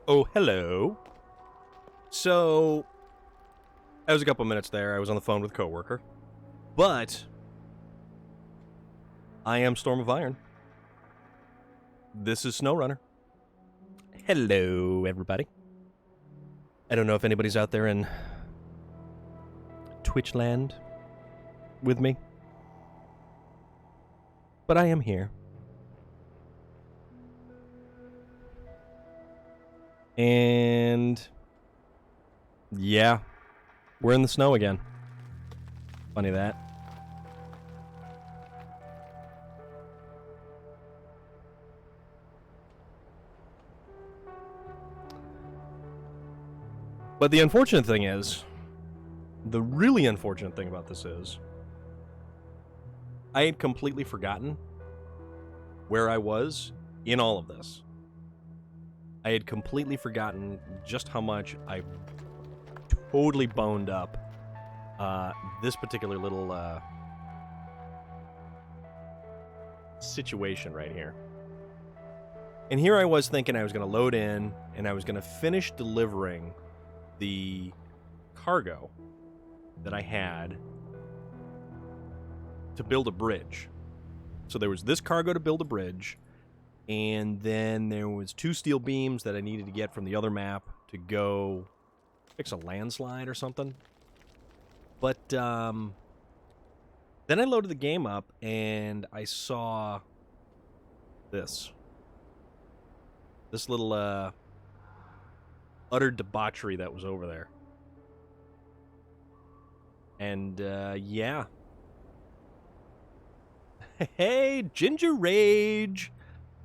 Oh, hello. So, that was a couple minutes there. I was on the phone with a coworker. But, I am Storm of Iron. This is SnowRunner. Hello, everybody. I don't know if anybody's out there in Twitchland with me. But I am here. And yeah, we're in the snow again. Funny that. But the unfortunate thing is, the really unfortunate thing about this is, I had completely forgotten where I was in all of this. I had completely forgotten just how much I totally boned up this particular little situation right here. And here I was thinking I was going to load in and I was going to finish delivering the cargo that I had to build a bridge. So there was this cargo to build a bridge. And then there was 2 steel beams that I needed to get from the other map to go fix a landslide or something. But then I loaded the game up and I saw this. This little utter debauchery that was over there. And yeah. Hey, Ginger Rage!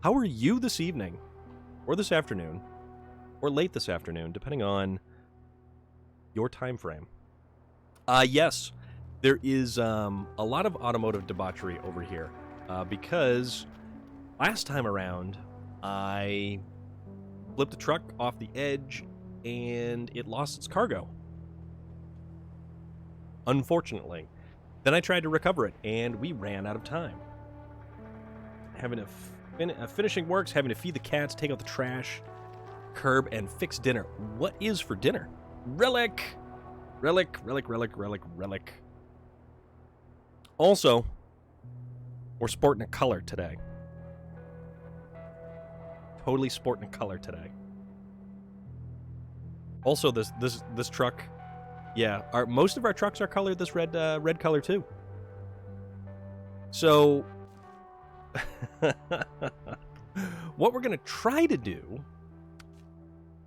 How are you this evening? Or this afternoon? Or late this afternoon, depending on your time frame. Yes, there is a lot of automotive debauchery over here. Because last time around, I flipped a truck off the edge and it lost its cargo. Unfortunately. Then I tried to recover it and we ran out of time. Having to finishing works, having to feed the cats, take out the trash, curb, and fix dinner. What is for dinner? Relic! Relic, relic, relic, relic, relic. Also, we're sporting a color today. Totally sporting a color today. Also, this truck, yeah, most of our trucks are colored this red color too. So what we're going to try to do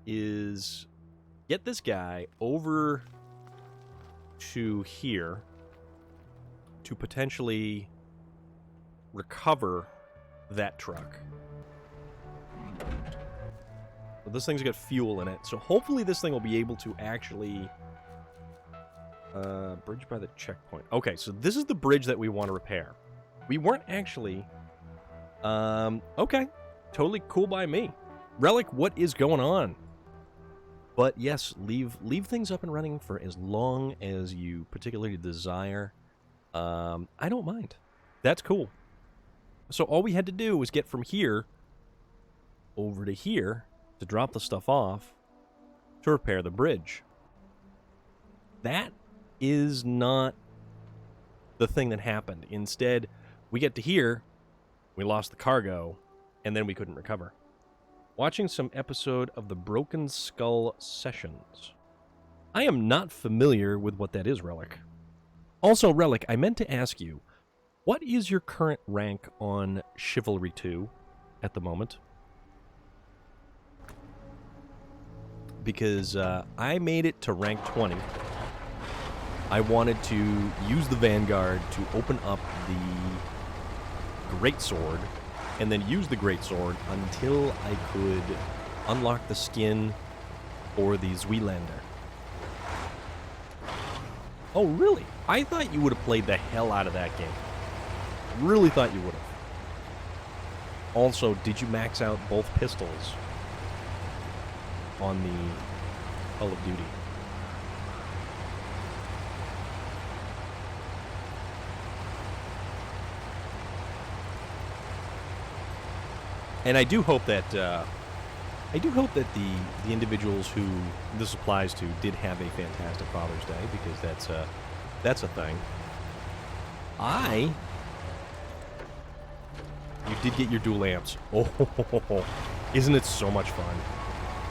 is get this guy over to here to potentially recover that truck. So this thing's got fuel in it, so hopefully this thing will be able to actually bridge by the checkpoint. Okay, so this is the bridge that we want to repair. We weren't actually okay. Totally cool by me. Relic, what is going on? But yes, leave things up and running for as long as you particularly desire. I don't mind. That's cool. So all we had to do was get from here over to here to drop the stuff off to repair the bridge. That is not the thing that happened. Instead, we get to here, we lost the cargo, and then we couldn't recover. Watching some episode of the Broken Skull Sessions. I am not familiar with what that is, Relic. Also, Relic, I meant to ask you, what is your current rank on Chivalry 2 at the moment? Because I made it to rank 20. I wanted to use the Vanguard to open up the Greatsword, and then use the Greatsword until I could unlock the skin for the Zweelander. Oh, really? I thought you would have played the hell out of that game. Really thought you would have. Also, did you max out both pistols on the Call of Duty? And I do hope that the individuals who this applies to did have a fantastic Father's Day, because that's a thing. You did get your dual amps. Oh, isn't it so much fun?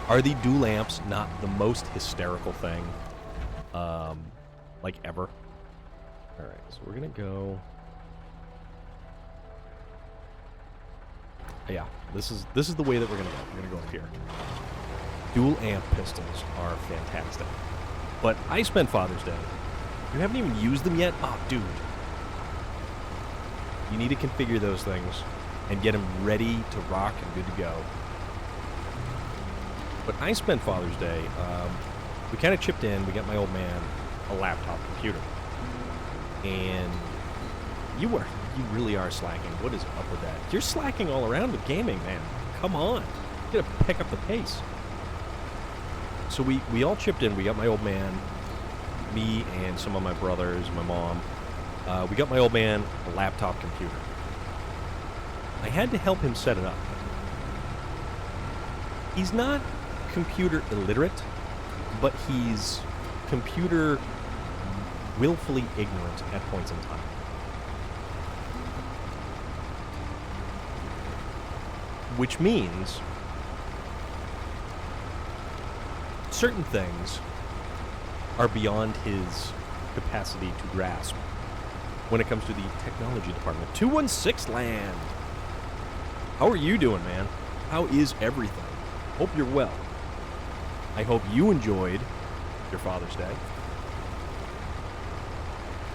Are the dual amps not the most hysterical thing, like ever? All right, so we're gonna go. Yeah, this is the way that we're gonna go. We're gonna go up here. Dual amp pistols are fantastic, but I spent Father's Day. You haven't even used them yet? Oh, dude. You need to configure those things and get them ready to rock and good to go. But I spent Father's Day, we kind of chipped in. We got my old man a laptop computer. And you really are slacking. What is up with that? You're slacking all around with gaming, man. Come on. You gotta pick up the pace. So we all chipped in. We got my old man, me and some of my brothers, my mom. We got my old man a laptop computer. I had to help him set it up. He's not computer illiterate, but he's computer willfully ignorant at points in time. Which means certain things are beyond his capacity to grasp when it comes to the technology department. 216 land! How are you doing, man? How is everything? Hope you're well. I hope you enjoyed your Father's Day.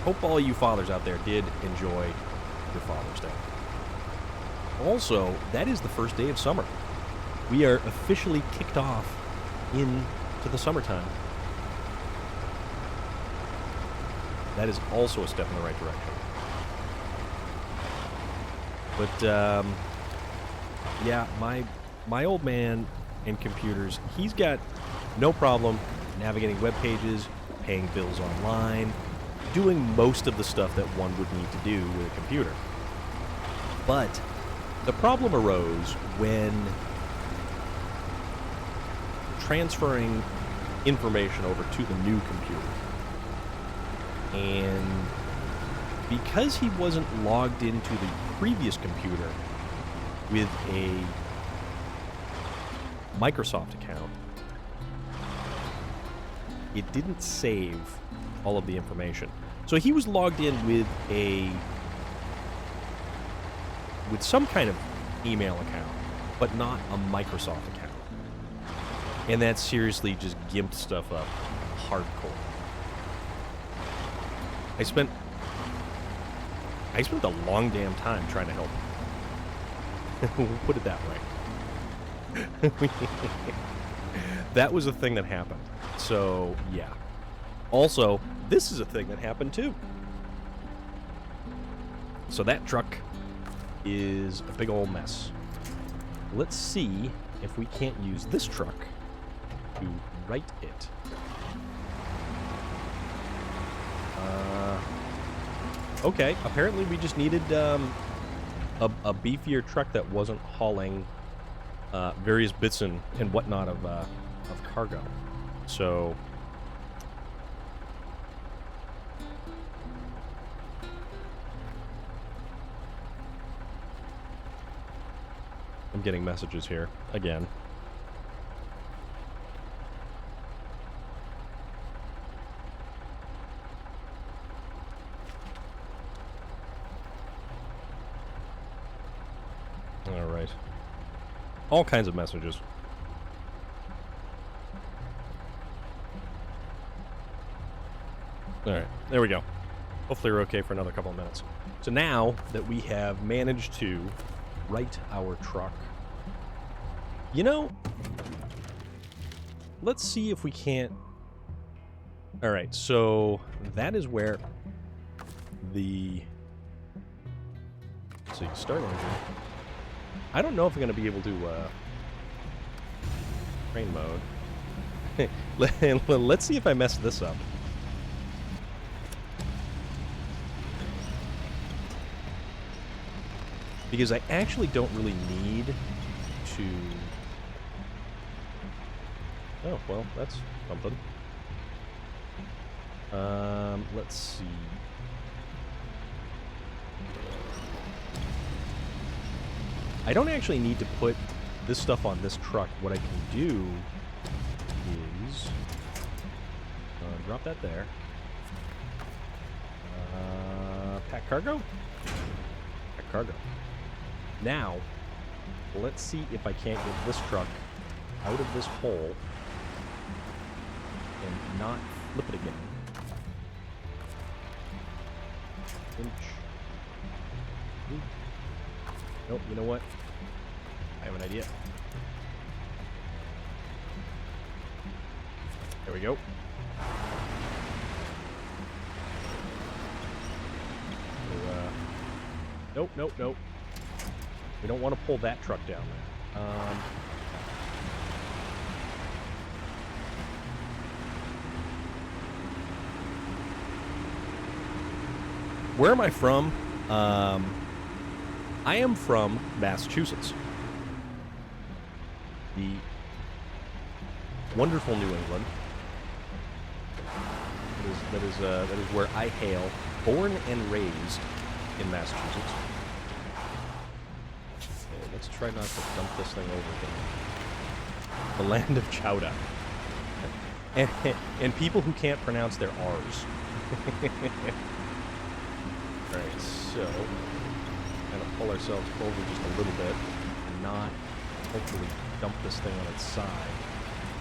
Hope all you fathers out there did enjoy your Father's Day. Also, that is the first day of summer. We are officially kicked off into the summertime. That is also a step in the right direction. But, yeah, my old man and computers, he's got no problem navigating web pages, paying bills online, doing most of the stuff that one would need to do with a computer. But the problem arose when transferring information over to the new computer. And because he wasn't logged into the previous computer with a Microsoft account, it didn't save all of the information. So he was logged in with some kind of email account, but not a Microsoft account. And that seriously just gimped stuff up hardcore. I spent a long damn time trying to help him. We'll put it that way. That was a thing that happened. So, yeah. Also, this is a thing that happened too. So that truck is a big old mess. Let's see if we can't use this truck to right it. Okay, apparently we just needed a beefier truck that wasn't hauling various bits and whatnot of cargo. So I'm getting messages here again. All right. All kinds of messages. All right, there we go. Hopefully we're okay for another couple of minutes. So now that we have managed to right our truck, you know, let's see if we can't... All right, so that is where the... So you start engine. I don't know if I'm going to be able to... train mode. Let's see if I mess this up. Because I actually don't really need to... Oh, well, that's something. Let's see. I don't actually need to put this stuff on this truck. What I can do is... drop that there. Pack cargo? Pack cargo. Now, let's see if I can't get this truck out of this hole and not flip it again. Inch. Ooh. Nope, you know what? I have an idea. There we go. Nope, nope, nope. We don't want to pull that truck down there. Where am I from? I am from Massachusetts. The wonderful New England. That is where I hail. Born and raised in Massachusetts. Okay, let's try not to dump this thing over here. The land of chowder. And people who can't pronounce their R's. Alright, so kind of pull ourselves over just a little bit and not hopefully dump this thing on its side.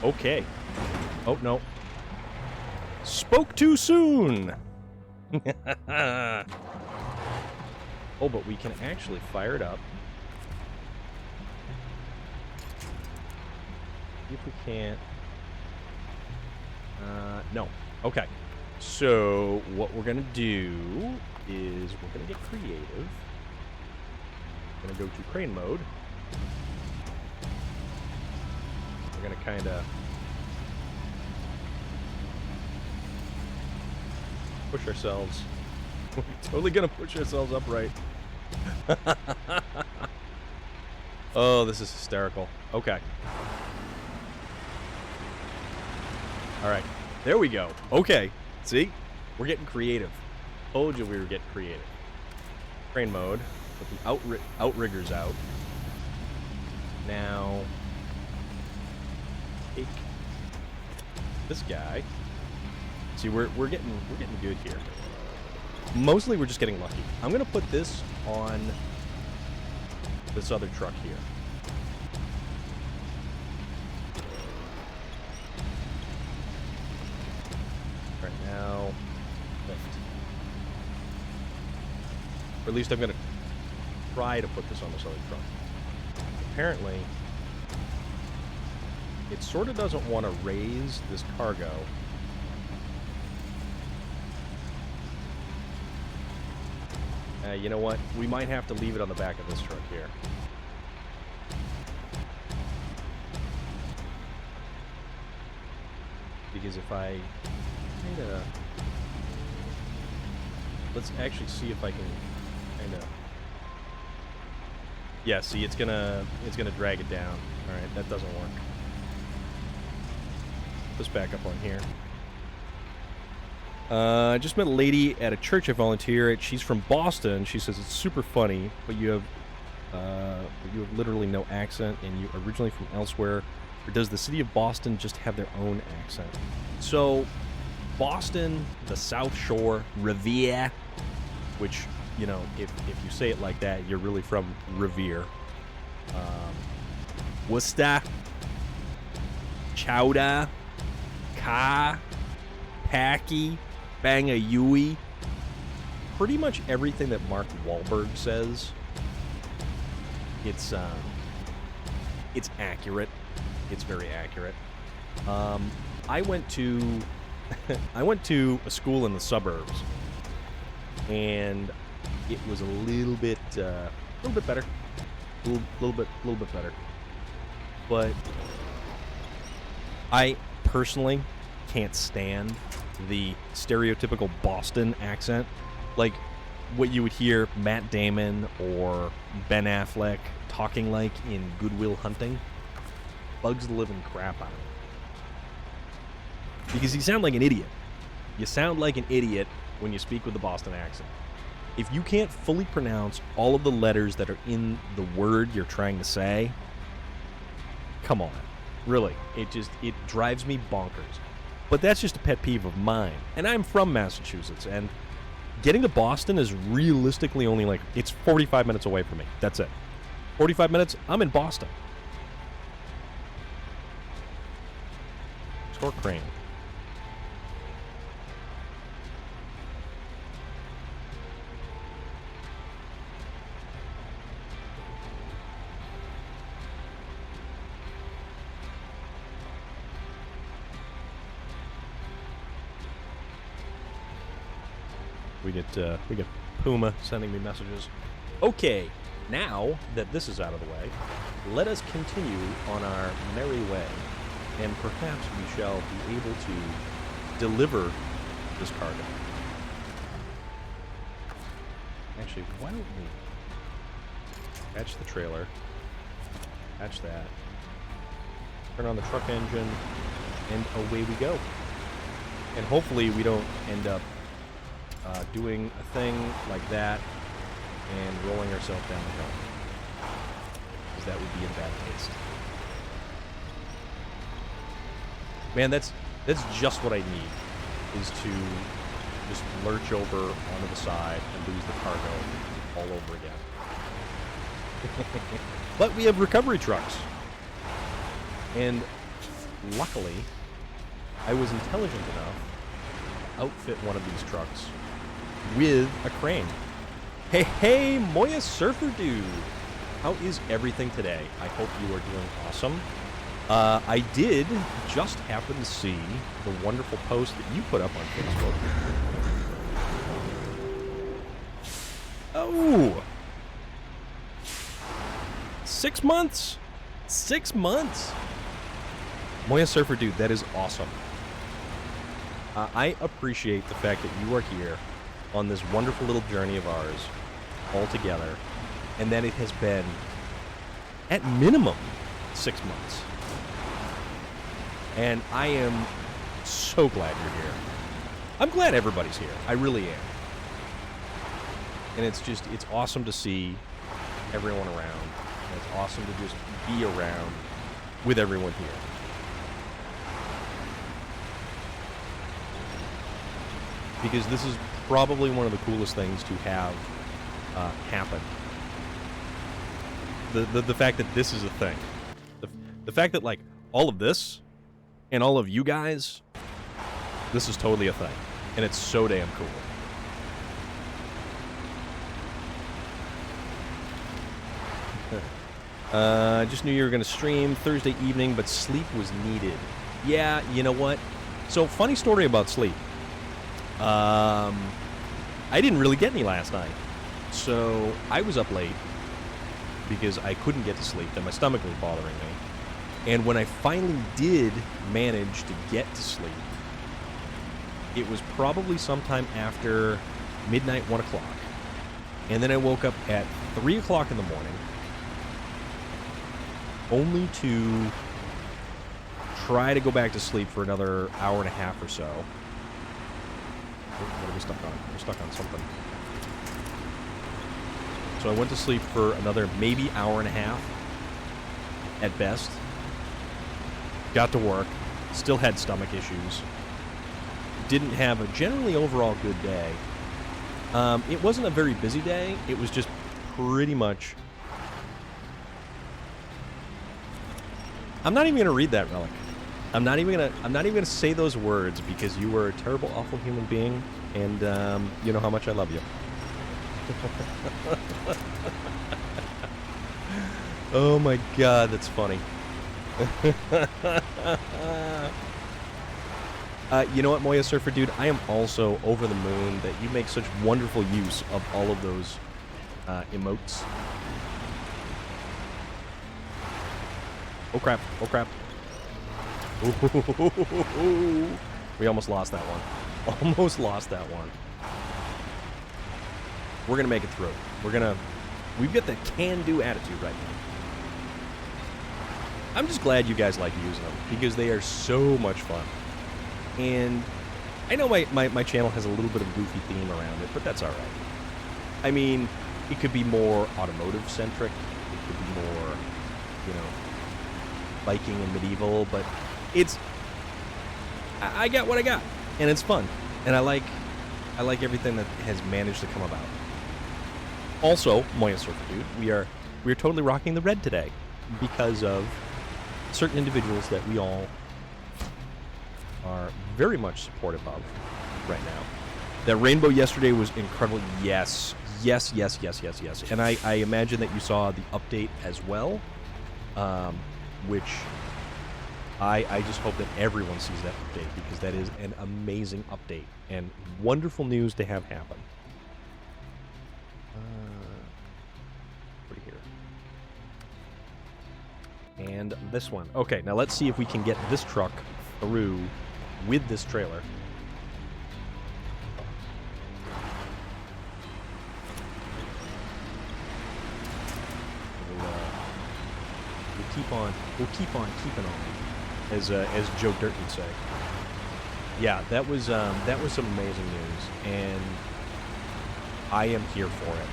Okay. Oh, no. Spoke too soon! Oh, but we can actually fire it up. See if we can't... no. Okay. So, what we're going to do is we're going to get creative. We're going to go to crane mode. We're going to kind of push ourselves. We're totally going to push ourselves upright. Oh, this is hysterical. Okay. All right. There we go. Okay. See? We're getting creative. Told you we were getting creative. Crane mode. Put the outriggers out. Now, take this guy. See, we're getting good here. Mostly we're just getting lucky. I'm gonna put this on this other truck here. Right now, lift. Or at least I'm gonna try to put this on this other truck. Apparently, it sort of doesn't want to raise this cargo. You know what? We might have to leave it on the back of this truck here. Because if I kind of... Let's actually see if I can kind of... Yeah, see, it's gonna drag it down. All right, that doesn't work. Put this back up on here. I just met a lady at a church I volunteer at. She's from Boston. She says it's super funny, but you you have literally no accent and you are originally from elsewhere? Or does the city of Boston just have their own accent? So, Boston, the South Shore, Revere, which, you know, if you say it like that, you're really from Revere. Worcester, Chowder, Ka, Packy, Bangayui. Pretty much everything that Mark Wahlberg says, it's accurate. It's very accurate. I went to a school in the suburbs, and it was a little bit better, a little bit better. But I personally can't stand the stereotypical Boston accent, like what you would hear Matt Damon or Ben Affleck talking like in Good Will Hunting. Bugs the living crap out of me. Because you sound like an idiot. You sound like an idiot when you speak with the Boston accent. If you can't fully pronounce all of the letters that are in the word you're trying to say, come on. Really, it drives me bonkers. But that's just a pet peeve of mine. And I'm from Massachusetts, and getting to Boston is realistically only like, it's 45 minutes away from me. That's it. 45 minutes, I'm in Boston. Score Crane. We get Puma sending me messages. Okay, now that this is out of the way, let us continue on our merry way, and perhaps we shall be able to deliver this cargo. Actually, why don't we patch the trailer, patch that, turn on the truck engine, and away we go. And hopefully we don't end up doing a thing like that and rolling ourselves down the hill, because that would be in bad taste. Man, that's just what I need, is to just lurch over onto the side and lose the cargo all over again. But we have recovery trucks, and luckily I was intelligent enough to outfit one of these trucks with a crane. Hey, Moya Surfer Dude! How is everything today? I hope you are doing awesome. I did just happen to see the wonderful post that you put up on Facebook. Oh! 6 months! 6 months! Moya Surfer Dude, that is awesome. I appreciate the fact that you are here on this wonderful little journey of ours all together, and that it has been, at minimum, 6 months. And I am so glad you're here. I'm glad everybody's here. I really am. And it's awesome to see everyone around. And it's awesome to just be around with everyone here. Because this is probably one of the coolest things to have happen. The fact that this is a thing. The fact that, like, all of this and all of you guys, this is totally a thing. And it's so damn cool. Just knew you were going to stream Thursday evening, but sleep was needed. Yeah, you know what? So, funny story about sleep. I didn't really get any last night. So, I was up late because I couldn't get to sleep and my stomach was bothering me. And when I finally did manage to get to sleep, it was probably sometime after midnight, 1 o'clock. And then I woke up at 3 o'clock in the morning, only to try to go back to sleep for another hour and a half or so. What are we stuck on? We're stuck on something. So I went to sleep for another maybe hour and a half at best. Got to work. Still had stomach issues. Didn't have a generally overall good day. It wasn't a very busy day. It was just pretty much... I'm not even going to read that, Relic. I'm not even gonna say those words because you were a terrible, awful human being, and you know how much I love you. Oh my God, that's funny. You know what, Moya Surfer Dude? I am also over the moon that you make such wonderful use of all of those emotes. Oh crap! Oh crap! Ooh, we almost lost that one. Almost lost that one. We're gonna make it through. We've got the can-do attitude right now. I'm just glad you guys like using them because they are so much fun. And I know my channel has a little bit of a goofy theme around it, but that's all right. I mean, it could be more automotive-centric. It could be more, you know, Viking and medieval, but it's... I got what I got, and it's fun. And I like everything that has managed to come about. Also, Moya Surfer Dude, we are totally rocking the red today because of certain individuals that we all are very much supportive of right now. That rainbow yesterday was incredible. Yes. Yes, yes, yes, yes, yes. And I imagine that you saw the update as well, which I just hope that everyone sees that update because that is an amazing update and wonderful news to have happen. Right here. And this one. Okay, now let's see if we can get this truck through with this trailer. We'll keep on keeping on, as Joe Dirt would say. Yeah, that was some amazing news, and I am here for it.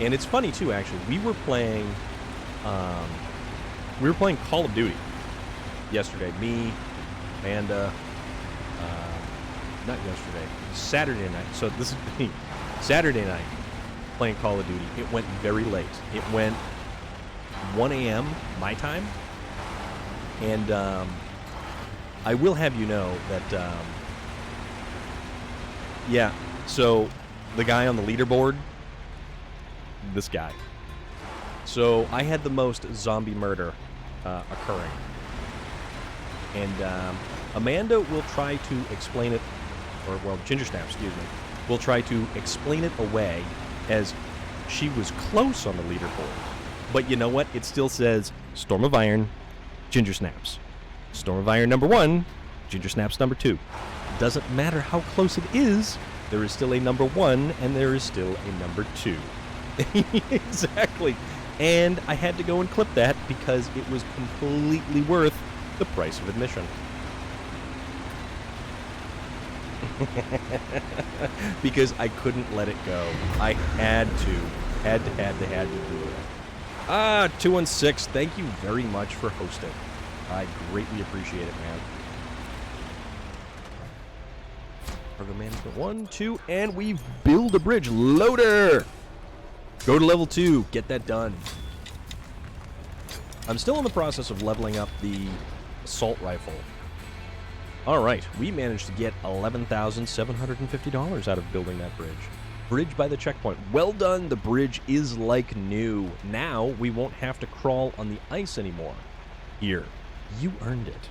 And it's funny too, actually. We were playing Call of Duty yesterday. Me, Amanda, not yesterday, Saturday night. So this is me, Saturday night, playing Call of Duty. It went very late. It went 1 a.m. my time, and I will have you know that yeah, so the guy on the leaderboard, this guy, so I had the most zombie murder occurring, and Amanda will try to explain it, or well, Ginger Snap, excuse me, will try to explain it away as she was close on the leaderboard. But you know what? It still says Storm of Iron, Ginger Snaps. Storm of Iron number 1, Ginger Snaps number 2. Doesn't matter how close it is, there is still a number 1 and there is still a number 2. Exactly. And I had to go and clip that because it was completely worth the price of admission. Because I couldn't let it go. I had to do it. 216, thank you very much for hosting. I greatly appreciate it, man. Cargo management 1, 2, and we've built a bridge. Loader! Go to level 2, get that done. I'm still in the process of leveling up the assault rifle. Alright, we managed to get $11,750 out of building that bridge. Bridge by the checkpoint. Well done, the bridge is like new. Now we won't have to crawl on the ice anymore. Here, you earned it.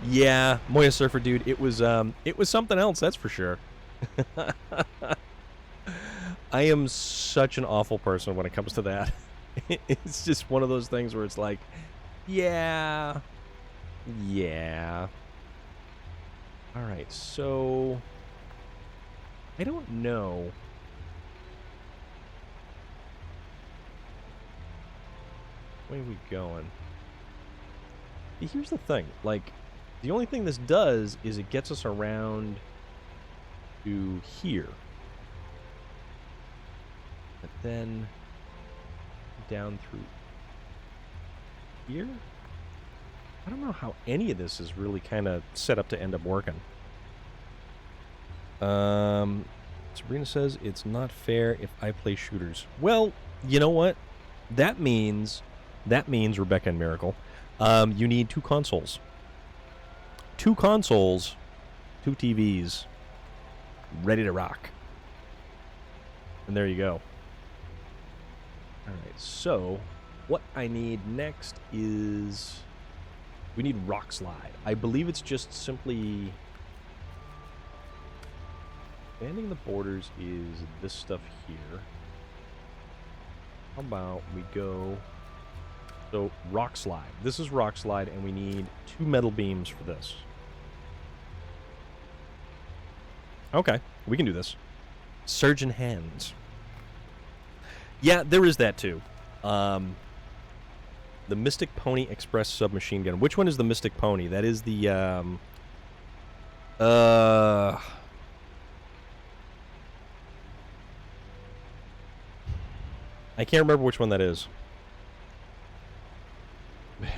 Yeah, Moya Surfer Dude, it was something else, that's for sure. I am such an awful person when it comes to that. It's just one of those things where it's like, yeah. Alright, so I don't know. Where are we going? Here's the thing. Like, the only thing this does is it gets us around to here. then down through here? I don't know how any of this is really kind of set up to end up working. Sabrina says it's not fair if I play shooters. Well, you know what? That means, Rebecca and Miracle, you need 2 consoles. 2 consoles, 2 TVs, ready to rock. And there you go. Alright, so what I need next is... we need Rock Slide. I believe it's just simply... expanding the borders is this stuff here. How about we go... so, Rock Slide. This is Rock Slide, and we need 2 metal beams for this. Okay, we can do this. Surgeon Hands. Yeah, there is that too. The Mystic Pony Express submachine gun. Which one is the Mystic Pony? That is the, I can't remember which one that is.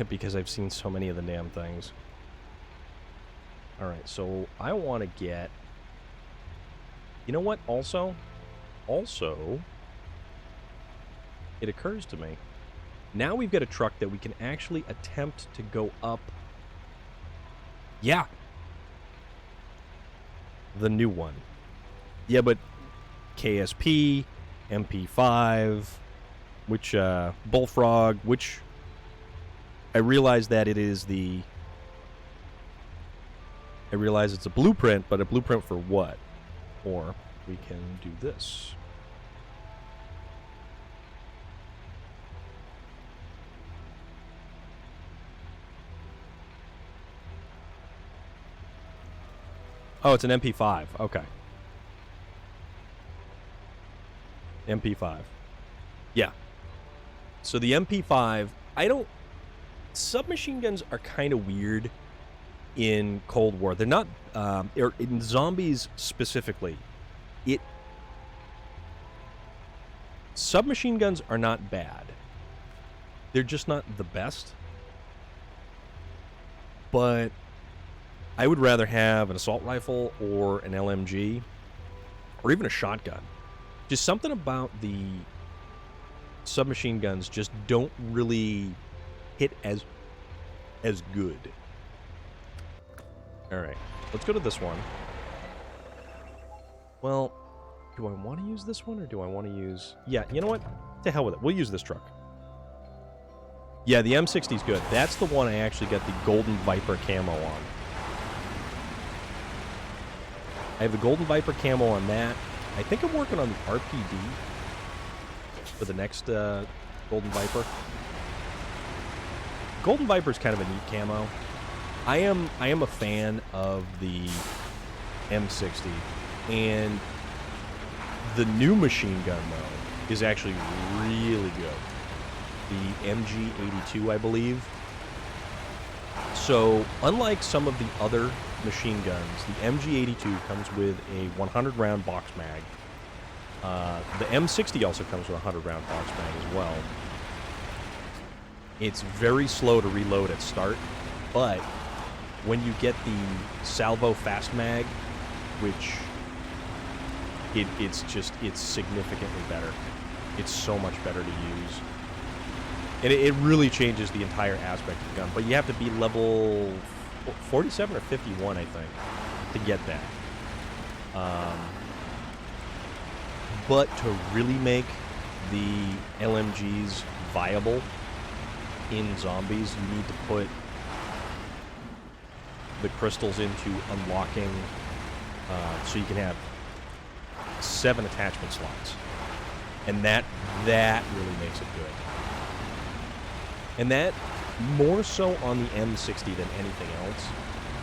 Because I've seen so many of the damn things. Alright, so I want to get... you know what, also, it occurs to me, now we've got a truck that we can actually attempt to go up. Yeah. The new one. Yeah, but KSP, MP5, which, Bullfrog, which I realize that it is the... I realize it's a blueprint, but a blueprint for what? Or we can do this. Oh, it's an MP5. Okay. MP5. Yeah. So the MP5, I don't... submachine guns are kind of weird in Cold War. They're not... or in zombies specifically. Submachine guns are not bad. They're just not the best. But I would rather have an assault rifle or an LMG or even a shotgun. Just something about the submachine guns just don't really hit as good. Alright, let's go to this one. Well, do I want to use this one or do I want to use... yeah, you know what? To hell with it. We'll use this truck. Yeah, the M60's good. That's the one I actually got the Golden Viper camo on. I have the Golden Viper camo on that. I think I'm working on the RPD for the next Golden Viper. Golden Viper's kind of a neat camo. I am a fan of the M60, and the new machine gun though is actually really good. The MG82, I believe. So, unlike some of the other machine guns, the MG82 comes with a 100-round box mag. The M60 also comes with a 100-round box mag as well. It's very slow to reload at start, but when you get the Salvo Fast Mag, which it's significantly better. It's so much better to use. And it really changes the entire aspect of the gun. But you have to be level 47 or 51, I think, to get that. But to really make the LMGs viable in zombies, you need to put the crystals into unlocking, so you can have 7 attachment slots. And that really makes it good. And that more so on the M60 than anything else.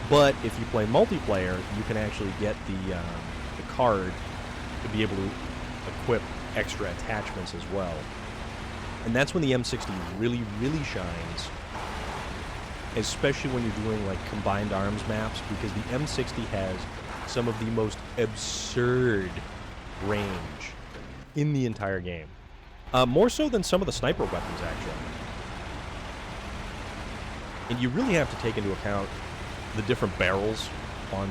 But if you play multiplayer, you can actually get the card to be able to equip extra attachments as well. And that's when the M60 really, really shines. Especially when you're doing like combined arms maps, because the M60 has some of the most absurd range in the entire game. More so than some of the sniper weapons, actually. And you really have to take into account the different barrels on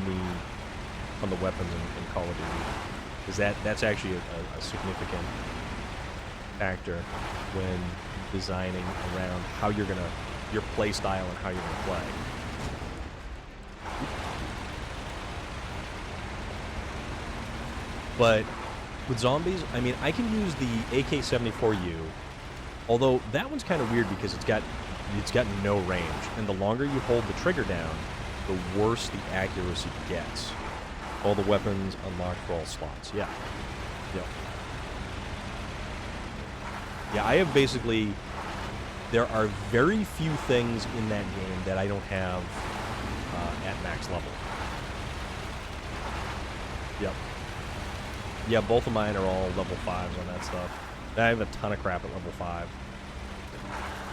the weapons in Call of Duty, because that's actually a significant factor when designing around how you're gonna your play style and how you're gonna play. But with zombies, I mean, I can use the AK-74U, although that one's kind of weird because it's got no range, and the longer you hold the trigger down, the worse the accuracy gets. All the weapons unlocked for all slots. Yeah. Yep. Yeah, I have basically... There are very few things in that game that I don't have at max level. Yep. Yeah, both of mine are all level 5s on that stuff. I have a ton of crap at level 5.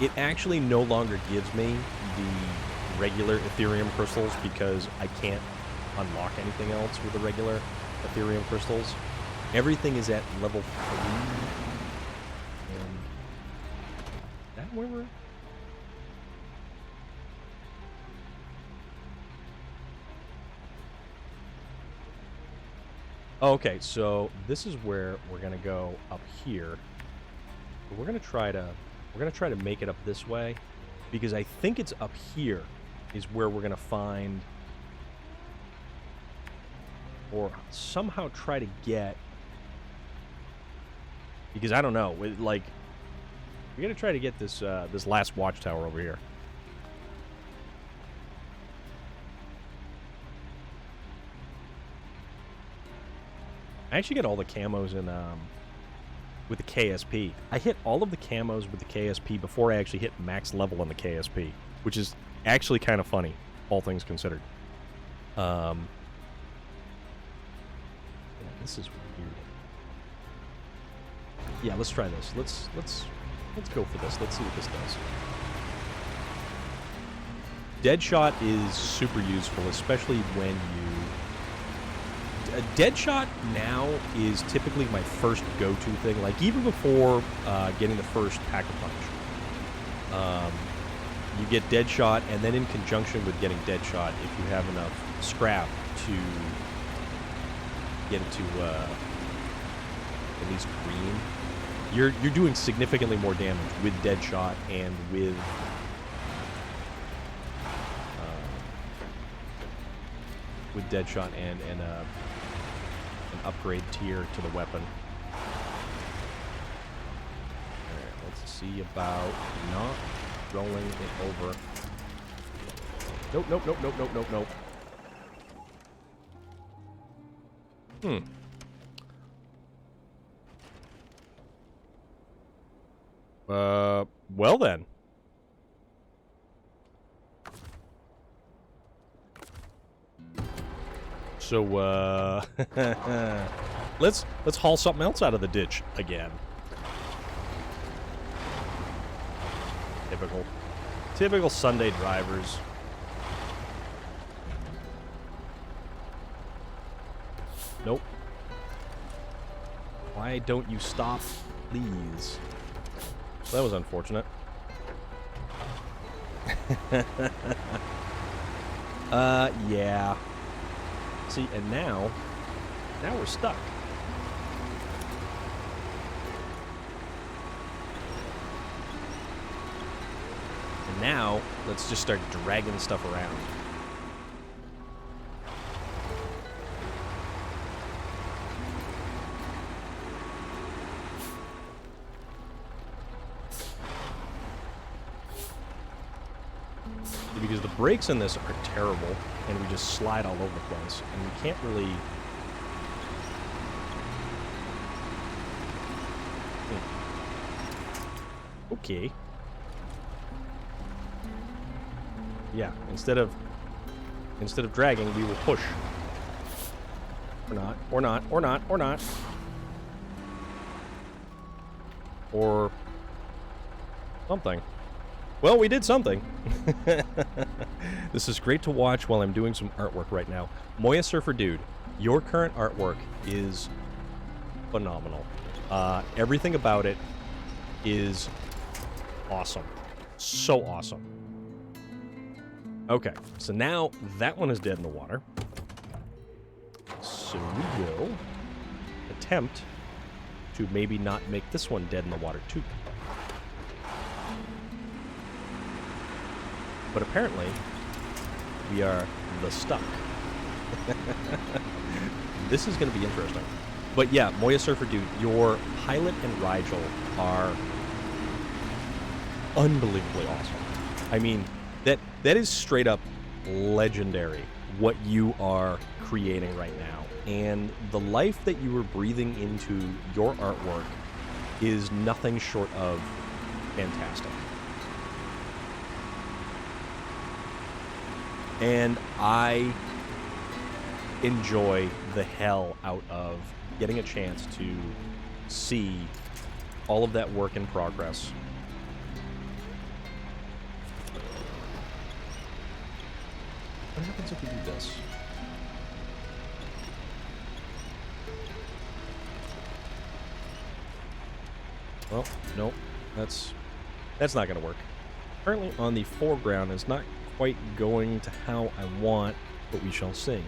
It actually no longer gives me the regular Ethereum crystals because I can't unlock anything else with the regular Ethereum crystals. Everything is at level 3. And that where we're... Okay, so this is where we're gonna go up here. We're gonna try to make it up this way, because I think it's up here is where we're gonna find, or somehow try to get, because I don't know, like, we're gonna try to get this this last watchtower over here. I actually get all the camos in with the KSP. I hit all of the camos with the KSP before I actually hit max level on the KSP, which is actually kind of funny, all things considered. Yeah, this is weird. Yeah, let's try this. Let's go for this. Let's see what this does. Deadshot is super useful, especially when you... Deadshot now is typically my first go-to thing, like even before getting the first Pack-a-Punch. You get Deadshot, and then in conjunction with getting Deadshot, if you have enough scrap to get it to at least green, you're doing significantly more damage with Deadshot and with Deadshot and an upgrade tier to the weapon. Alright, let's see about not rolling it over. Nope, nope, nope, nope, nope, nope, nope. Well then. So, let's haul something else out of the ditch again. Typical Sunday drivers. Nope. Why don't you stop, please? That was unfortunate. Yeah. See, and now we're stuck. And now, let's just start dragging stuff around. Because the brakes in this are terrible, and we just slide all over the place, and we can't really... Okay. Yeah, instead of dragging, we will push. Or not, or not, or not, or not. Or something. Well, we did something. This is great to watch while I'm doing some artwork right now. Moya Surfer Dude, your current artwork is phenomenal. Everything about it is awesome. So awesome. Okay, so now that one is dead in the water. So we will attempt to maybe not make this one dead in the water too. But apparently, we are the stuck. This is going to be interesting. But yeah, Moya Surfer Dude, your pilot and Rigel are unbelievably awesome. I mean, that is straight up legendary, what you are creating right now. And the life that you are breathing into your artwork is nothing short of fantastic. And I enjoy the hell out of getting a chance to see all of that work in progress. What happens if we do this? Well, nope. That's not going to work. Currently on the foreground is not quite going to how I want, but we shall see.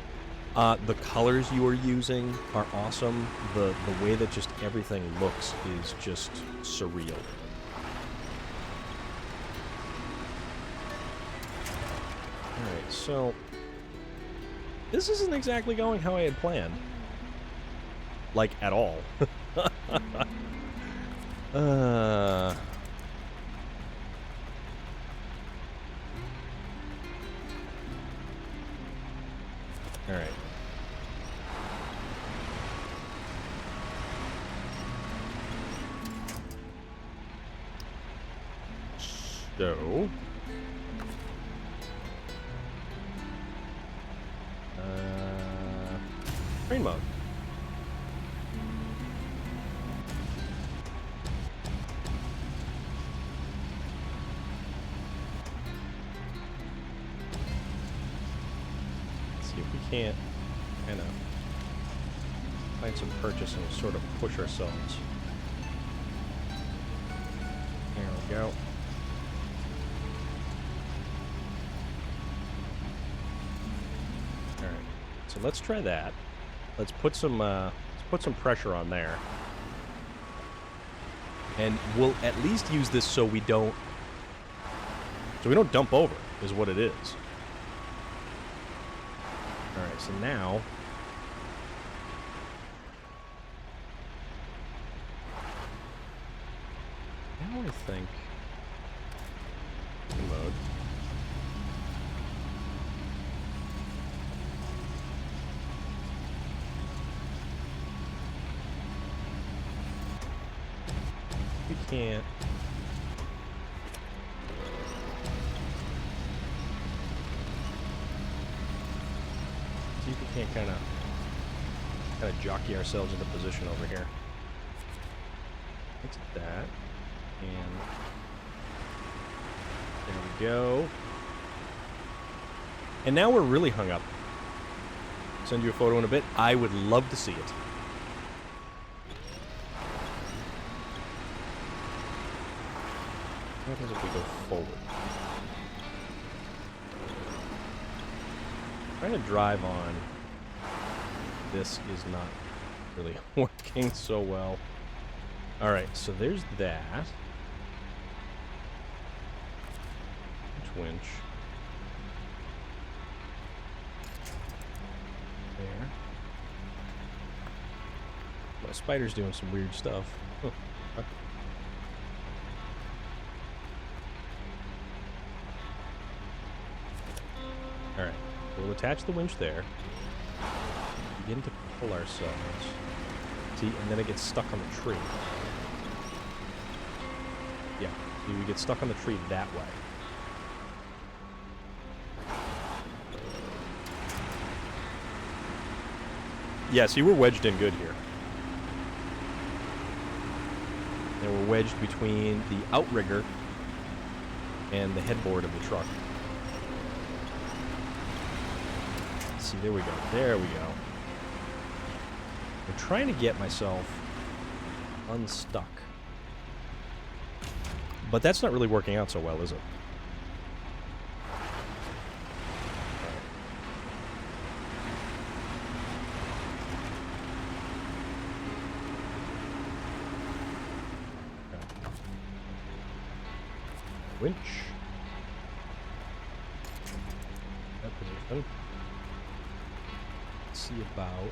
The colors you are using are awesome. The way that just everything looks is just surreal. Alright, so this isn't exactly going how I had planned. Like, at all. Alright. So... train mode. Let's see if we can't kind of find some purchase and sort of push ourselves. There we go. All right, so let's try that. Let's put some pressure on there, and we'll at least use this so we don't dump over. Is what it is. All right, so now I think mode. We can't. See if we can't kind of jockey ourselves into position over here. Exit that, and there we go. And now we're really hung up. Send you a photo in a bit. I would love to see it. What happens if we go forward? Trying to drive on this is not really working so well. Alright, so there's that. Winch. There. My spider's doing some weird stuff. Huh. Alright, we'll attach the winch there. Begin to pull ourselves. See, and then it gets stuck on the tree. Yeah, see, we get stuck on the tree that way. Yeah, see, we're wedged in good here. And we're wedged between the outrigger and the headboard of the truck. Let's see, there we go. There we go. I'm trying to get myself unstuck. But that's not really working out so well, is it? Winch. That position. Let's see about.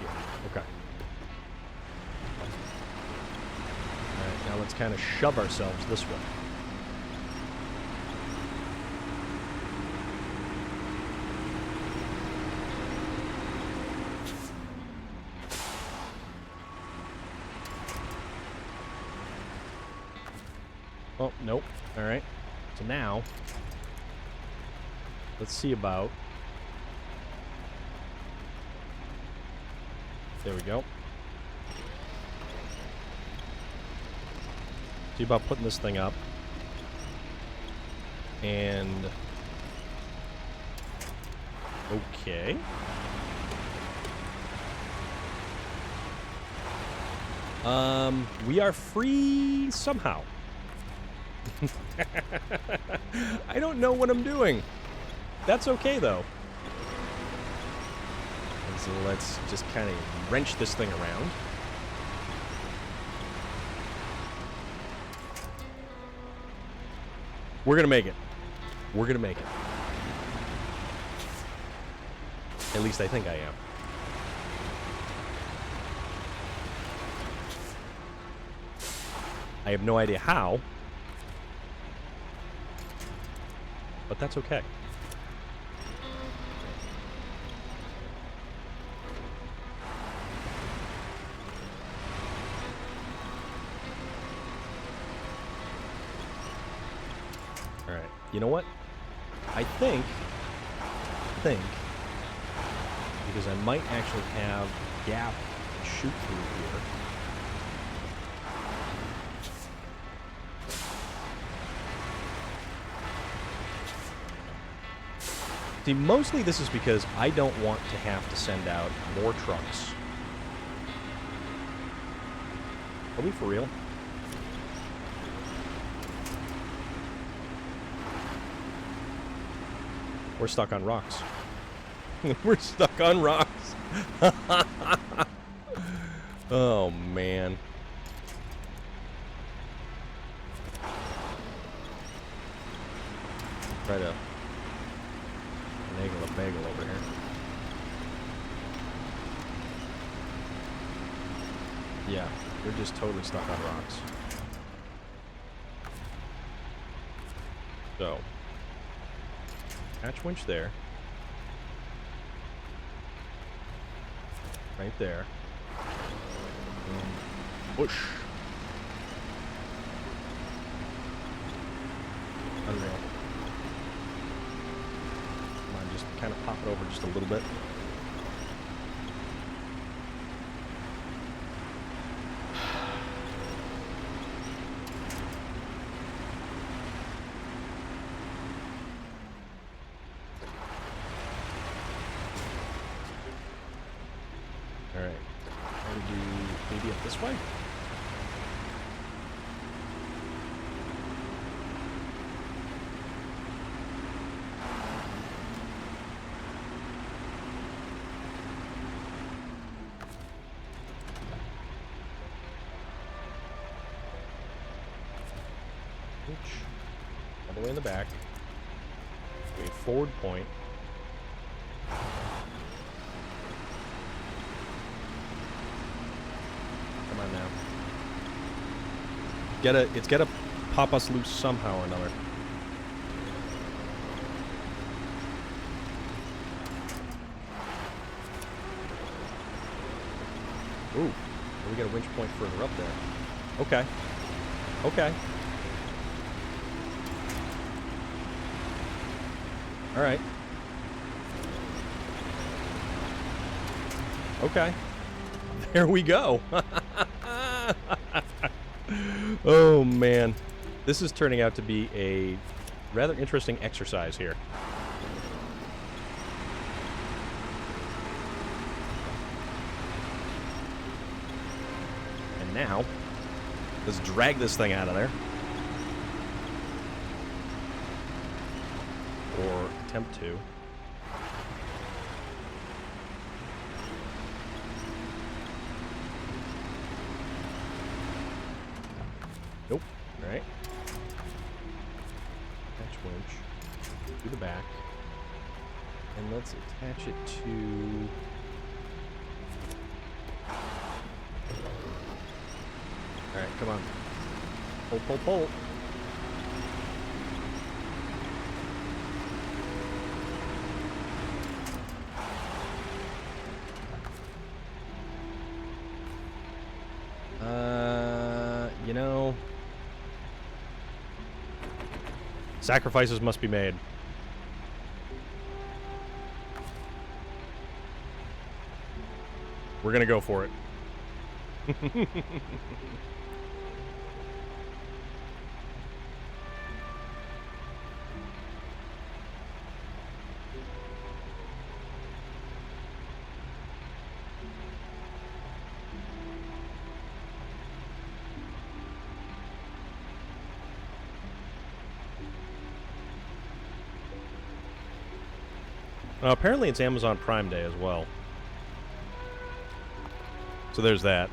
Yeah, okay. Alright, now let's kind of shove ourselves this way. Oh, nope. Alright. So now, let's see about... There we go. See about putting this thing up. And... Okay. We are free somehow. I don't know what I'm doing. That's okay, though. And so let's just kind of wrench this thing around. We're gonna make it. We're gonna make it. At least I think I am. I have no idea how. But that's okay. Alright. You know what? I think, because I might actually have a gap to shoot through here. See, mostly this is because I don't want to have to send out more trucks. Are we for real? We're stuck on rocks. We're stuck on rocks. Oh, man. Try to finagle a bagel over here. Yeah, we're just totally stuck on rocks. So, hatch winch there. Right there. And push. Unreal. Come on, just kind of pop it over just a little bit. Alright. How to do maybe up this way? All the way in the back. A forward point. Come on now. It's gotta pop us loose somehow or another. Ooh, we got a winch point further up there. Okay. Okay. All right. Okay. There we go. Oh, man. This is turning out to be a rather interesting exercise here. And now, let's drag this thing out of there. Or attempt to. Nope. All right. Attach winch to the back. And let's attach it to... Alright, come on. Pull, pull, pull. You know... Sacrifices must be made. We're gonna go for it. Apparently it's Amazon Prime Day as well. So there's that.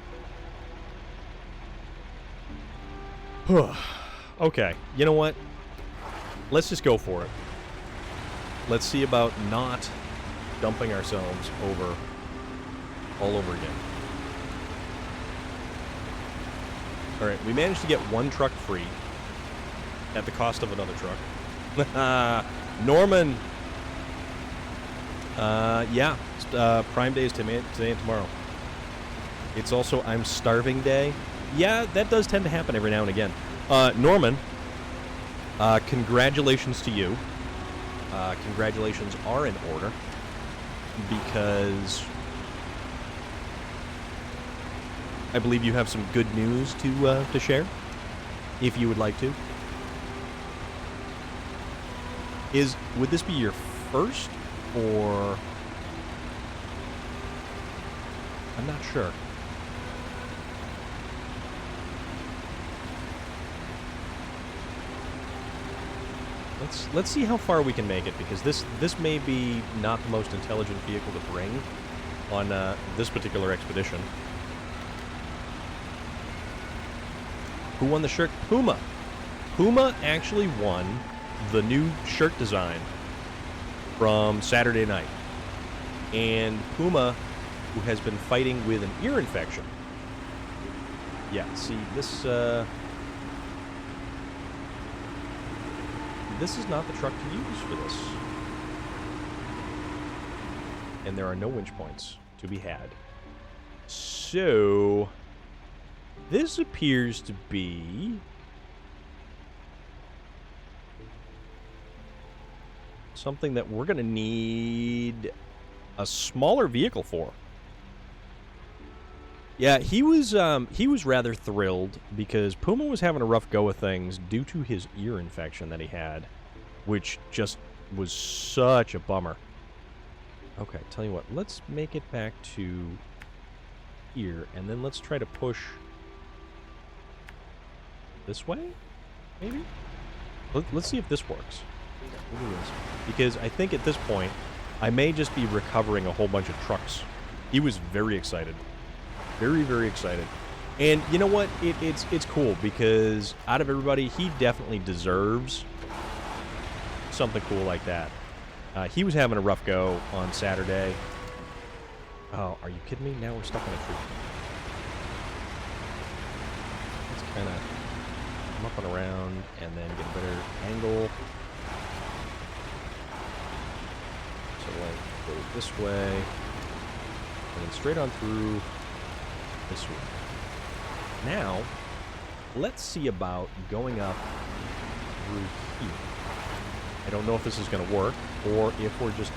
Okay, you know what? Let's just go for it. Let's see about not dumping ourselves all over again. Alright, we managed to get one truck free at the cost of another truck. Norman! Yeah. Prime Day is today and tomorrow. It's also I'm Starving Day. Yeah, that does tend to happen every now and again. Norman, congratulations to you. Congratulations are in order because I believe you have some good news to share, if you would like to. Would this be your first, or... I'm not sure. Let's see how far we can make it, because this may be not the most intelligent vehicle to bring on this particular expedition. Who won the shirt? Puma. Puma actually won the new shirt design from Saturday night. And Puma, who has been fighting with an ear infection. Yeah, see, this is not the truck to use for this. And there are no winch points to be had. So, this appears to be something that we're going to need a smaller vehicle for. Yeah, he was rather thrilled because Puma was having a rough go of things due to his ear infection that he had, which just was such a bummer. Okay, tell you what, let's make it back to here, and then let's try to push this way, maybe? Let's see if this works. We'll do this. Because I think at this point, I may just be recovering a whole bunch of trucks. He was very excited. Very, very excited. And you know what? It's cool because out of everybody, he definitely deserves something cool like that. He was having a rough go on Saturday. Oh, are you kidding me? Now we're stuck in a tree. Let's kind of come up and around and then get a better angle. So like go this way and then straight on through this way. Now, let's see about going up through here. I don't know if this is going to work, or if we're just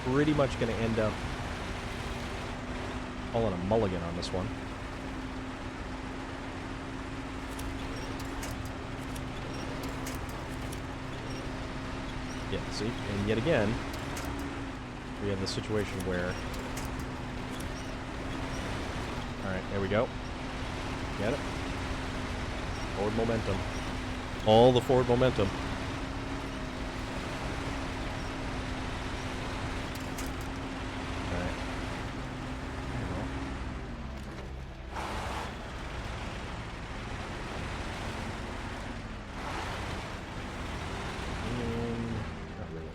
pretty much going to end up calling a mulligan on this one. Yeah, see? And yet again, we have the situation where... Alright, there we go. Get it? Forward momentum. All the forward momentum. Alright. Not really.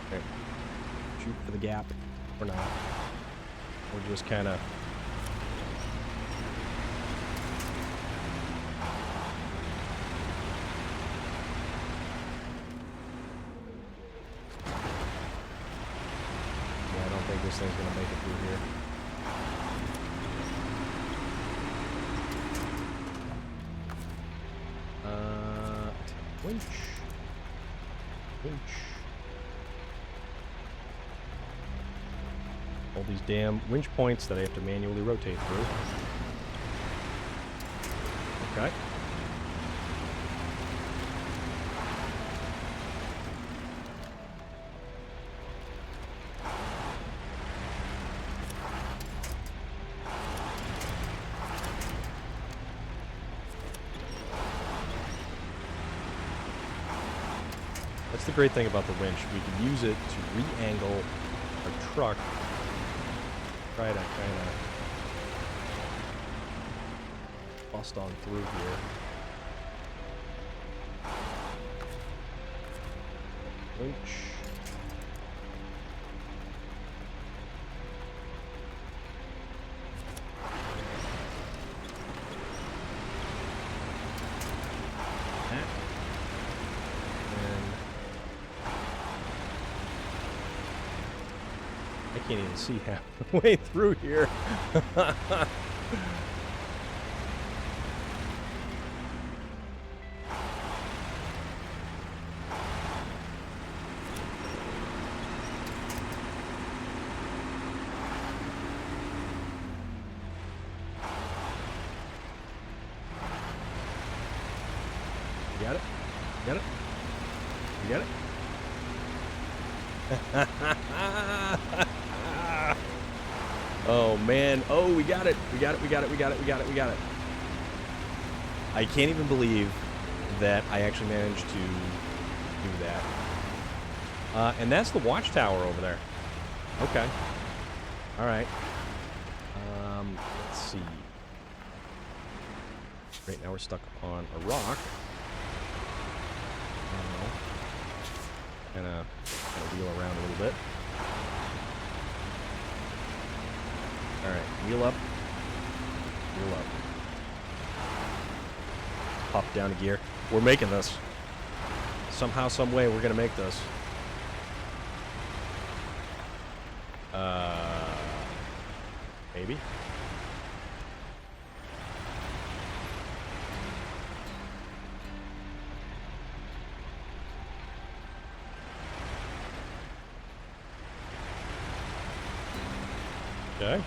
Okay. Shoot for the gap. Or not. Or just kind of... This thing's gonna make it through here. Winch. Winch. All these damn winch points that I have to manually rotate through. Okay. That's the great thing about the winch. We can use it to re-angle our truck. Try to kind of bust on through here. Winch. I can't even see halfway through here. You got it? You got it? You got it? Oh man. Oh, we got it. We got it. We got it. We got it. We got it. We got it. I can't even believe that I actually managed to do that. And that's the watchtower over there. Okay. All right. Let's see. Right now we're stuck on a rock. Kind of wheel around a little bit. All right, wheel up. Wheel up. Pop down a gear. We're making this. Somehow, some way, we're gonna make this. Maybe. Okay.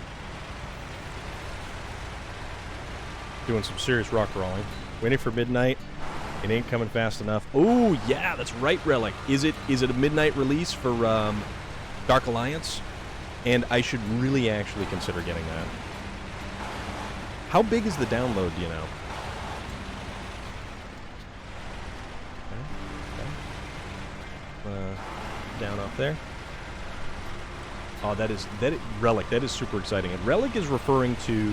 Doing some serious rock crawling. Waiting for midnight. It ain't coming fast enough. Oh, yeah, that's right, Relic. Is it a midnight release for Dark Alliance? And I should really actually consider getting that. How big is the download, do you know? Okay. Down up there. Oh, Relic. That is super exciting. And Relic is referring to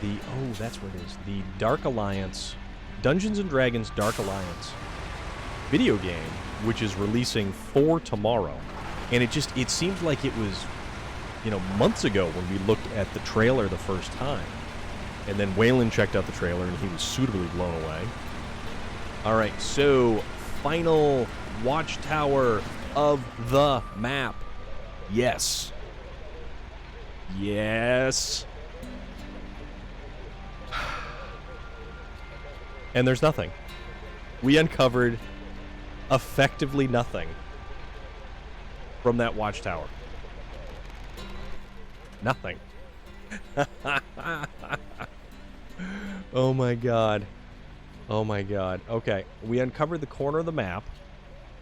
the... Oh, that's what it is. The Dark Alliance... Dungeons & Dragons Dark Alliance video game, which is releasing for tomorrow. And it seems like it was, months ago when we looked at the trailer the first time. And then Waylon checked out the trailer and he was suitably blown away. All right, so final watchtower of the map. Yes. Yes. And there's nothing. We uncovered effectively nothing from that watchtower. Nothing. Oh my god. Oh my god. Okay, we uncovered the corner of the map.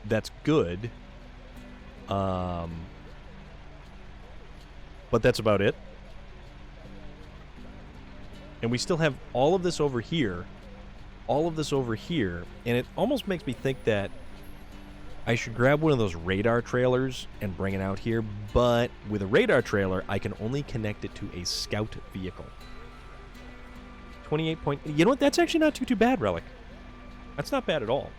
That's good. But but that's about it. And we still have all of this over here. All of this over here. And it almost makes me think that I should grab one of those radar trailers and bring it out here. But with a radar trailer, I can only connect it to a scout vehicle. 28 point... You know what? That's actually not too bad, Relic. That's not bad at all.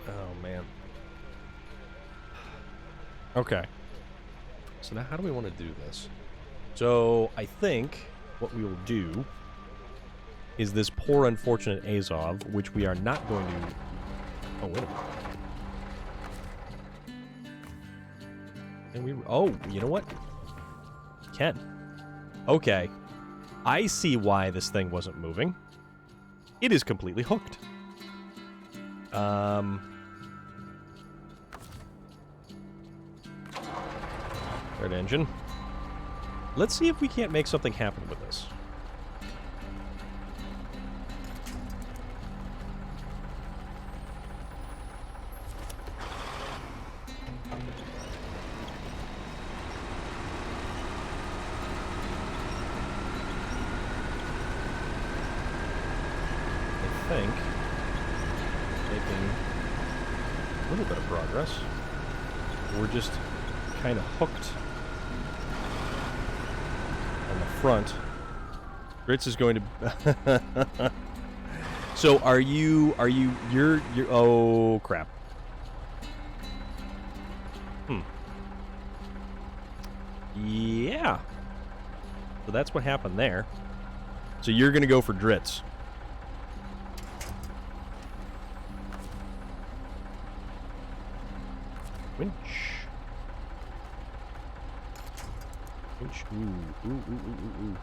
Oh, man. Okay. So now how do we want to do this? So I think what we will do is this poor unfortunate Azov, which we are not going to... Oh, wait a minute. Can we... Oh, you know what? Can. Okay. I see why this thing wasn't moving. It is completely hooked. Third engine. Let's see if we can't make something happen with this. I think making a little bit of progress. We're just kind of hooked on the front. Ritz is going to... So you're... Oh, crap. Yeah. So that's what happened there. So you're going to go for Dritz. Winch. Winch. Ooh.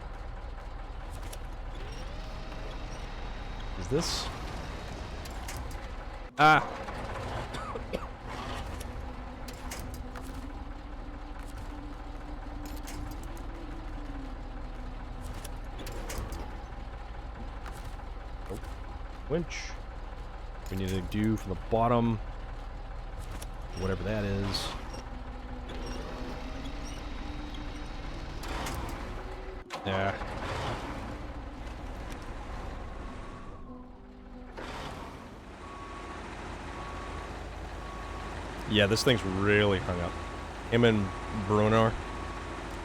Is this? Ah. Nope. Winch. We need to do from the bottom. Whatever that is. Yeah. Yeah, this thing's really hung up. Him and Bruno.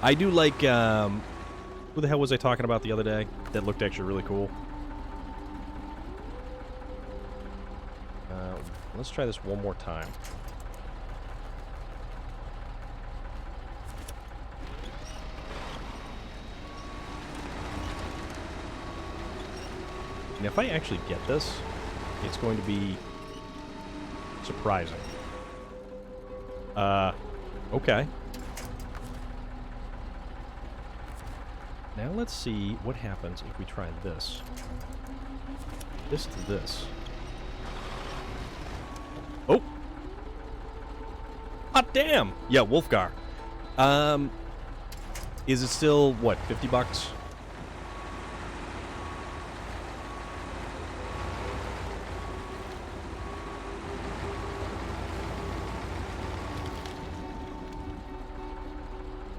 I do like, who the hell was I talking about the other day? That looked actually really cool. Let's try this one more time. And if I actually get this, it's going to be surprising. Okay. Now let's see what happens if we try this. This to this. Oh! Hot damn! Yeah, Wolfgar. Is it still, what, 50 bucks?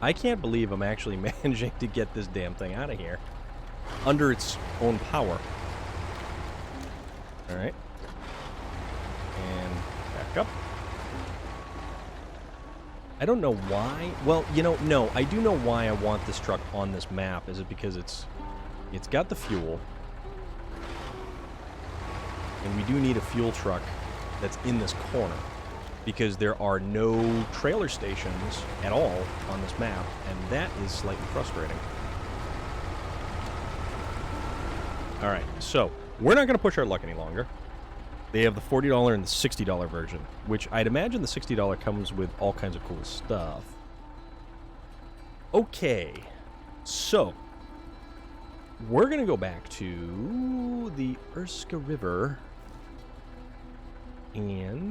I can't believe I'm actually managing to get this damn thing out of here. Under its own power. Alright. And back up. I don't know why. Well, you know, no. I do know why I want this truck on this map. Is it because it's got the fuel. And we do need a fuel truck that's in this corner. Because there are no trailer stations at all on this map, and that is slightly frustrating. Alright, so we're not going to push our luck any longer. They have the $40 and the $60 version, which I'd imagine the $60 comes with all kinds of cool stuff. Okay, so we're going to go back to the Urska River and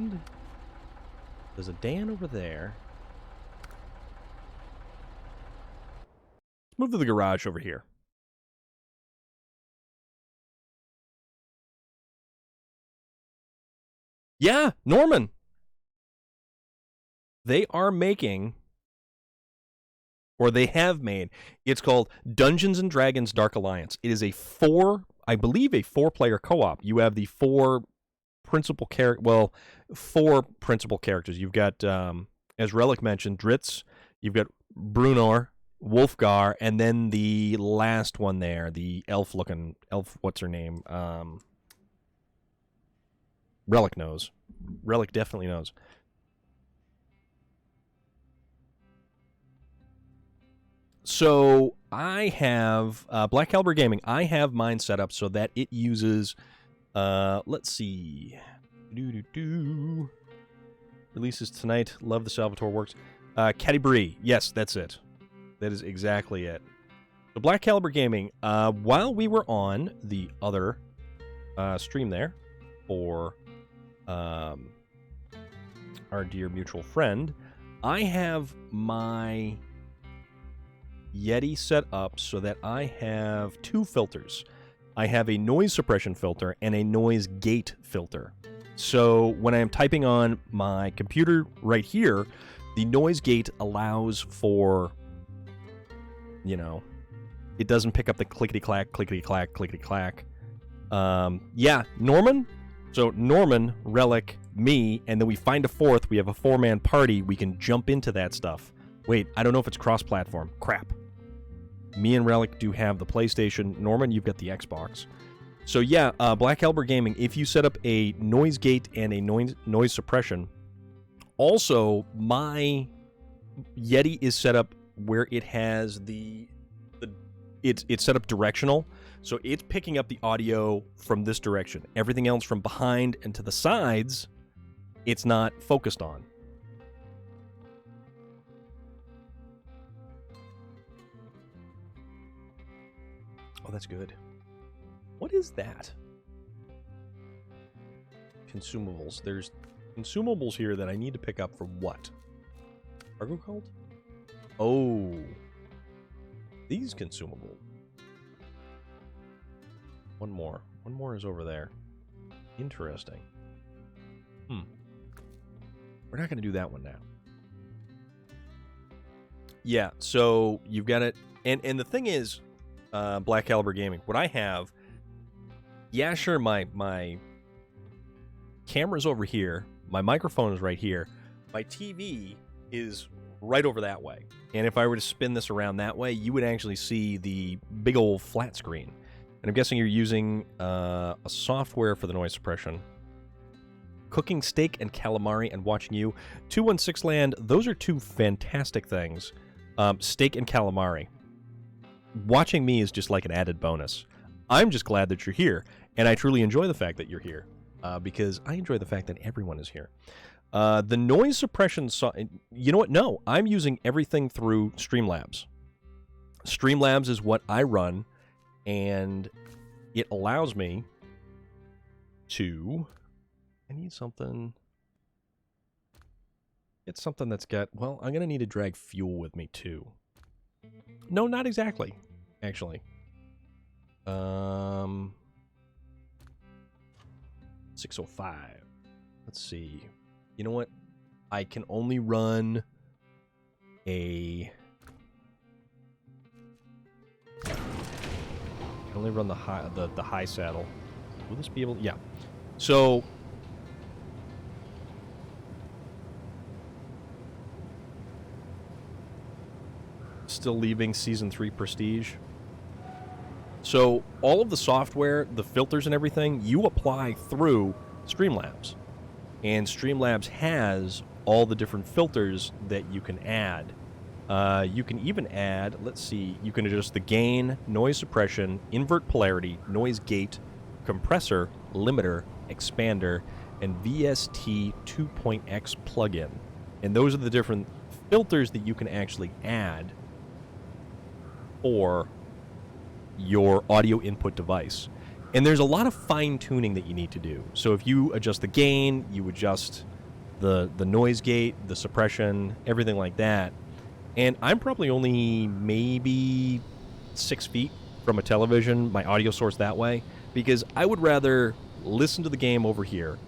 There's a Dan over there. Let's move to the garage over here. Yeah, Norman. They are making, or they have made, it's called Dungeons & Dragons Dark Alliance. It is I believe a 4-player co-op. You have the 4 principal characters. You've got, as Relic mentioned, Dritz. You've got Brunor, Wolfgar, and then the last one there, the elf, what's her name? Relic knows. Relic definitely knows. So I have Black Caliber Gaming. I have mine set up so that it uses, let's see, releases tonight. Love the Salvatore works. Caddy yes, that's it. That is exactly it. So Black Caliber Gaming. While we were on the other stream there for our dear mutual friend, I have my Yeti set up so that I have 2 filters. I have a noise suppression filter and a noise gate filter. So when I am typing on my computer right here, the noise gate allows for, it doesn't pick up the clickety-clack, clickety-clack, clickety-clack. Yeah, Norman. So Norman, Relic, me, and then we find a 4th. We have a 4-man party. We can jump into that stuff. Wait, I don't know if it's cross-platform. Crap. Me and Relic do have the PlayStation. Norman, you've got the Xbox. So yeah, Black Caliber Gaming, if you set up a noise gate and a noise suppression, also my Yeti is set up where it has it's set up directional, so it's picking up the audio from this direction. Everything else from behind and to the sides, it's not focused on. Oh, that's good. What is that? Consumables. There's consumables here that I need to pick up for what? Cargo cult? Oh. These consumable. One more. One more is over there. Interesting. We're not going to do that one now. Yeah, so you've got it. And the thing is, Black Caliber Gaming, what I have, yeah, sure, my camera's over here, my microphone is right here, my TV is right over that way, and if I were to spin this around that way, you would actually see the big old flat screen. And I'm guessing you're using a software for the noise suppression. Cooking steak and calamari and watching you. 216 Land, those are 2 fantastic things. Steak and calamari. Watching me is just like an added bonus. I'm just glad that you're here, and I truly enjoy the fact that you're here, because I enjoy the fact that everyone is here. The noise suppression, you know what? No, I'm using everything through Streamlabs. Streamlabs is what I run, and it allows me to... I need something... It's something that's got... Well, I'm going to need to drag fuel with me, too. No, not exactly, actually. 605. Let's see. You know what? I can only run a... I can only run the high saddle. Will this be able... Yeah. So... Still leaving Season 3 Prestige. So all of the software, the filters and everything, you apply through Streamlabs. And Streamlabs has all the different filters that you can add. You can even add, let's see, you can adjust the gain, noise suppression, invert polarity, noise gate, compressor, limiter, expander, and VST 2.x plugin. And those are the different filters that you can actually add for your audio input device. And there's a lot of fine-tuning that you need to do. So if you adjust the gain, you adjust the noise gate, the suppression, everything like that. And I'm probably only maybe 6 feet from a television, my audio source that way, because I would rather listen to the game over here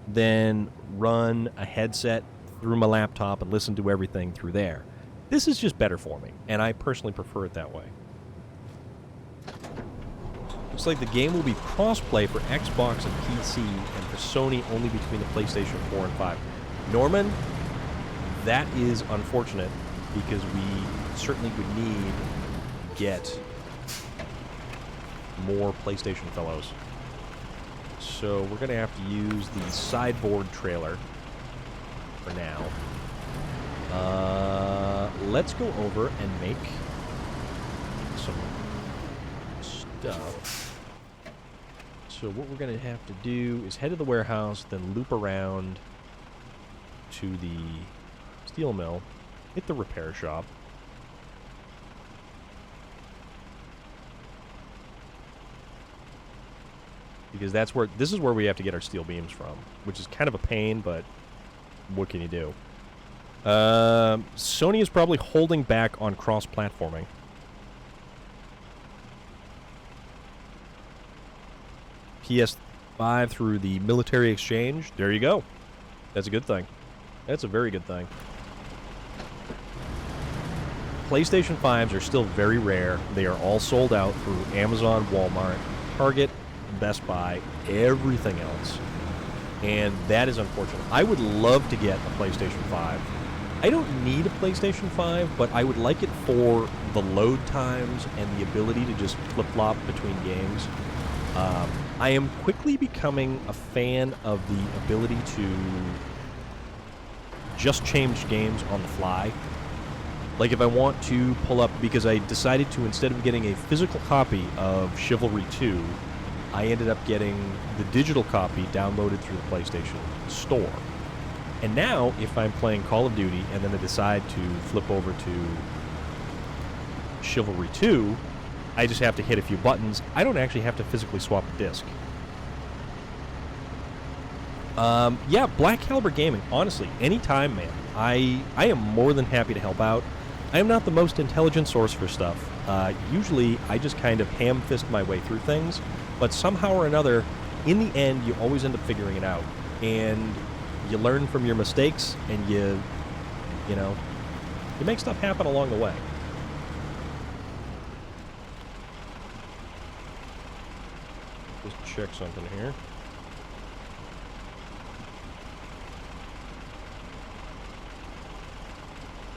than run a headset through my laptop and listen to everything through there. This is just better for me, and I personally prefer it that way. Looks like the game will be cross-play for Xbox and PC, and for Sony only between the PlayStation 4 and 5. Norman, that is unfortunate, because we certainly would need to get more PlayStation fellows. So we're going to have to use the sideboard trailer for now. Let's go over and make some stuff. So what we're going to have to do is head to the warehouse, then loop around to the steel mill, hit the repair shop. Because this is where we have to get our steel beams from, which is kind of a pain, but what can you do? Sony is probably holding back on cross-platforming. PS5 through the military exchange. There you go. That's a good thing. That's a very good thing. PlayStation 5s are still very rare. They are all sold out through Amazon, Walmart, Target, Best Buy, everything else. And that is unfortunate. I would love to get a PlayStation 5. I don't need a PlayStation 5, but I would like it for the load times and the ability to just flip-flop between games. I am quickly becoming a fan of the ability to just change games on the fly. Like if I want to pull up, because I decided to, instead of getting a physical copy of Chivalry 2, I ended up getting the digital copy downloaded through the PlayStation Store. And now, if I'm playing Call of Duty and then I decide to flip over to Chivalry 2, I just have to hit a few buttons. I don't actually have to physically swap a disc. Yeah, Black Caliber Gaming, honestly, anytime, man. I am more than happy to help out. I am not the most intelligent source for stuff. Usually, I just kind of ham-fist my way through things, but somehow or another, in the end, you always end up figuring it out. And you learn from your mistakes, and you make stuff happen along the way. Just check something here.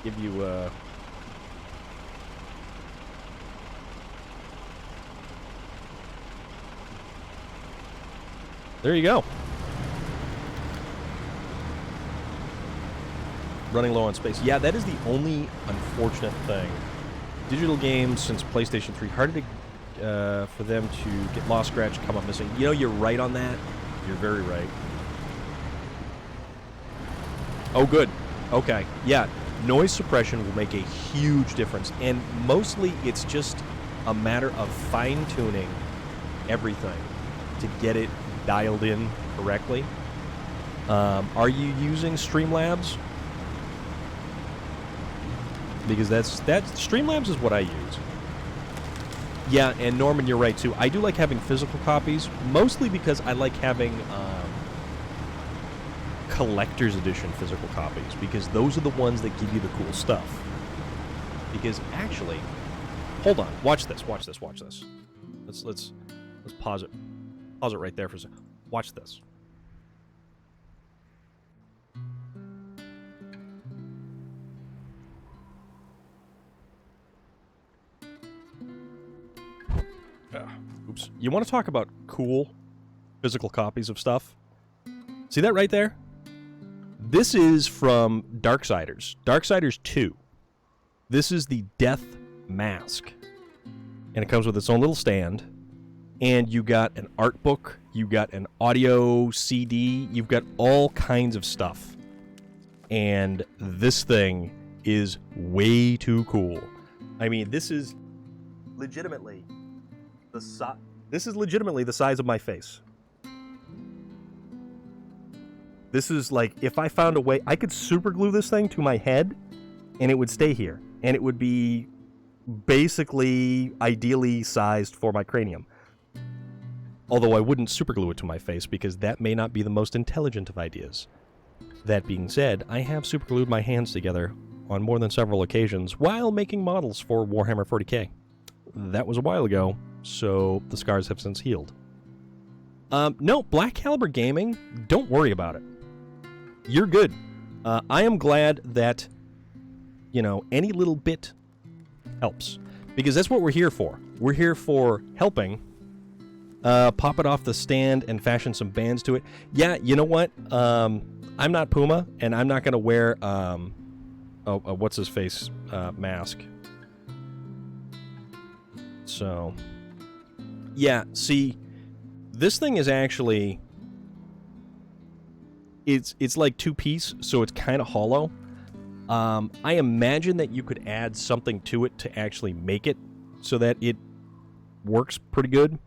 Give you there you go. Running low on space. Yeah, that is the only unfortunate thing. Digital games since PlayStation 3, harder to, for them to get lost, scratch, come up missing. You know, you're right on that. You're very right. Oh, good. Okay. Yeah, noise suppression will make a huge difference. And mostly it's just a matter of fine-tuning everything to get it dialed in correctly. Are you using Streamlabs? Because that's Streamlabs is what I use. Yeah, and Norman, you're right too. I do like having physical copies, mostly because I like having collector's edition physical copies, because those are the ones that give you the cool stuff. Because actually, hold on, watch this. Let's pause it. Pause it right there for a second. Watch this. Oops. You want to talk about cool physical copies of stuff? See that right there? This is from Darksiders. Darksiders 2. This is the Death Mask. And it comes with its own little stand. And you got an art book. You got an audio CD. You've got all kinds of stuff. And this thing is way too cool. I mean, this is legitimately the size of my face. This is like, if I found a way, I could super glue this thing to my head, and it would stay here. And it would be basically ideally sized for my cranium. Although I wouldn't super glue it to my face, because that may not be the most intelligent of ideas. That being said, I have super glued my hands together on more than several occasions while making models for Warhammer 40k. That was a while ago, so the scars have since healed. No, Black Caliber Gaming, don't worry about it. You're good. I am glad that, you know, any little bit helps. Because that's what we're here for. We're here for helping. Pop it off the stand and fashion some bands to it. Yeah, you know what? I'm not Puma, and I'm not going to wear, what's-his-face mask. So, yeah, see, this thing is actually, it's like two-piece, so it's kind of hollow. I imagine that you could add something to it to actually make it so that it works pretty good.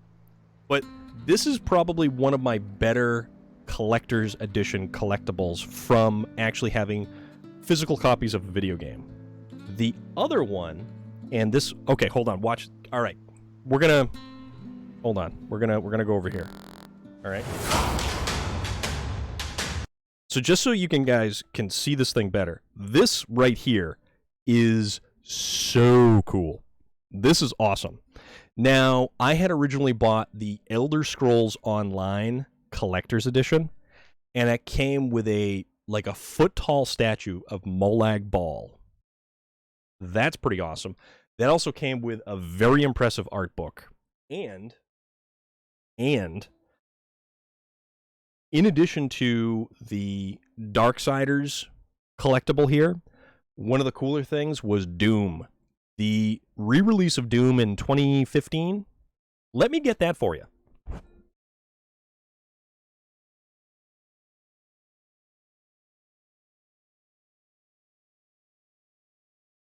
But this is probably one of my better collector's edition collectibles from actually having physical copies of a video game. The other one, and this, okay, hold on, watch. All right, we're gonna hold on. We're gonna go over here. All right. So just so you guys can see this thing better, this right here is so cool. This is awesome. Now, I had originally bought the Elder Scrolls Online Collector's Edition, and it came with a foot-tall statue of Molag Bal. That's pretty awesome. That also came with a very impressive art book. And in addition to the Darksiders collectible here, one of the cooler things was Doom. The re-release of Doom in 2015. Let me get that for you.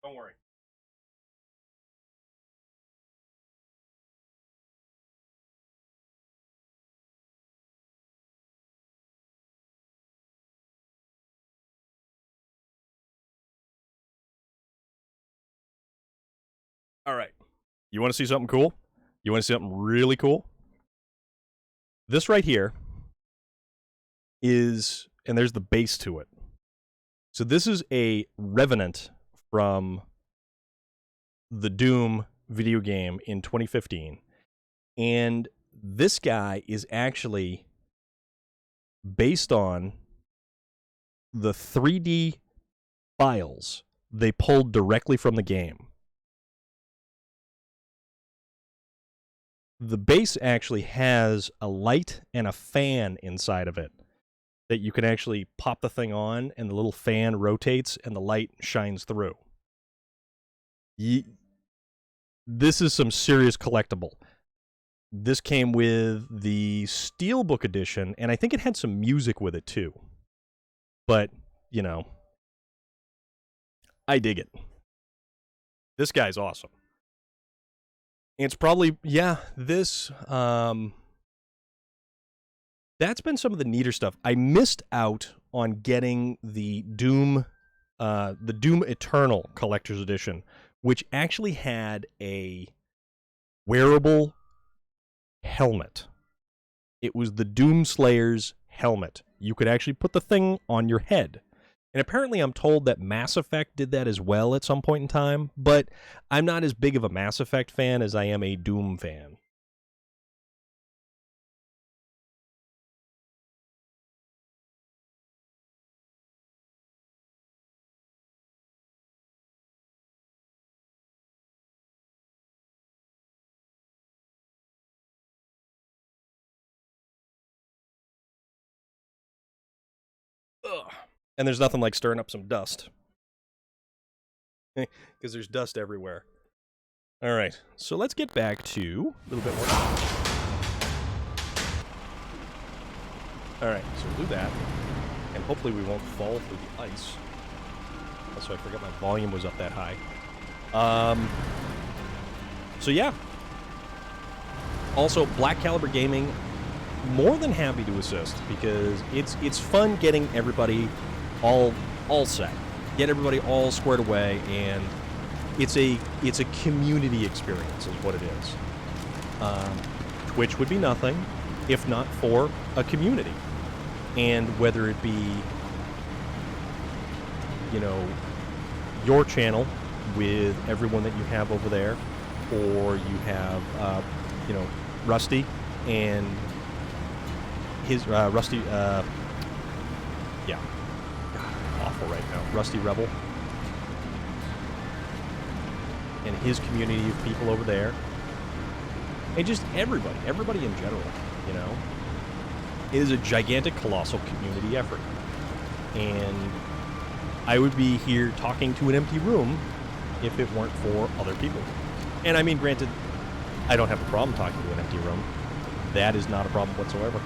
Don't worry. All right. You want to see something cool? You want to see something really cool? This right here is, and there's the base to it. So this is a Revenant from the Doom video game in 2015. And this guy is actually based on the 3D files they pulled directly from the game. The base actually has a light and a fan inside of it that you can actually pop the thing on, and the little fan rotates and the light shines through. This is some serious collectible. This came with the Steelbook edition, and I think it had some music with it too. But, you know, I dig it. This guy's awesome. It's probably, yeah, this, that's been some of the neater stuff. I missed out on getting the Doom Eternal Collector's Edition, which actually had a wearable helmet. It was the Doom Slayer's helmet. You could actually put the thing on your head. And apparently I'm told that Mass Effect did that as well at some point in time, but I'm not as big of a Mass Effect fan as I am a Doom fan. Ugh. And there's nothing like stirring up some dust. Because there's dust everywhere. All right, so let's get back to a little bit more. All right, so we'll do that. And hopefully we won't fall through the ice. Also, I forgot my volume was up that high. So yeah. Also, Black Caliber Gaming, more than happy to assist because it's fun getting everybody all set, get everybody all squared away, and it's a community experience is what it is. Twitch would be nothing if not for a community, and whether it be, you know, your channel with everyone that you have over there, or you have you know, Rusty and his Rusty yeah, God, awful right now, Rusty Rebel and his community of people over there, and just everybody in general, you know. It is a gigantic, colossal community effort, and I would be here talking to an empty room if it weren't for other people. And I mean, granted, I don't have a problem talking to an empty room. That is not a problem whatsoever.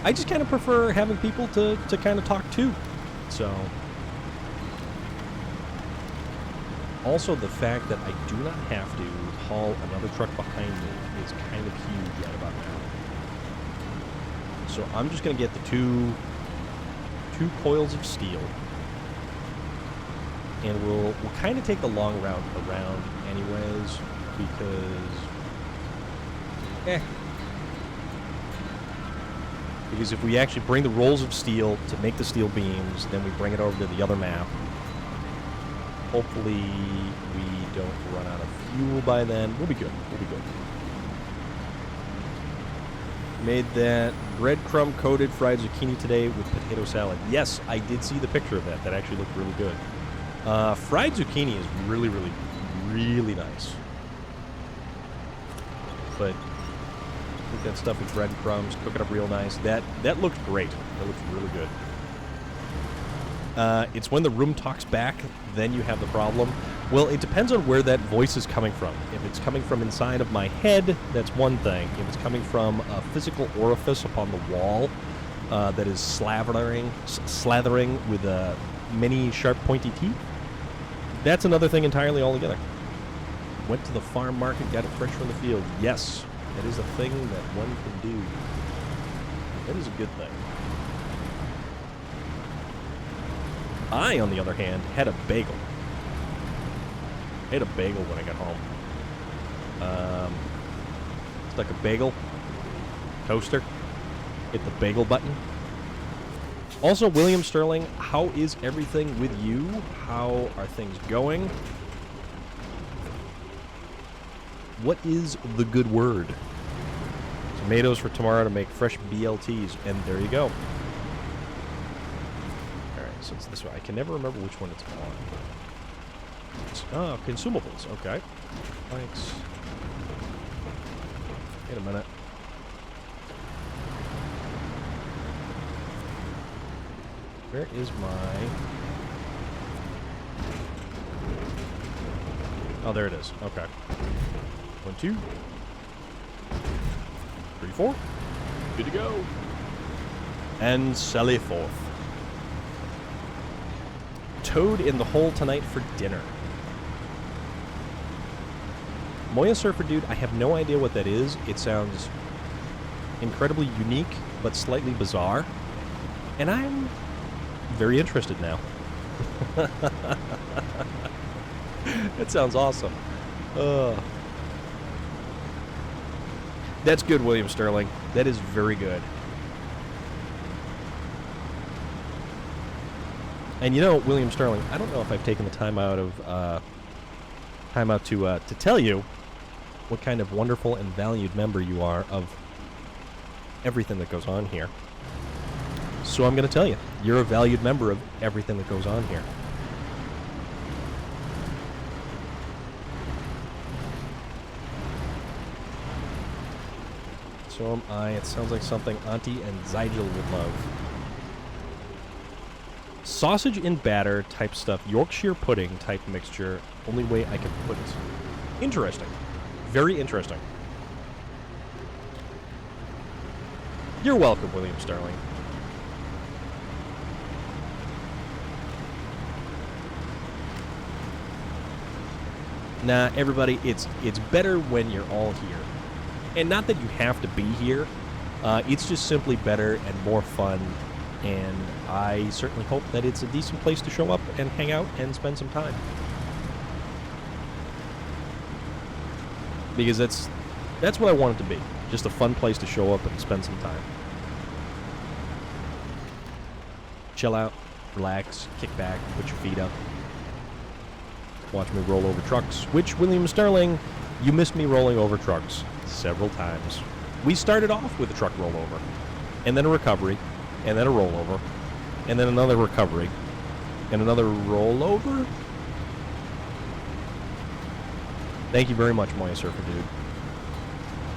I just kind of prefer having people to kind of talk to. So, also the fact that I do not have to haul another truck behind me is kind of huge right about now. So I'm just going to get the two coils of steel, and we'll kind of take the long route around anyways, because if we actually bring the rolls of steel to make the steel beams, then we bring it over to the other map. Hopefully we don't run out of fuel by then. We'll be good. We'll be good. Made that breadcrumb coated fried zucchini today with potato salad. Yes, I did see the picture of that. That actually looked really good. Fried zucchini is really, really, really nice. But cook that stuff with breadcrumbs, cook it up real nice. That looks great. That looks really good. It's when the room talks back, then you have the problem. Well, it depends on where that voice is coming from. If it's coming from inside of my head, that's one thing. If it's coming from a physical orifice upon the wall that is slathering with many sharp, pointy teeth, that's another thing entirely altogether. Went to the farm market, got it fresh from the field. Yes, that is a thing that one can do. That is a good thing. I, on the other hand, had a bagel. I had a bagel when I got home. Stuck a bagel, toaster, hit the bagel button. Also, William Sterling, how is everything with you? How are things going? What is the good word? Tomatoes for tomorrow to make fresh BLTs, and there you go. So it's this way. I can never remember which one it's on. Oh, consumables. Okay. Thanks. Wait a minute. Where is my... Oh, there it is. Okay. 1, 2, 3, 4. Good to go. And sally forth. Toad in the hole tonight for dinner. Moya Surfer Dude, I have no idea what that is. It sounds incredibly unique, but slightly bizarre. And I'm very interested now. That sounds awesome. That's good, William Sterling. That is very good. And you know, William Sterling, I don't know if I've taken the time out to tell you what kind of wonderful and valued member you are of everything that goes on here. So I'm going to tell you, you're a valued member of everything that goes on here. So am I. It sounds like something Auntie and Zygel would love. Sausage in batter type stuff, Yorkshire pudding type mixture, only way I can put it. Interesting. Very interesting. You're welcome, William Sterling. Nah, everybody, it's better when you're all here. And not that you have to be here. It's just simply better and more fun. And I certainly hope that it's a decent place to show up and hang out and spend some time. Because that's what I want it to be. Just a fun place to show up and spend some time. Chill out, relax, kick back, put your feet up. Watch me roll over trucks, which, William Sterling, you missed me rolling over trucks several times. We started off with a truck rollover, and then a recovery, and then a rollover, and then another recovery, and another rollover. Thank you very much, Moya Surfer Dude.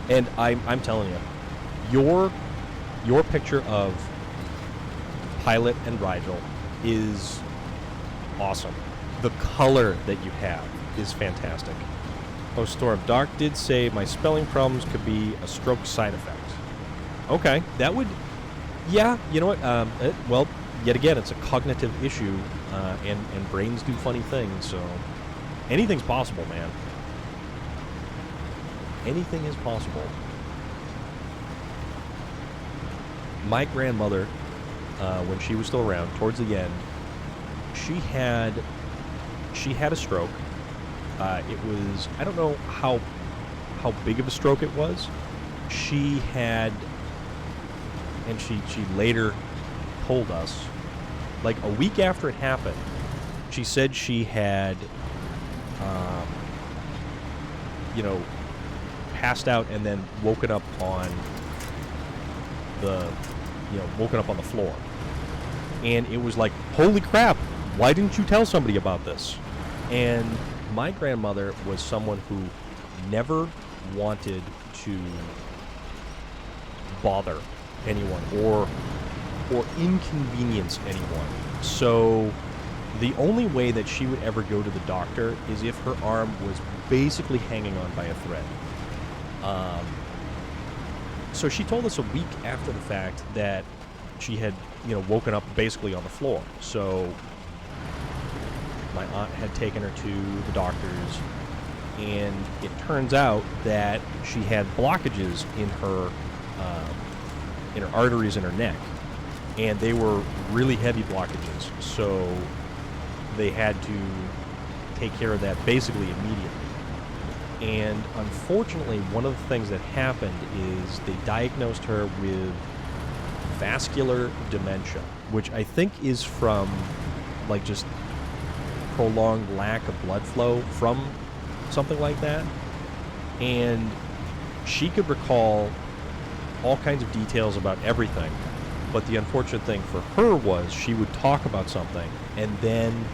And I'm telling you, your picture of Pilot and Rigel is awesome. The color that you have is fantastic. Oh, Storm Dark did say my spelling problems could be a stroke side effect. Okay, that would... Yeah, you know what? Well, yet again, it's a cognitive issue, and brains do funny things, so... Anything's possible, man. Anything is possible. My grandmother, when she was still around, towards the end, she had a stroke. It was, I don't know how big of a stroke it was. She had, and she later told us, like a week after it happened, she said she had, passed out and then woken up on the floor. And it was like, holy crap, why didn't you tell somebody about this? And my grandmother was someone who never wanted to bother anyone or inconvenience anyone. So the only way that she would ever go to the doctor is if her arm was basically hanging on by a thread. So she told us a week after the fact that she had, woken up basically on the floor. So my aunt had taken her to the doctors, and it turns out that she had blockages in her arteries in her neck, and they were really heavy blockages. So they had to take care of that basically immediately. And unfortunately, one of the things that happened is they diagnosed her with vascular dementia, which I think is from like just prolonged lack of blood flow from something like that. And she could recall all kinds of details about everything, but the unfortunate thing for her was she would talk about something and then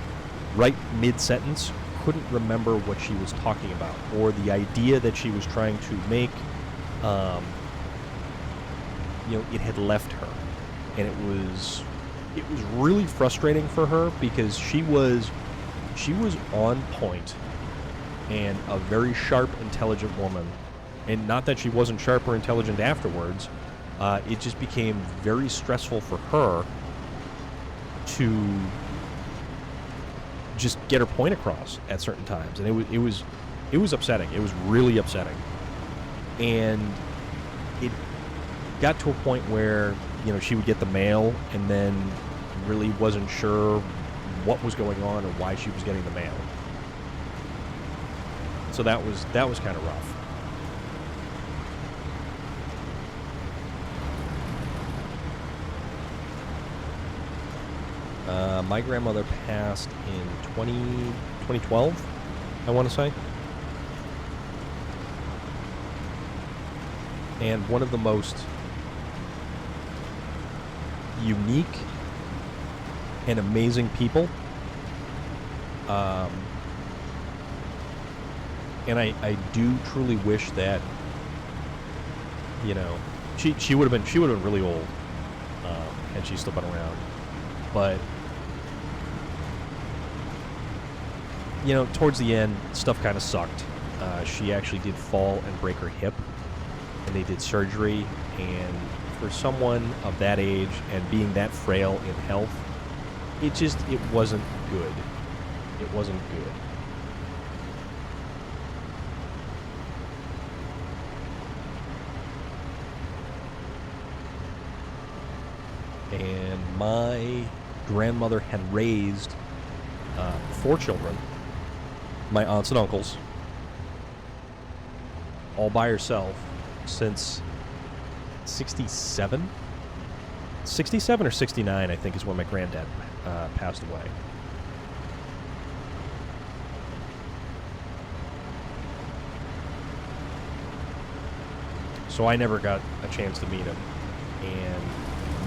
right mid-sentence couldn't remember what she was talking about, or the idea that she was trying to make, it had left her. And it was really frustrating for her because she was on point and a very sharp, intelligent woman. And not that she wasn't sharp or intelligent afterwards, it just became very stressful for her to just get her point across at certain times. And it was upsetting. It was really upsetting. And it got to a point where, she would get the mail and then really wasn't sure what was going on or why she was getting the mail. So that was kind of rough. My grandmother passed in 2012, I want to say. And one of the most unique and amazing people. And I do truly wish that, she would have been really old, had she still been around. But towards the end, stuff kind of sucked. She actually did fall and break her hip, and they did surgery. And for someone of that age and being that frail in health, it wasn't good. It wasn't good. And my grandmother had raised 4 children, my aunts and uncles, all by herself since 67? 67 or 69, I think, is when my granddad passed away. So I never got a chance to meet him. And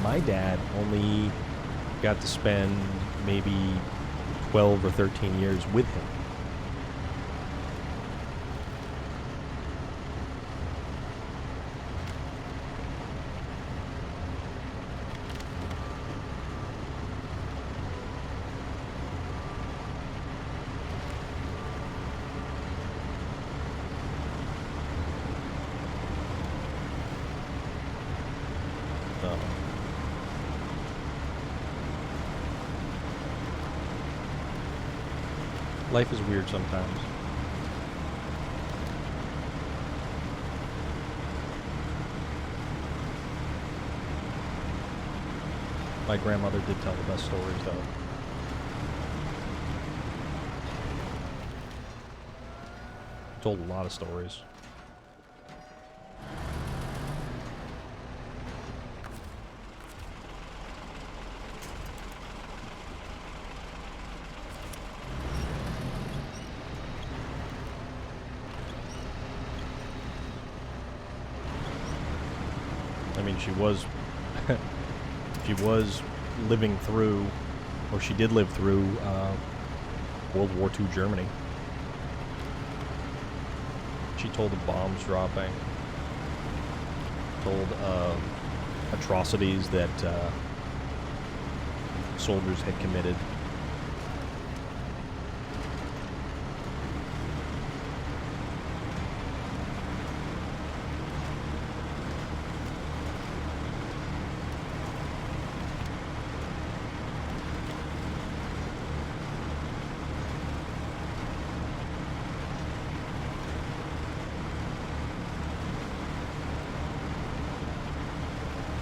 my dad only got to spend maybe 12 or 13 years with him. Life is weird sometimes. My grandmother did tell the best stories, though. Told a lot of stories. I mean, she was living through, or she did live through, World War II Germany. She told of bombs dropping, told of atrocities that soldiers had committed.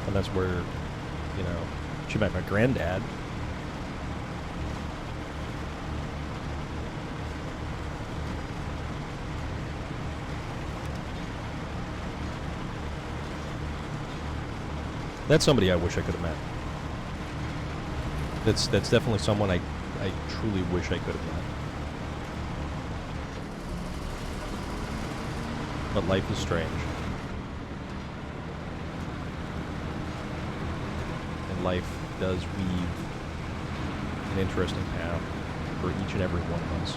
And that's where, you know, she met my granddad. That's somebody I wish I could have met. That's definitely someone I truly wish I could have met. But life is strange. Life does weave an interesting path for each and every one of us.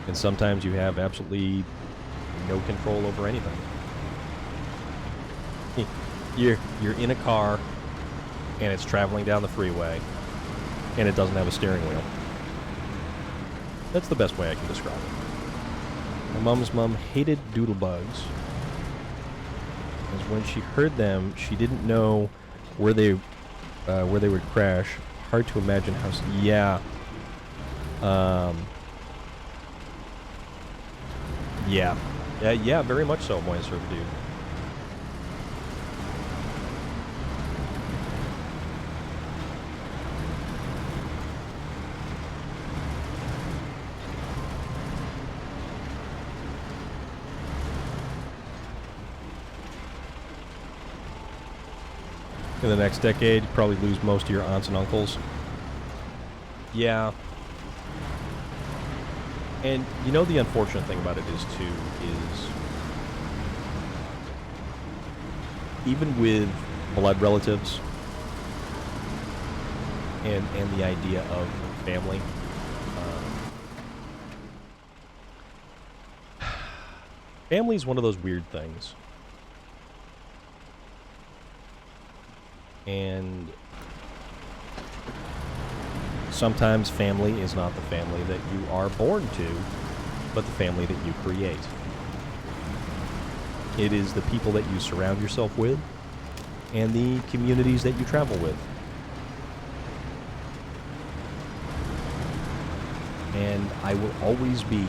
And sometimes you have absolutely no control over anything. You're in a car and it's traveling down the freeway and it doesn't have a steering wheel. That's the best way I can describe it. My mom's mom hated doodlebugs. When she heard them, she didn't know where they would crash. Hard to imagine how. Yeah. Yeah. Very much so, Moya Servitude. In the next decade, you probably lose most of your aunts and uncles. Yeah. And you know the unfortunate thing about it is even with blood relatives and the idea of family, family is one of those weird things. And sometimes family is not the family that you are born to, but the family that you create. It is the people that you surround yourself with and the communities that you travel with. And I will always be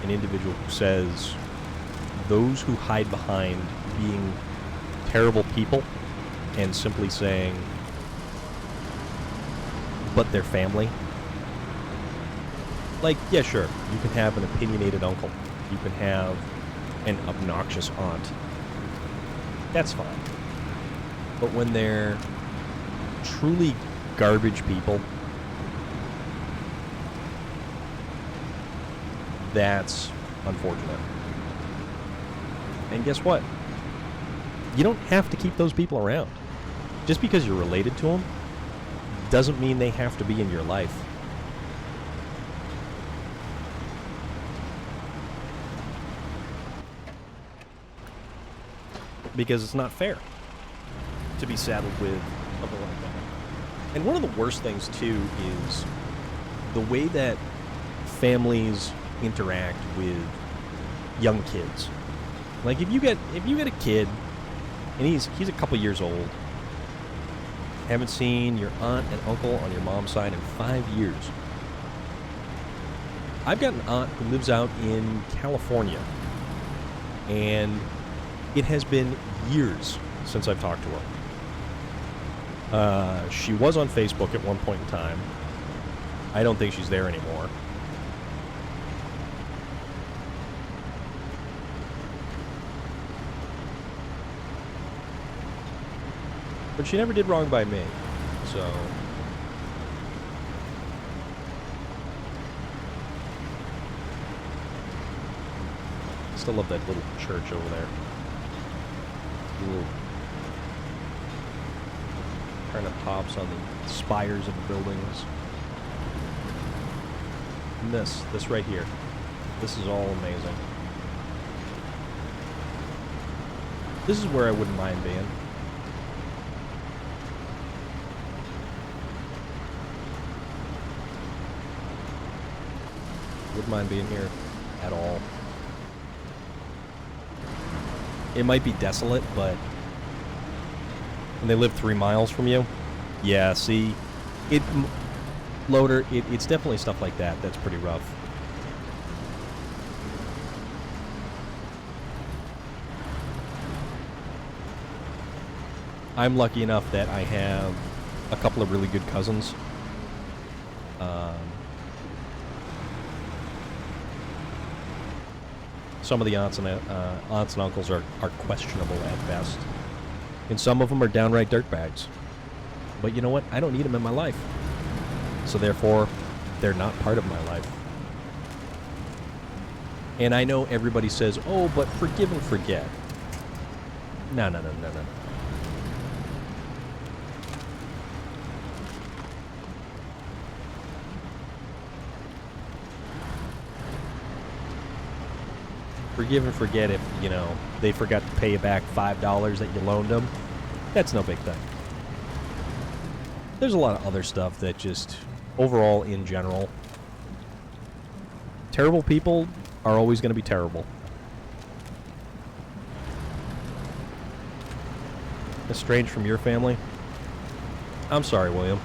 an individual who says those who hide behind being terrible people and simply saying, but their family. Like, yeah, sure, you can have an opinionated uncle. You can have an obnoxious aunt. That's fine. But when they're truly garbage people, that's unfortunate. And guess what? You don't have to keep those people around. Just because you're related to them doesn't mean they have to be in your life. Because it's not fair to be saddled with something like that. And one of the worst things, too, is the way that families interact with young kids. Like, if you get a kid, and he's a couple years old, haven't seen your aunt and uncle on your mom's side in 5 years. I've got an aunt who lives out in California, and it has been years since I've talked to her. She was on Facebook at one point in time. I don't think she's there anymore. But she never did wrong by me, so... Still love that little church over there. Little kind of pops on the spires of the buildings. And this right here. This is all amazing. This is where I wouldn't mind being. Wouldn't mind being here at all. It might be desolate, but... And they live 3 miles from you? Yeah, see... Loader, it's definitely stuff like that that's pretty rough. I'm lucky enough that I have a couple of really good cousins. Some of the aunts and uncles are questionable at best. And some of them are downright dirtbags. But you know what? I don't need them in my life. So therefore, they're not part of my life. And I know everybody says, oh, but forgive and forget. No. Forgive and forget if, you know, they forgot to pay you back $5 that you loaned them. That's no big thing. There's a lot of other stuff that just, overall, in general, terrible people are always going to be terrible. Estranged from your family? I'm sorry, William.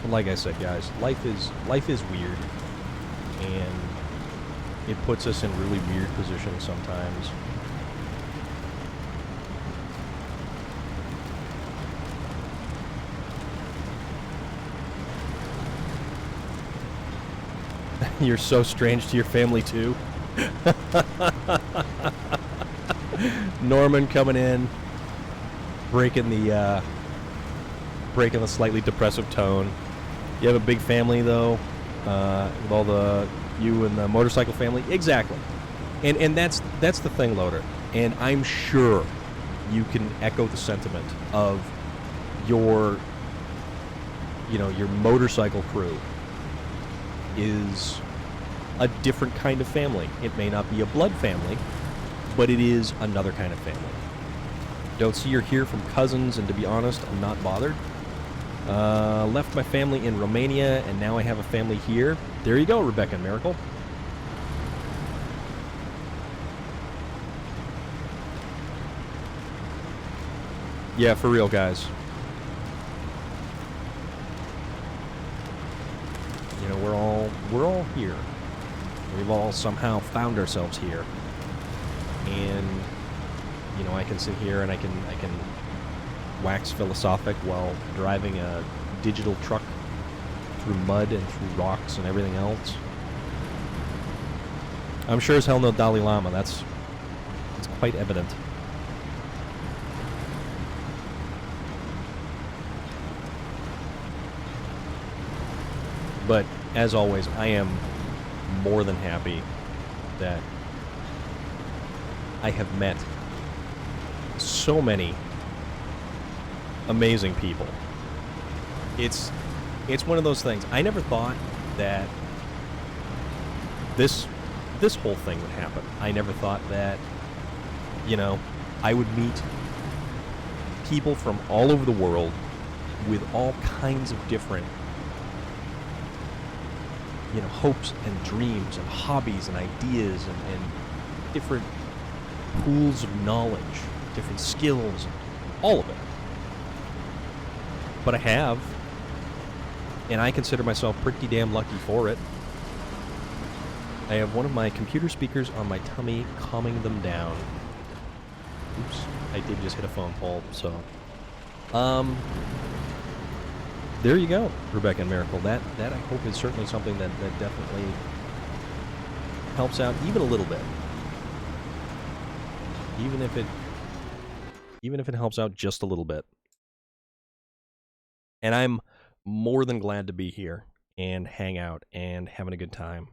Like I said, guys, life is weird, and it puts us in really weird positions sometimes. You're so strange to your family too. Norman coming in, breaking the slightly depressive tone. You have a big family, though, with all you and the motorcycle family. Exactly. And that's the thing, Loader. And I'm sure you can echo the sentiment of your motorcycle crew is a different kind of family. It may not be a blood family, but it is another kind of family. Don't see or hear from cousins, and to be honest, I'm not bothered. Left my family in Romania, and now I have a family here. There you go, Rebecca and Miracle. Yeah, for real, guys. we're all here. We've all somehow found ourselves here. And, you know, I can sit here and I can wax philosophic while driving a digital truck through mud and through rocks and everything else. I'm sure as hell no Dalai Lama. It's quite evident. But, as always, I am more than happy that I have met so many amazing people. It's one of those things. I never thought that this whole thing would happen. I never thought that, you know, I would meet people from all over the world with all kinds of different, you know, hopes and dreams and hobbies and ideas and different pools of knowledge, different skills, all of it. But I have, and I consider myself pretty damn lucky for it. I have one of my computer speakers on my tummy calming them down. Oops, I did just hit a phone pole, so. There you go, Rebecca and Miracle. That I hope is certainly something that definitely helps out even a little bit. Even if it helps out just a little bit. And I'm more than glad to be here and hang out and having a good time.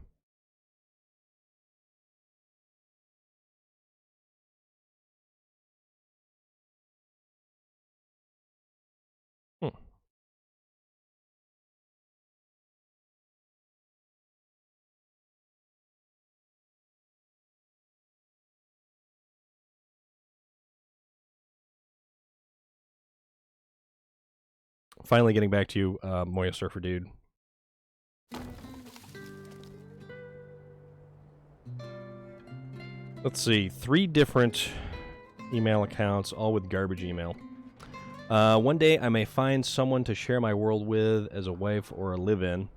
Finally getting back to you, Moya Surfer Dude. Let's see, 3 different email accounts, all with garbage email. One day I may find someone to share my world with as a wife or a live-in.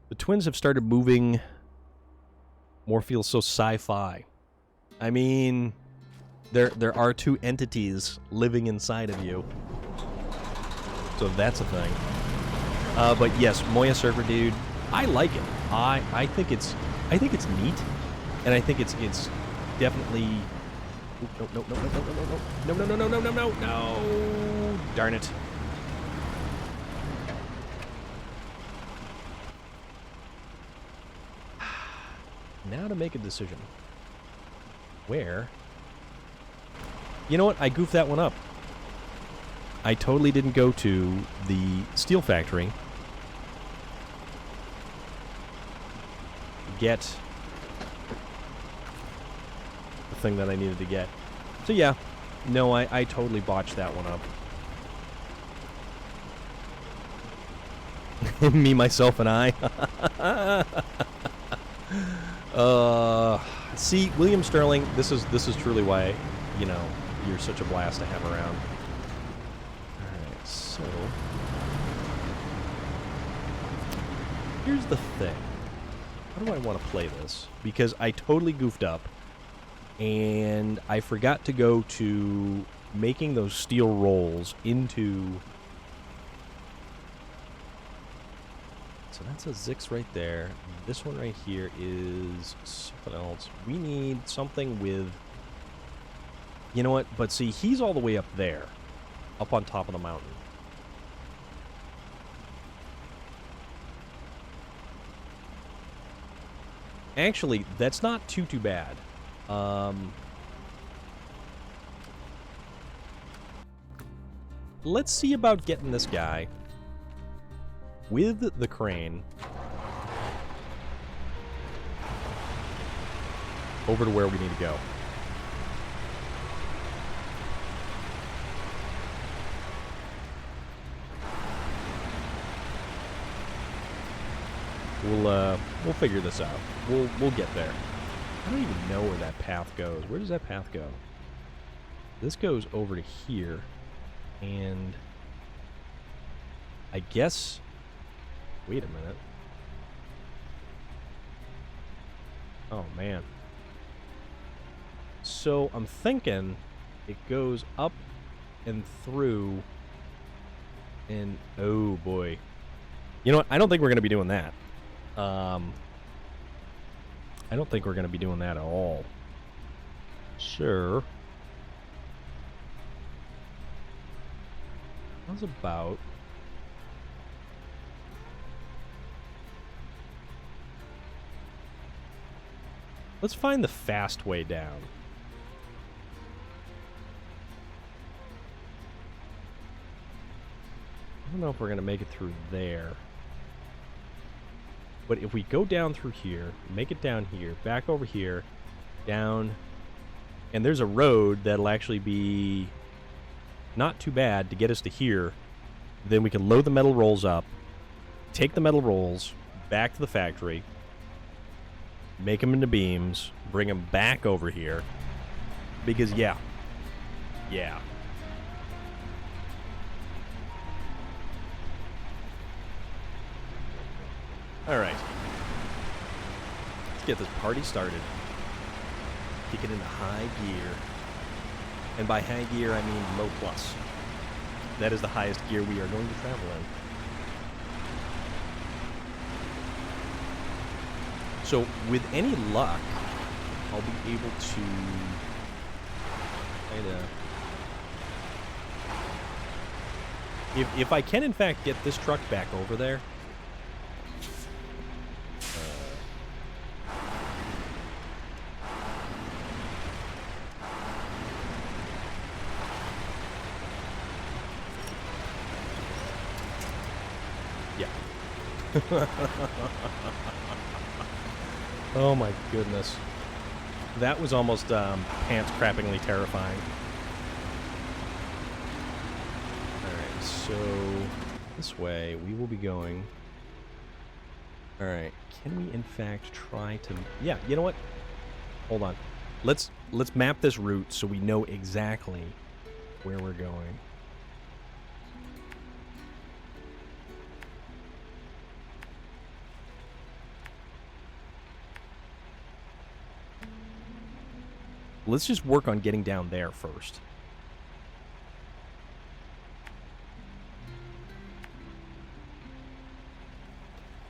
The twins have started moving. More feels so sci-fi. I mean, there are 2 entities living inside of you. So that's a thing. But yes, Moya Surfer Dude, I like it. I think it's neat, and I think it's definitely. No! Darn it! Now to make a decision. Where? You know what? I goofed that one up. I totally didn't go to the steel factory. Get the thing that I needed to get. So yeah, no, I totally botched that one up. Me, myself, and I. See, William Sterling, this is truly why, you know, you're such a blast to have around. Alright, so here's the thing. How do I want to play this? Because I totally goofed up, and I forgot to go to making those steel rolls into... So that's a Zix right there. This one right here is something else. We need something with... You know what? But see, he's all the way up there. Up on top of the mountain. Actually, that's not too bad. Let's see about getting this guy with the crane over to where we need to go. We'll figure this out. We'll get there. I don't even know where that path goes. Where does that path go? This goes over to here, and I guess... Wait a minute. Oh, man. So, I'm thinking it goes up and through and... Oh, boy. You know what? I don't think we're going to be doing that. I don't think we're going to be doing that at all. Sure. How's about... Let's find the fast way down. I don't know if we're going to make it through there. But if we go down through here, make it down here, back over here, down, and there's a road that'll actually be not too bad to get us to here, then we can load the metal rolls up, take the metal rolls back to the factory, make them into beams, bring them back over here, because, yeah. Alright. Let's get this party started. Kick it into high gear. And by high gear, I mean low plus. That is the highest gear we are going to travel in. So, with any luck, I'll be able to if I can in fact get this truck back over there. Oh my goodness. That was almost pants-crappingly terrifying. Alright, so this way we will be going. Alright, can we in fact try to... Yeah, you know what? Hold on. Let's map this route so we know exactly where we're going. Let's just work on getting down there first.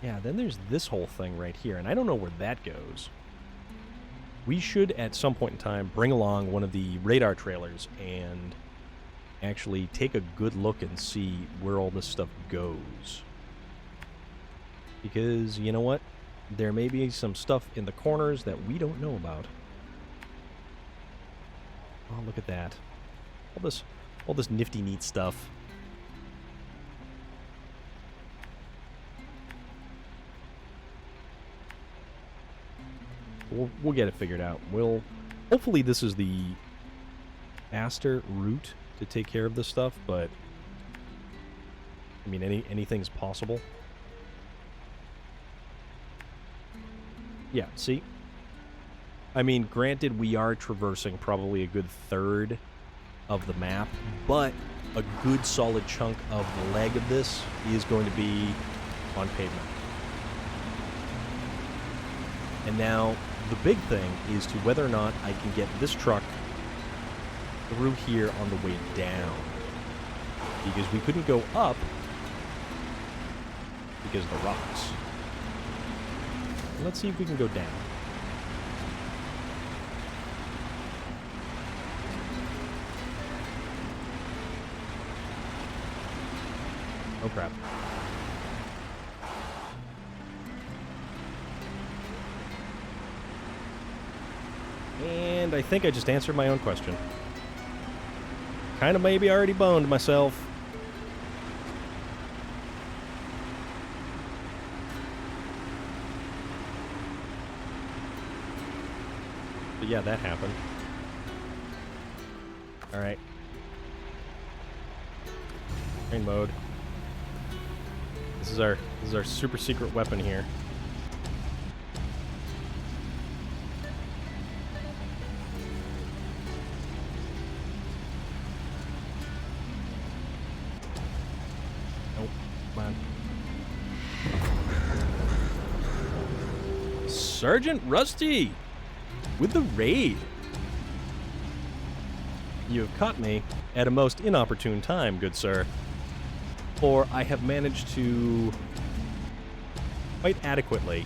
Yeah, then there's this whole thing right here, and I don't know where that goes. We should, at some point in time, bring along one of the radar trailers and actually take a good look and see where all this stuff goes. Because, you know what? There may be some stuff in the corners that we don't know about. Oh, look at that. All this nifty neat stuff. We'll get it figured out. Hopefully this is the faster route to take care of this stuff, but I mean anything's possible. Yeah, see? I mean, granted, we are traversing probably a good third of the map, but a good solid chunk of the leg of this is going to be on pavement. And now, the big thing is to whether or not I can get this truck through here on the way down. Because we couldn't go up because of the rocks. Let's see if we can go down. Oh, crap. And I think I just answered my own question. Kind of maybe already boned myself. But yeah, that happened. Alright. Train mode. This is our super secret weapon here. Nope. fine. Sergeant Rusty with the raid. You have caught me at a most inopportune time, good sir. For I have managed to quite adequately.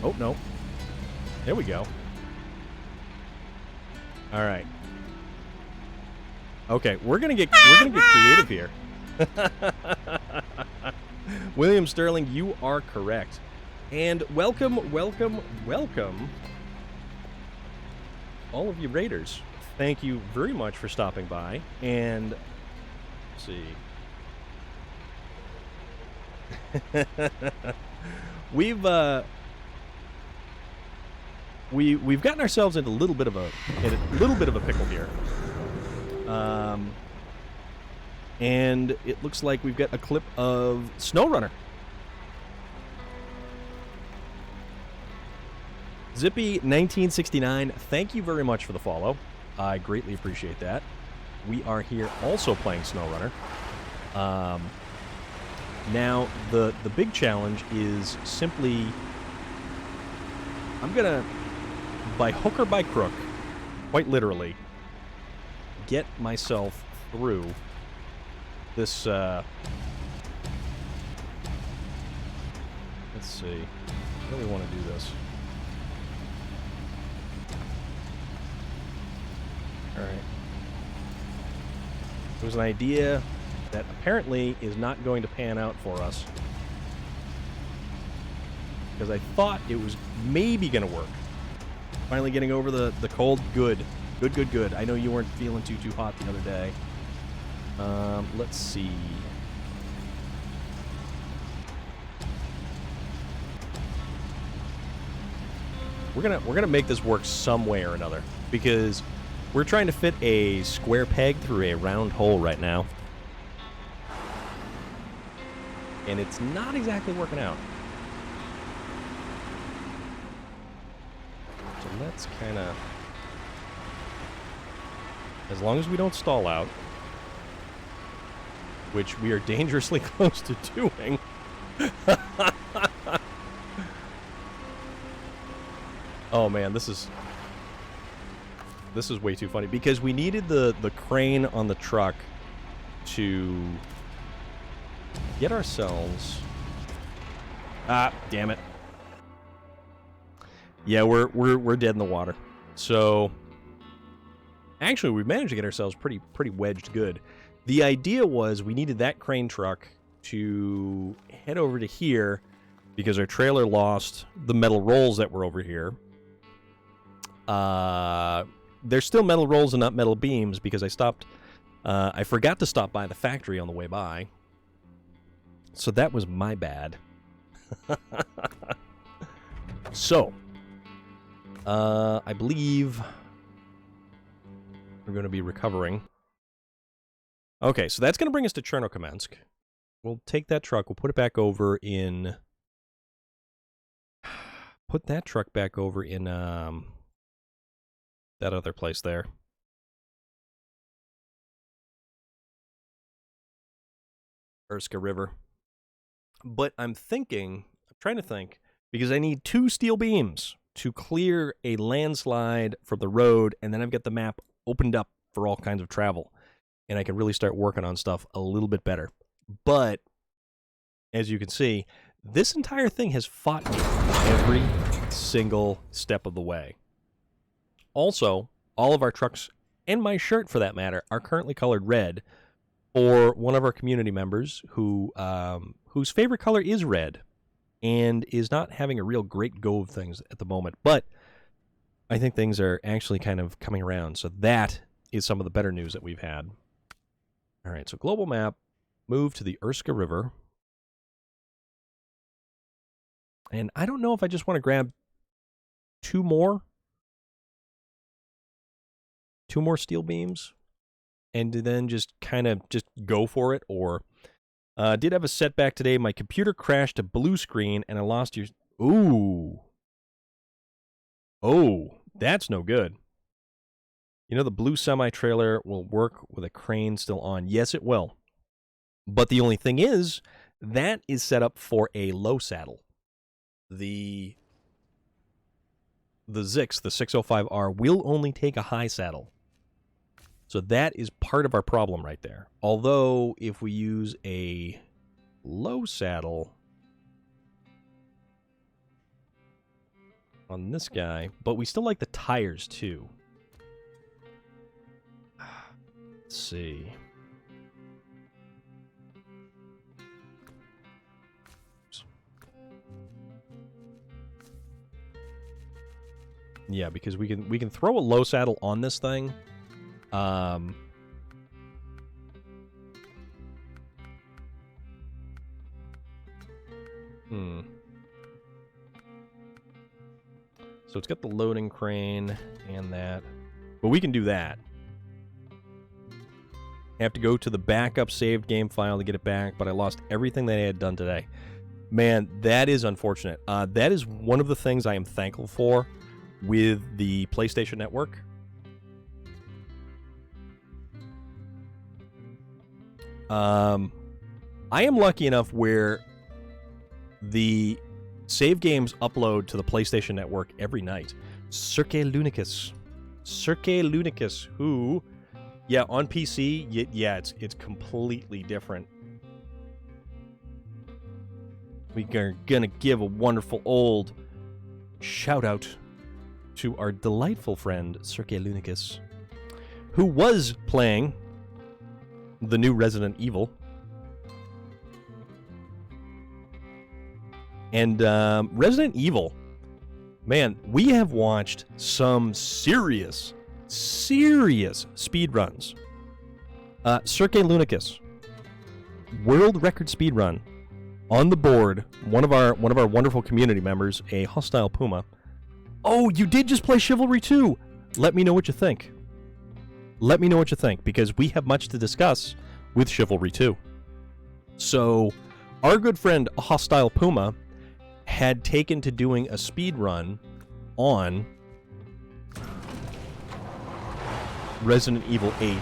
Oh no. There we go. All right. Okay, we're gonna get creative here. William Sterling, you are correct. And welcome, welcome, welcome, all of you raiders. Thank you very much for stopping by. And let's see. We've gotten ourselves into a little bit of a pickle here. And it looks like we've got a clip of SnowRunner. Zippy1969, thank you very much for the follow. I greatly appreciate that. We are here also playing SnowRunner. Now, the big challenge is simply, I'm gonna, by hook or by crook, quite literally, get myself through this, let's see, I really want to do this. Alright. It was an idea that apparently is not going to pan out for us. Because I thought it was maybe going to work. Finally getting over the cold. Good. Good, good, good. I know you weren't feeling too hot the other day. Let's see. We're gonna make this work some way or another, because we're trying to fit a square peg through a round hole right now. And it's not exactly working out. So let's kind of, as long as we don't stall out, which we are dangerously close to doing. Oh man, this is way too funny, because we needed the crane on the truck to get ourselves. Ah, damn it. Yeah, we're dead in the water. So actually, we managed to get ourselves pretty wedged good. The idea was we needed that crane truck to head over to here because our trailer lost the metal rolls that were over here. There's still metal rolls and not metal beams because I forgot to stop by the factory on the way by. So that was my bad. So, I believe we're going to be recovering. Okay, so that's going to bring us to Chernokamsk. We'll take that truck, we'll put it back over in... Put that truck back over in, that other place there. Urska River. But I'm trying to think, because I need 2 steel beams to clear a landslide from the road, and then I've got the map opened up for all kinds of travel. And I can really start working on stuff a little bit better. But, as you can see, this entire thing has fought me every single step of the way. Also, all of our trucks, and my shirt for that matter, are currently colored red for one of our community members who whose favorite color is red and is not having a real great go of things at the moment. But I think things are actually kind of coming around. So that is some of the better news that we've had. All right, so global map, move to the Urska River. And I don't know if I just want to grab 2 more steel beams and then just kind of just go for it, or did have a setback today. My computer crashed to blue screen and I lost your... Ooh. Oh, that's no good. You know, the blue semi-trailer will work with a crane still on. Yes, it will. But the only thing is, that is set up for a low saddle. The Zix, the 605R, will only take a high saddle. So that is part of our problem right there. Although, if we use a low saddle on this guy, but we still like the tires too. Let's see. Yeah, because we can throw a low saddle on this thing. So it's got the loading crane and that. But we can do that. I have to go to the backup saved game file to get it back, but I lost everything that I had done today. Man, that is unfortunate. That is one of the things I am thankful for with the PlayStation Network. I am lucky enough where the save games upload to the PlayStation Network every night. Cirque Lunicus, who, yeah, on PC, yeah, it's completely different. We are gonna give a wonderful old shout out to our delightful friend Cirque Lunicus, who was playing the new Resident Evil. And Resident Evil, man, we have watched some serious speedruns. Cirque Lunicus, world record speedrun on the board. One of our wonderful community members, a hostile puma. Oh, you did just play Chivalry 2. Let me know what you think. Let me know what you think, because we have much to discuss with Chivalry 2. So, our good friend Hostile Puma had taken to doing a speed run on Resident Evil 8.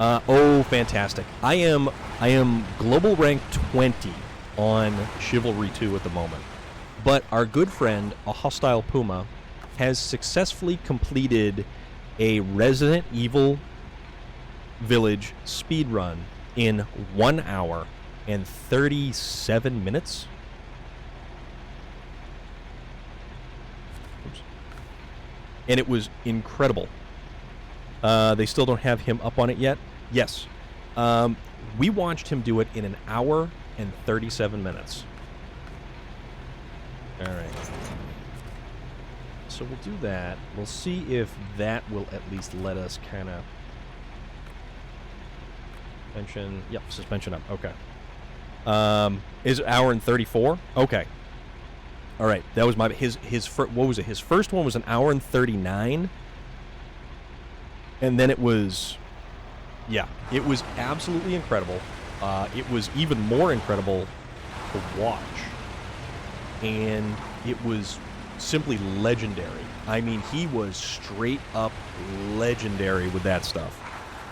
Oh, fantastic. I am global rank 20 on Chivalry 2 at the moment. But our good friend, a Hostile Puma, has successfully completed a Resident Evil Village speedrun in 1 hour and 37 minutes. Oops. And it was incredible. They still don't have him up on it yet. Yes. We watched him do it in 1 hour and 37 minutes. All right. So we'll do that. We'll see if that will at least let us kind of... Suspension. Yep, suspension up. Okay. Is 1 hour and 34? Okay. All right. That was my... what was it? His first one was 1 hour and 39. And then it was... Yeah. It was absolutely incredible. It was even more incredible to watch. And it was simply legendary. I mean, he was straight up legendary with that stuff.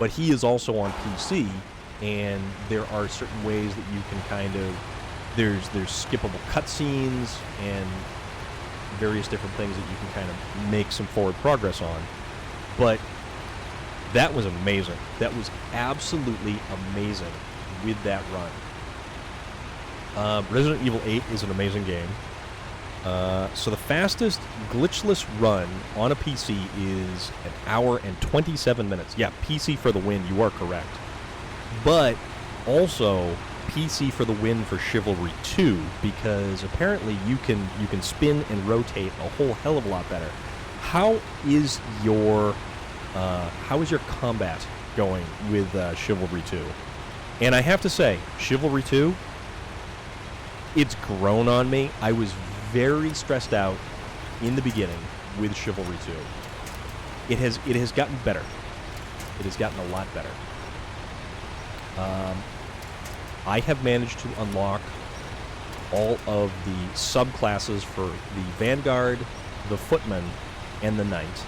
But he is also on PC, and there are certain ways that you can kind of... There's skippable cutscenes and various different things that you can kind of make some forward progress on. But that was amazing. That was absolutely amazing with that run. Resident Evil 8 is an amazing game. So the fastest glitchless run on a PC is 1 hour and 27 minutes. Yeah, PC for the win, you are correct. But also PC for the win for Chivalry 2, because apparently you can spin and rotate a whole hell of a lot better. How is your combat going with Chivalry 2? And I have to say, Chivalry 2, it's grown on me. I was very stressed out in the beginning with Chivalry 2. It has gotten better. It has gotten a lot better. I have managed to unlock all of the subclasses for the Vanguard, the Footman, and the Knight.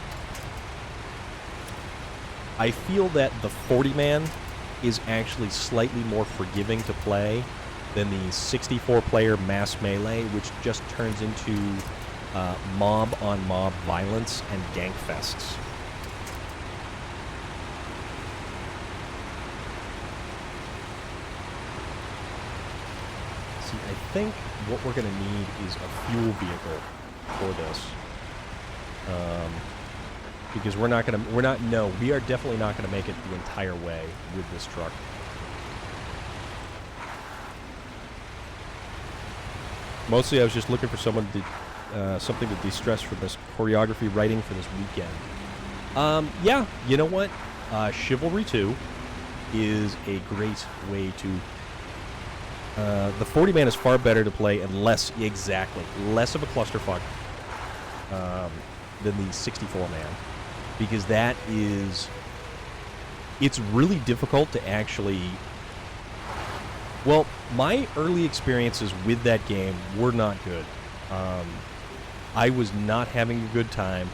I feel that the 40-man is actually slightly more forgiving to play than the 64-player mass melee, which just turns into mob-on-mob violence and gank fests. See, I think what we're going to need is a fuel vehicle for this. Because we are definitely not going to make it the entire way with this truck. Mostly I was just looking for something to de-stress from this choreography writing for this weekend. Yeah, you know what? Chivalry 2 is a great way to... the 40-man is far better to play and less of a clusterfuck than the 64-man. Because that is... It's really difficult to actually... Well, my early experiences with that game were not good. I was not having a good time,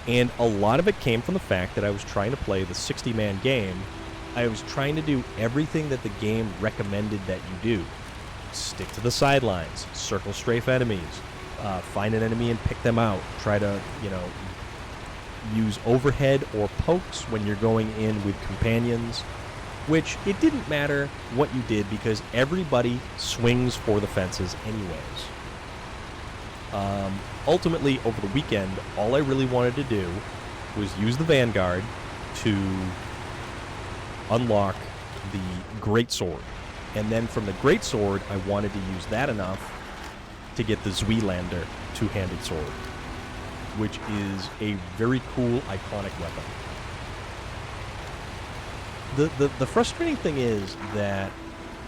and a lot of it came from the fact that I was trying to play the 60-man game. I was trying to do everything that the game recommended that you do. Stick to the sidelines, circle strafe enemies, find an enemy and pick them out. Try to, use overhead or pokes when you're going in with companions. Which, it didn't matter what you did because everybody swings for the fences anyways. Ultimately, over the weekend, all I really wanted to do was use the Vanguard to unlock the Greatsword. And then from the Greatsword, I wanted to use that enough to get the Zweelander two-handed sword, which is a very cool, iconic weapon. The frustrating thing is that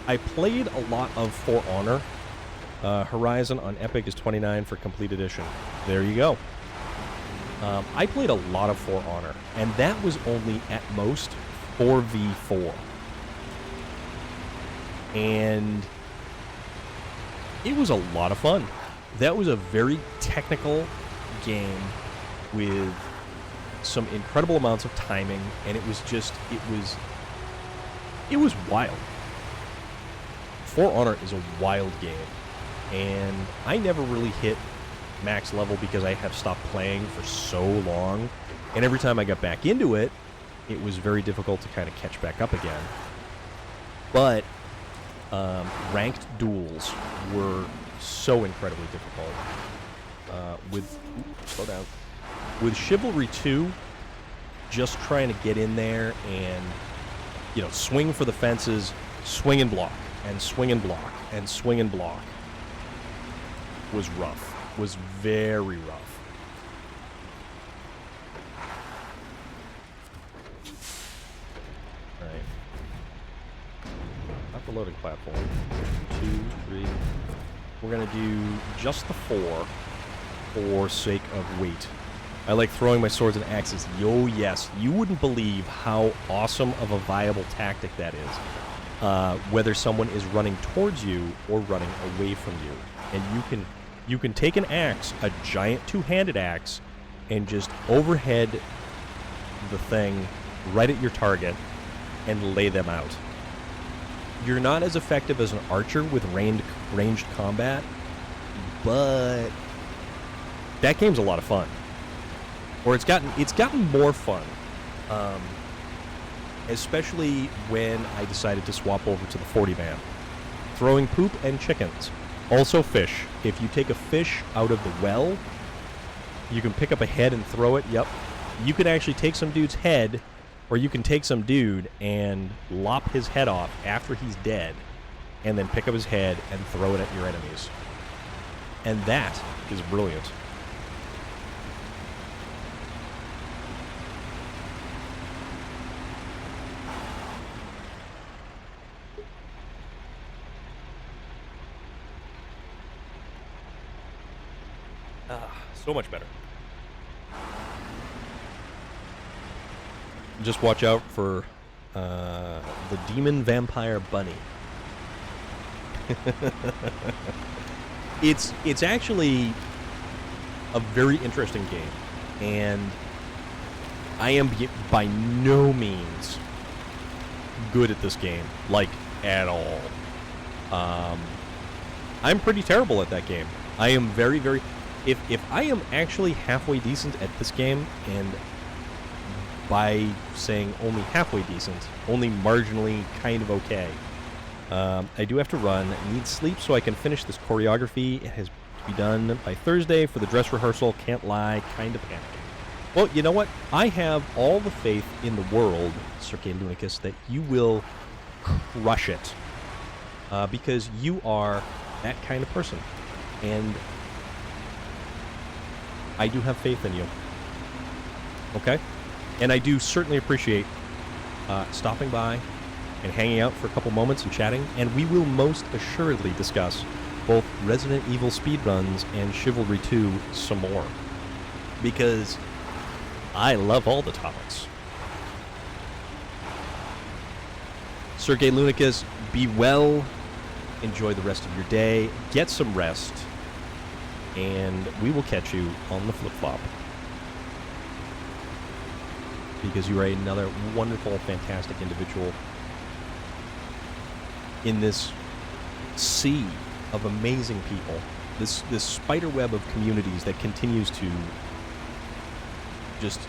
I played a lot of For Honor. Horizon on Epic is $29 for Complete Edition. There you go. I played a lot of For Honor, and that was only at most 4v4. And it was a lot of fun. That was a very technical game with some incredible amounts of timing, and it was wild. For Honor is a wild game, and I never really hit max level because I have stopped playing for so long, and every time I got back into it, it was very difficult to kind of catch back up again. But ranked duels were so incredibly difficult. Slow down. With Chivalry 2, just trying to get in there and swing for the fences, swing and block, and swing and block, and swing and block was rough. Was very rough. Alright. Not the loading platform. 2, 3. We're going to do just the 4 for sake of weight. I like throwing my swords and axes. Yo, yes. You wouldn't believe how awesome of a viable tactic that is. Whether someone is running towards you or running away from you. And you can take an axe, a giant two-handed axe, and just overhead the thing right at your target and lay them out. You're not as effective as an archer with ranged combat, but that game's a lot of fun. Or it's gotten more fun, especially when I decided to swap over to the 40-man. Throwing poop and chickens. Also fish. If you take a fish out of the well, you can pick up a head and throw it. Yep. You can actually take some dude's head, or you can take some dude and lop his head off after he's dead, and then pick up his head and throw it at your enemies. And that is brilliant. So much better. Just watch out for the demon vampire bunny. It's actually a very interesting game, and I am by no means good at this game, like, at all. I'm pretty terrible at that game. I am very, very... If I am actually halfway decent at this game, and by saying only halfway decent, only marginally kind of okay, I do have to run. I need sleep so I can finish this choreography. It has to be done by Thursday for the dress rehearsal. Can't lie, kind of panicking. Well, you know what? I have all the faith in the world, Sergei Lunicus, that you will crush it. Because you are that kind of person. And I do have faith in you. Okay? And I do certainly appreciate stopping by and hanging out for a couple moments and chatting. And we will most assuredly discuss both Resident Evil speedruns and Chivalry 2 some more. Because I love all the topics. Sergei Lunicus, be well. Enjoy the rest of your day. Get some rest. And we will catch you on the flip-flop. Because you are another wonderful, fantastic individual in this sea of amazing people. This spider web of communities that continues to just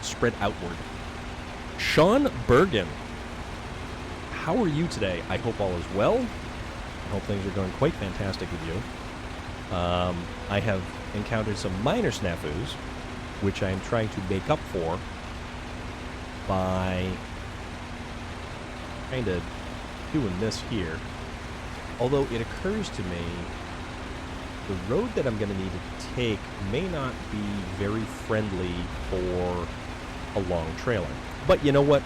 spread outward. Sean Bergen, how are you today? I hope all is well. I hope things are going quite fantastic with you. I have encountered some minor snafus, which I am trying to make up for by kind of doing this here. Although it occurs to me, the road that I'm going to need to take may not be very friendly for a long trailer. But you know what?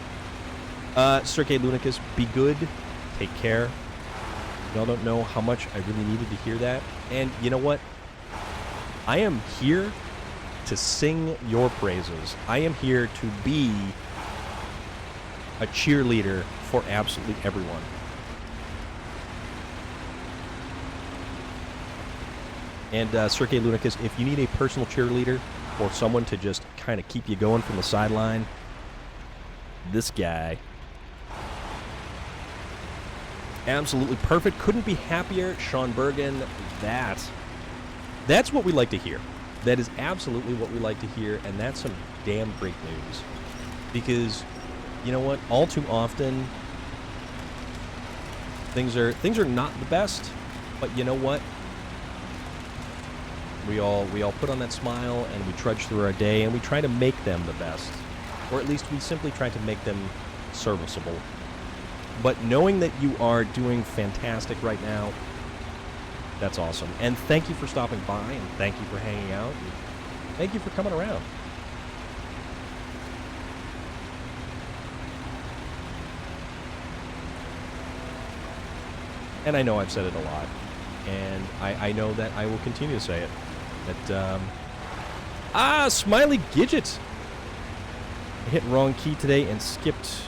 Sergei Lunicus, be good. Take care. Y'all don't know how much I really needed to hear that. And you know what? I am here to sing your praises. I am here to be a cheerleader for absolutely everyone. And Sergei Lunicus, if you need a personal cheerleader or someone to just kind of keep you going from the sideline, this guy... absolutely perfect. Couldn't be happier. Sean Bergen, that's what we like to hear. That is absolutely what we like to hear, and that's some damn great news. Because, you know what? All too often, things are not the best, but you know what? We all put on that smile, and we trudge through our day, and we try to make them the best. Or at least we simply try to make them serviceable. But knowing that you are doing fantastic right now, that's awesome. And thank you for stopping by, and thank you for hanging out, and thank you for coming around. And I know I've said it a lot, and I know that I will continue to say it. That, Smiley Gidget! I hit wrong key today and skipped...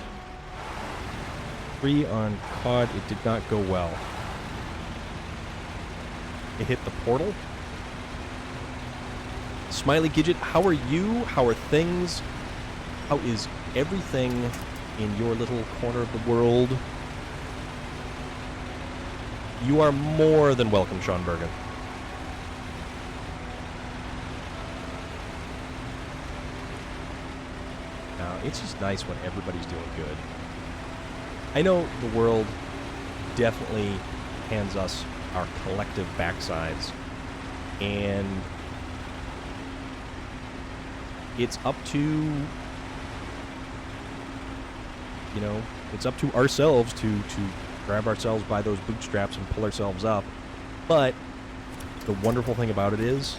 on COD, it did not go well. It hit the portal. Smiley Gidget, how are you? How are things? How is everything in your little corner of the world? You are more than welcome, Sean Bergen. Now, it's just nice when everybody's doing good. I know the world definitely hands us our collective backsides, and it's up to, it's up to ourselves to grab ourselves by those bootstraps and pull ourselves up. But the wonderful thing about it is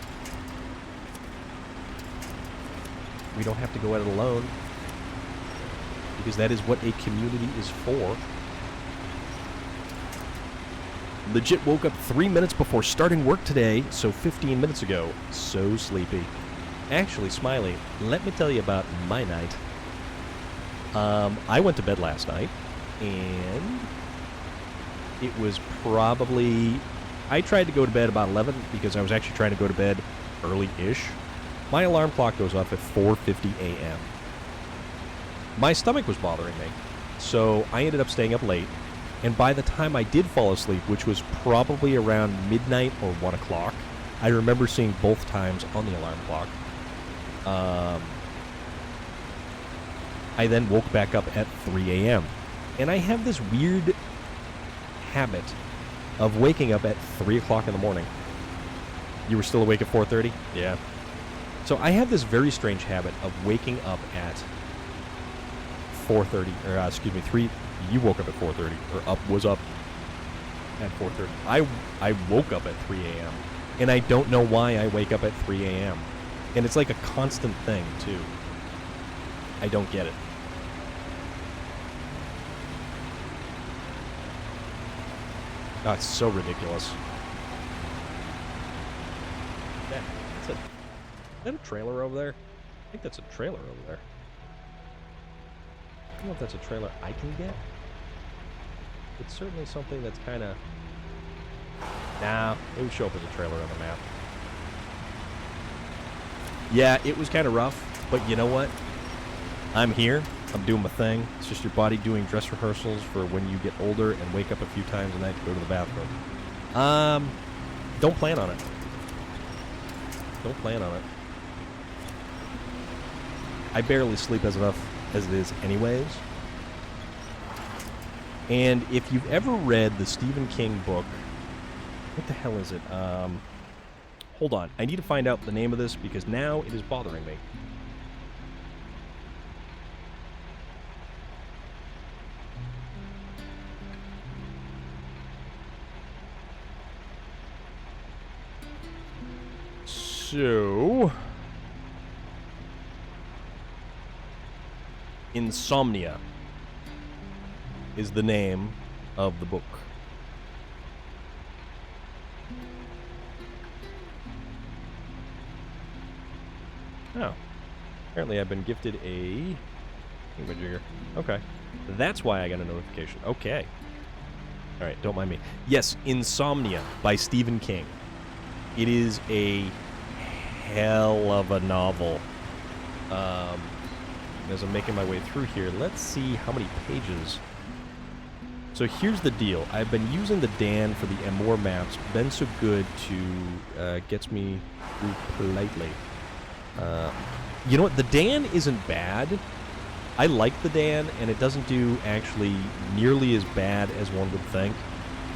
we don't have to go at it alone. Because that is what a community is for. Legit woke up 3 minutes before starting work today, so 15 minutes ago. So sleepy. Actually, Smiley, let me tell you about my night. I went to bed last night, and it was probably... I tried to go to bed about 11 because I was actually trying to go to bed early-ish. My alarm clock goes off at 4:50 a.m. My stomach was bothering me, So I ended up staying up late, and by the time I did fall asleep, which was probably around midnight or 1 o'clock, I remember seeing both times on the alarm clock. I then woke back up at 3 a.m. And I have this weird habit of waking up at 3 o'clock in the morning. You were still awake at 4:30? Yeah. So I have this very strange habit of waking up at 4:30, or excuse me, 3. You woke up at 4:30, or was up at 4:30. I woke up at 3 a.m. And I don't know why I wake up at 3 a.m. And it's like a constant thing, too. I don't get it. Oh, it's so ridiculous. Is that a trailer over there? I think that's a trailer over there. I don't know if that's a trailer I can get. It's certainly something that's kind of... Nah, it would show up as a trailer on the map. Yeah, it was kind of rough, but you know what? I'm here. I'm doing my thing. It's just your body doing dress rehearsals for when you get older and wake up a few times a night to go to the bathroom. Don't plan on it. Don't plan on it. I barely sleep as enough as it is anyways. And if you've ever read the Stephen King book, what the hell is it? Hold on. I need to find out the name of this because now it is bothering me. So, Insomnia is the name of the book. Oh. Apparently I've been gifted a thingamajigger. Okay. That's why I got a notification. Okay. Alright, don't mind me. Yes, Insomnia by Stephen King. It is a hell of a novel. As I'm making my way through here, let's see how many pages. So here's the deal. I've been using the Dan for the Amor maps. Been so good to gets me through politely. You know what? The Dan isn't bad. I like the Dan, and it doesn't do actually nearly as bad as one would think.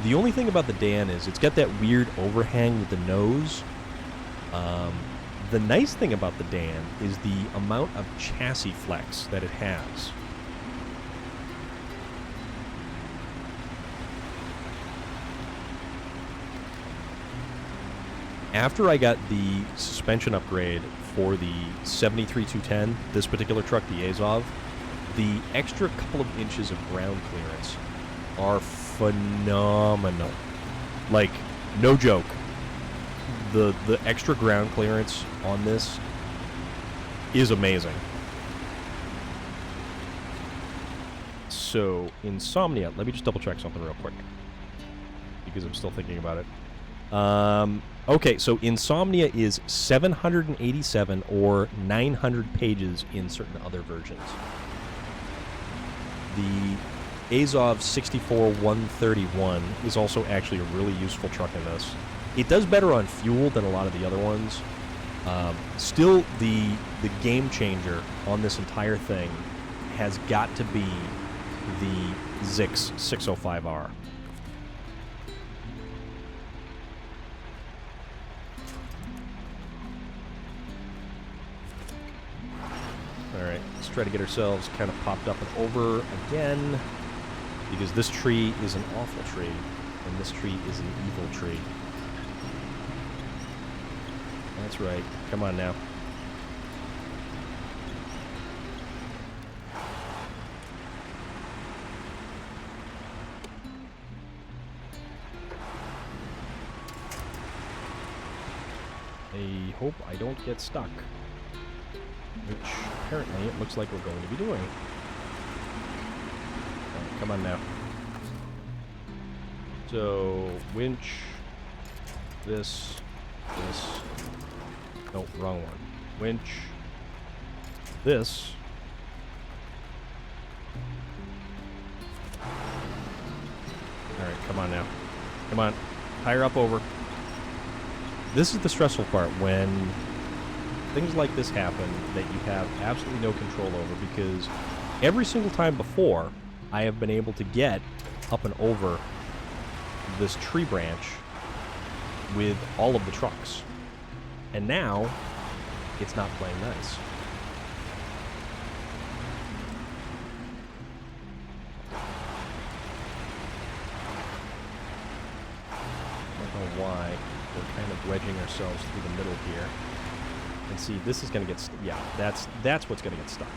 The only thing about the Dan is it's got that weird overhang with the nose. The nice thing about the Dan is the amount of chassis flex that it has. After I got the suspension upgrade for the 73-210, this particular truck, the Azov, the extra couple of inches of ground clearance are phenomenal. Like, no joke. The extra ground clearance on this is amazing. So, Insomnia. Let me just double check something real quick, because I'm still thinking about it. Okay, so Insomnia is 787 or 900 pages in certain other versions. The Azov 64-131 is also actually a really useful truck in this. It does better on fuel than a lot of the other ones. Still, the game changer on this entire thing has got to be the Zix 605R. Alright, let's try to get ourselves kind of popped up and over again, because this tree is an awful tree, and this tree is an evil tree. That's right. Come on now. I hope I don't get stuck. Which, apparently, it looks like we're going to be doing. Right, come on now. So, winch, this. No, wrong one. Winch, Come on now. Come on. Higher up over. This is the stressful part when things like this happen that you have absolutely no control over, because every single time before, I have been able to get up and over this tree branch with all of the trucks. And now, it's not playing nice. Why we're kind of wedging ourselves through the middle here. And see, this is going to get... yeah, that's what's going to get stuck.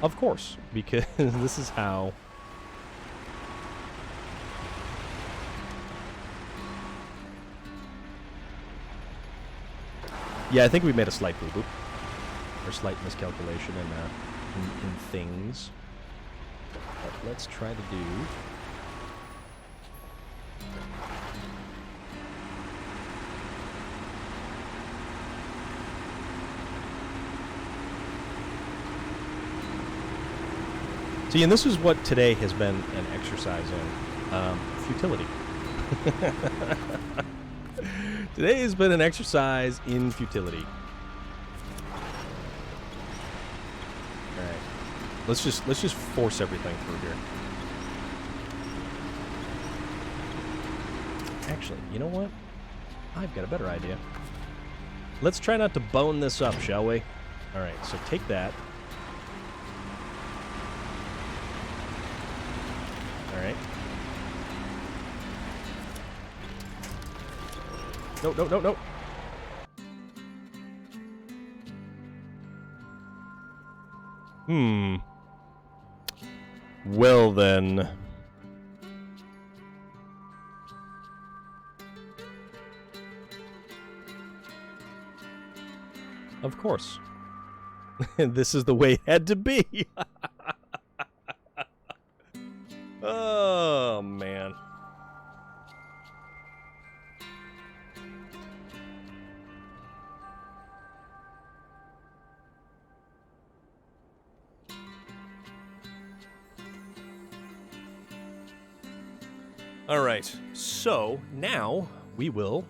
Of course, because this is how... yeah, I think we made a slight boo-boo. Or slight miscalculation in things. But let's try to do... see, and this is what today has been an exercise in futility. Today has been an exercise in futility. All right, let's just force everything through here. Actually, you know what? I've got a better idea. Let's try not to bone this up, shall we? All right, so take that. Alright. No, no, no, no. Well then. Of course. This is the way it had to be. Oh, man. All right, so now we will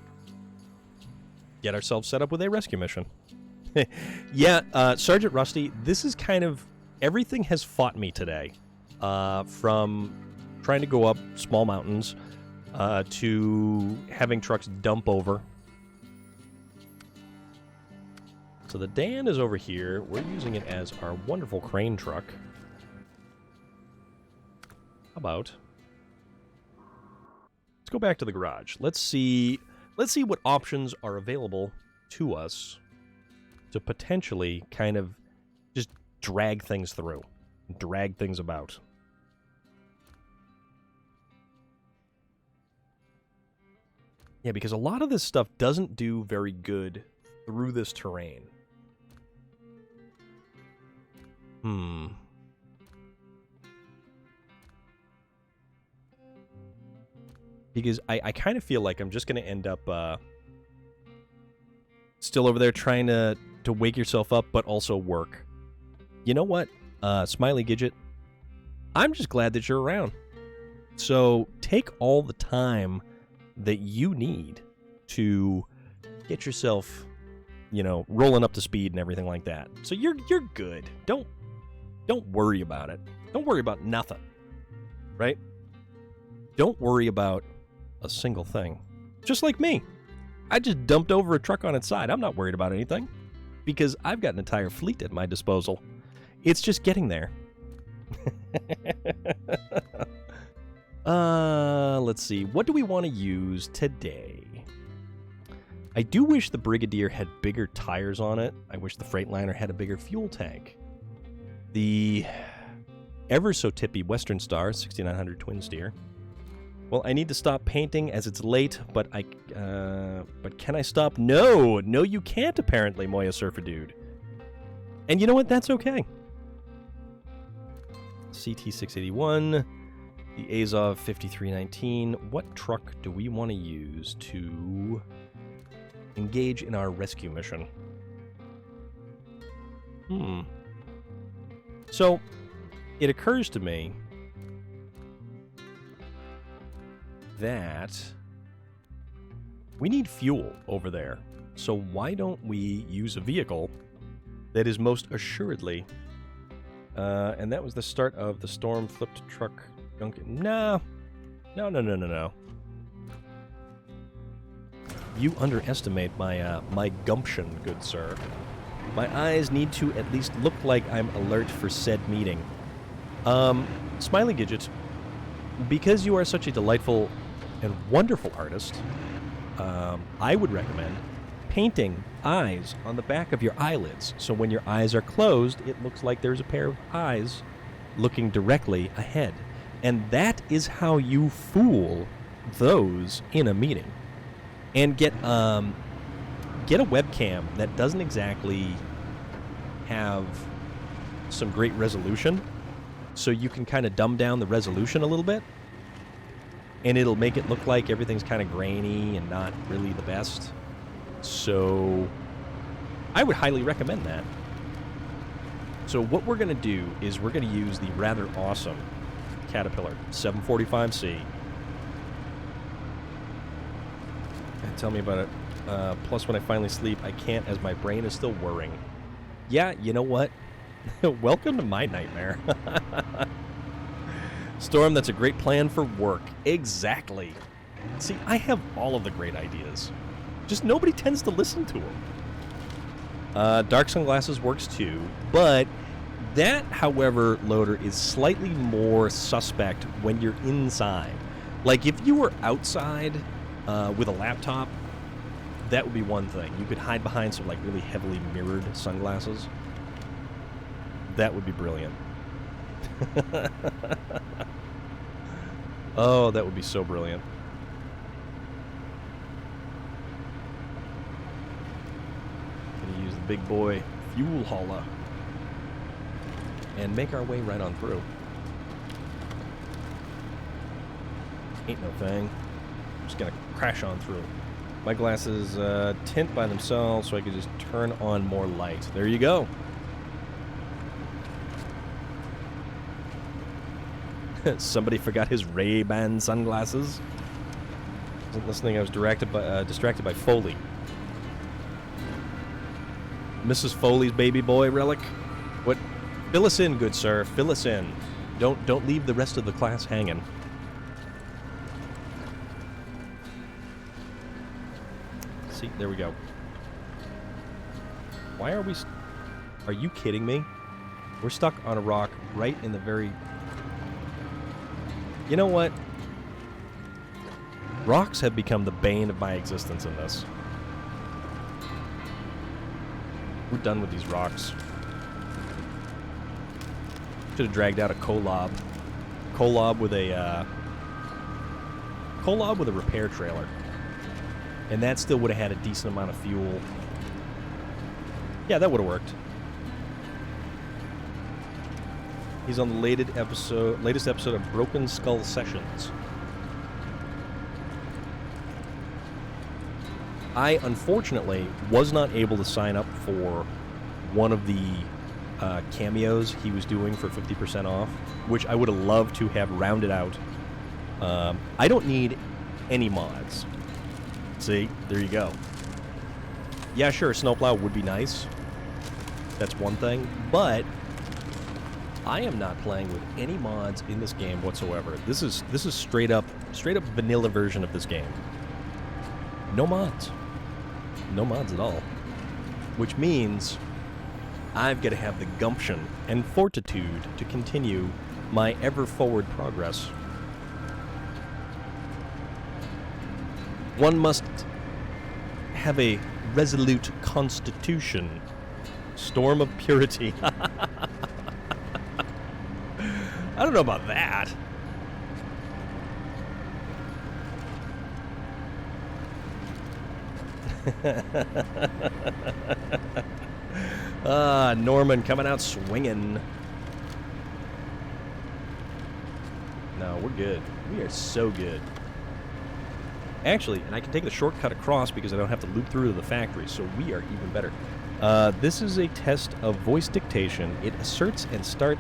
get ourselves set up with a rescue mission. Yeah, Sergeant Rusty, this is kind of... everything has fought me today. From trying to go up small mountains to having trucks dump over. So the Dan is over here. We're using it as our wonderful crane truck. How about... let's go back to the garage. Let's see what options are available to us to potentially kind of just drag things through, drag things about. Yeah, because a lot of this stuff doesn't do very good through this terrain. Because I kind of feel like I'm just going to end up still over there trying to wake yourself up, but also work. You know what, Smiley Gidget? I'm just glad that you're around. So take all the time that you need to get yourself, you know, rolling up to speed and everything like that. So you're good. Don't worry about it. Don't worry about nothing. Right? Don't worry about a single thing. Just like me. I just dumped over a truck on its side. I'm not worried about anything because I've got an entire fleet at my disposal. It's just getting there. Let's see. What do we want to use today? I do wish the Brigadier had bigger tires on it. I wish the Freightliner had a bigger fuel tank. The ever so tippy Western Star 6900 twin steer. Well, I need to stop painting as it's late, but can I stop? No, you can't apparently, Moya Surfer Dude. And you know what? That's okay. CT681, the Azov 5319. What truck do we want to use to engage in our rescue mission? So, it occurs to me that, we need fuel over there. So why don't we use a vehicle that is most assuredly... and that was the start of the storm flipped truck. No. No. You underestimate my gumption, good sir. My eyes need to at least look like I'm alert for said meeting. Smiley Gidget, because you are such a delightful and wonderful artist, I would recommend painting eyes on the back of your eyelids. So when your eyes are closed, it looks like there's a pair of eyes looking directly ahead. And that is how you fool those in a meeting. And get a webcam that doesn't exactly have some great resolution, so you can kind of dumb down the resolution a little bit, and it'll make it look like everything's kind of grainy and not really the best. So I would highly recommend that. So what we're going to do is we're going to use the rather awesome Caterpillar 745C. And tell me about it. Plus, when I finally sleep, I can't, as my brain is still whirring. Yeah, you know what? Welcome to my nightmare. Storm, that's a great plan for work. Exactly. See, I have all of the great ideas. Just nobody tends to listen to them. Dark sunglasses works too, but that, however, Loader, is slightly more suspect when you're inside. Like, if you were outside with a laptop, that would be one thing. You could hide behind some, like, really heavily mirrored sunglasses. That would be brilliant. Oh, that would be so brilliant. Gonna use the big boy fuel hauler and make our way right on through. Ain't no thing. Just gonna crash on through. My glasses tint by themselves, so I could just turn on more light. There you go. Somebody forgot his Ray-Ban sunglasses. Wasn't listening. I was distracted by Foley. Mrs. Foley's baby boy relic. What? Fill us in, good sir. Fill us in. Don't leave the rest of the class hanging. See, there we go. Why are we... Are you kidding me? We're stuck on a rock right in the very... You know what? Rocks have become the bane of my existence in this. We're done with these rocks. Should have dragged out a Kolob. Kolob with a repair trailer. And that still would have had a decent amount of fuel. Yeah, that would have worked. He's on the latest episode of Broken Skull Sessions. I, unfortunately, was not able to sign up for one of the cameos he was doing for 50% off, which I would have loved to have rounded out. I don't need any mods. See? There you go. Yeah, sure, Snowplow would be nice. That's one thing. But I am not playing with any mods in this game whatsoever. This is straight up vanilla version of this game. No mods. No mods at all. Which means I've got to have the gumption and fortitude to continue my ever-forward progress. One must have a resolute constitution. Storm of purity. I don't know about that. Norman coming out swinging. No, we're good. We are so good. Actually, and I can take the shortcut across because I don't have to loop through to the factory, so we are even better. This is a test of voice dictation. It asserts and start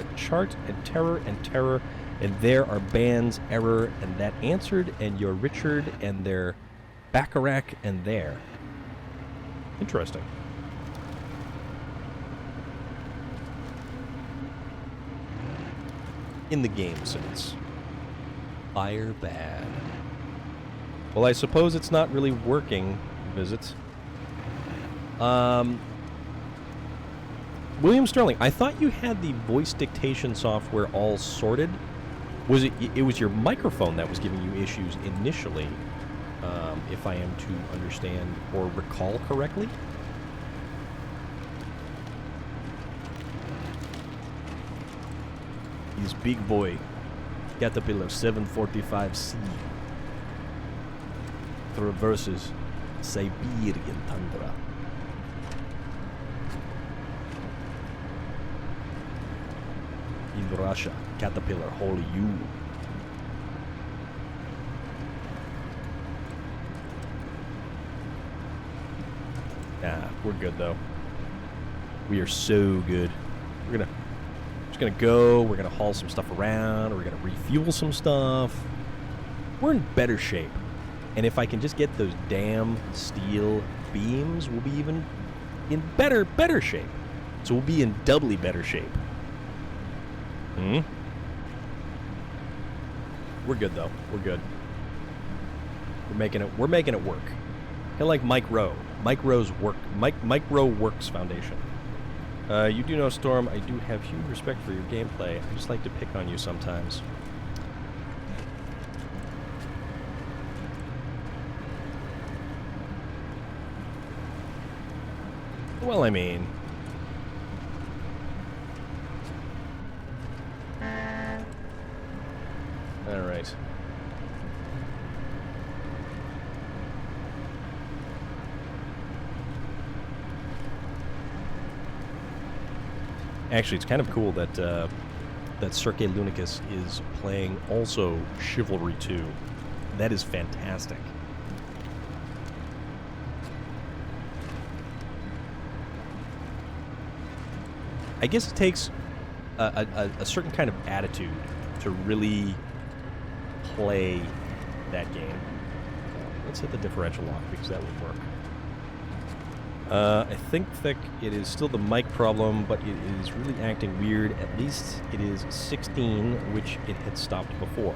a chart and terror And there are bands, error, and that answered, and you're Richard, and they're Bacharach, and there. Interesting. In the game sense. Fire bad. Well, I suppose it's not really working, visits. William Sterling, I thought you had the voice dictation software all sorted. Was it was your microphone that was giving you issues initially, if I am to understand or recall correctly? His big boy, Caterpillar 745C, traverses Siberian tundra. In Russia, Caterpillar haul you. Nah, we're good though. We are so good. We're just gonna go, we're gonna haul some stuff around, we're gonna refuel some stuff. We're in better shape. And if I can just get those damn steel beams, we'll be even in better shape. So we'll be in doubly better shape. We're good though. We're good. We're making it work. Kind of like Mike Rowe. Mike Rowe Works Foundation. You do know, Storm, I do have huge respect for your gameplay. I just like to pick on you sometimes. Well, I mean... Alright. Actually, it's kind of cool that that Sergei Lunicus is playing also Chivalry 2. That is fantastic. I guess it takes a certain kind of attitude to really play that game. Let's hit the differential lock because that would work. I think that it is still the mic problem, but it is really acting weird. At least it is 16, which it had stopped before.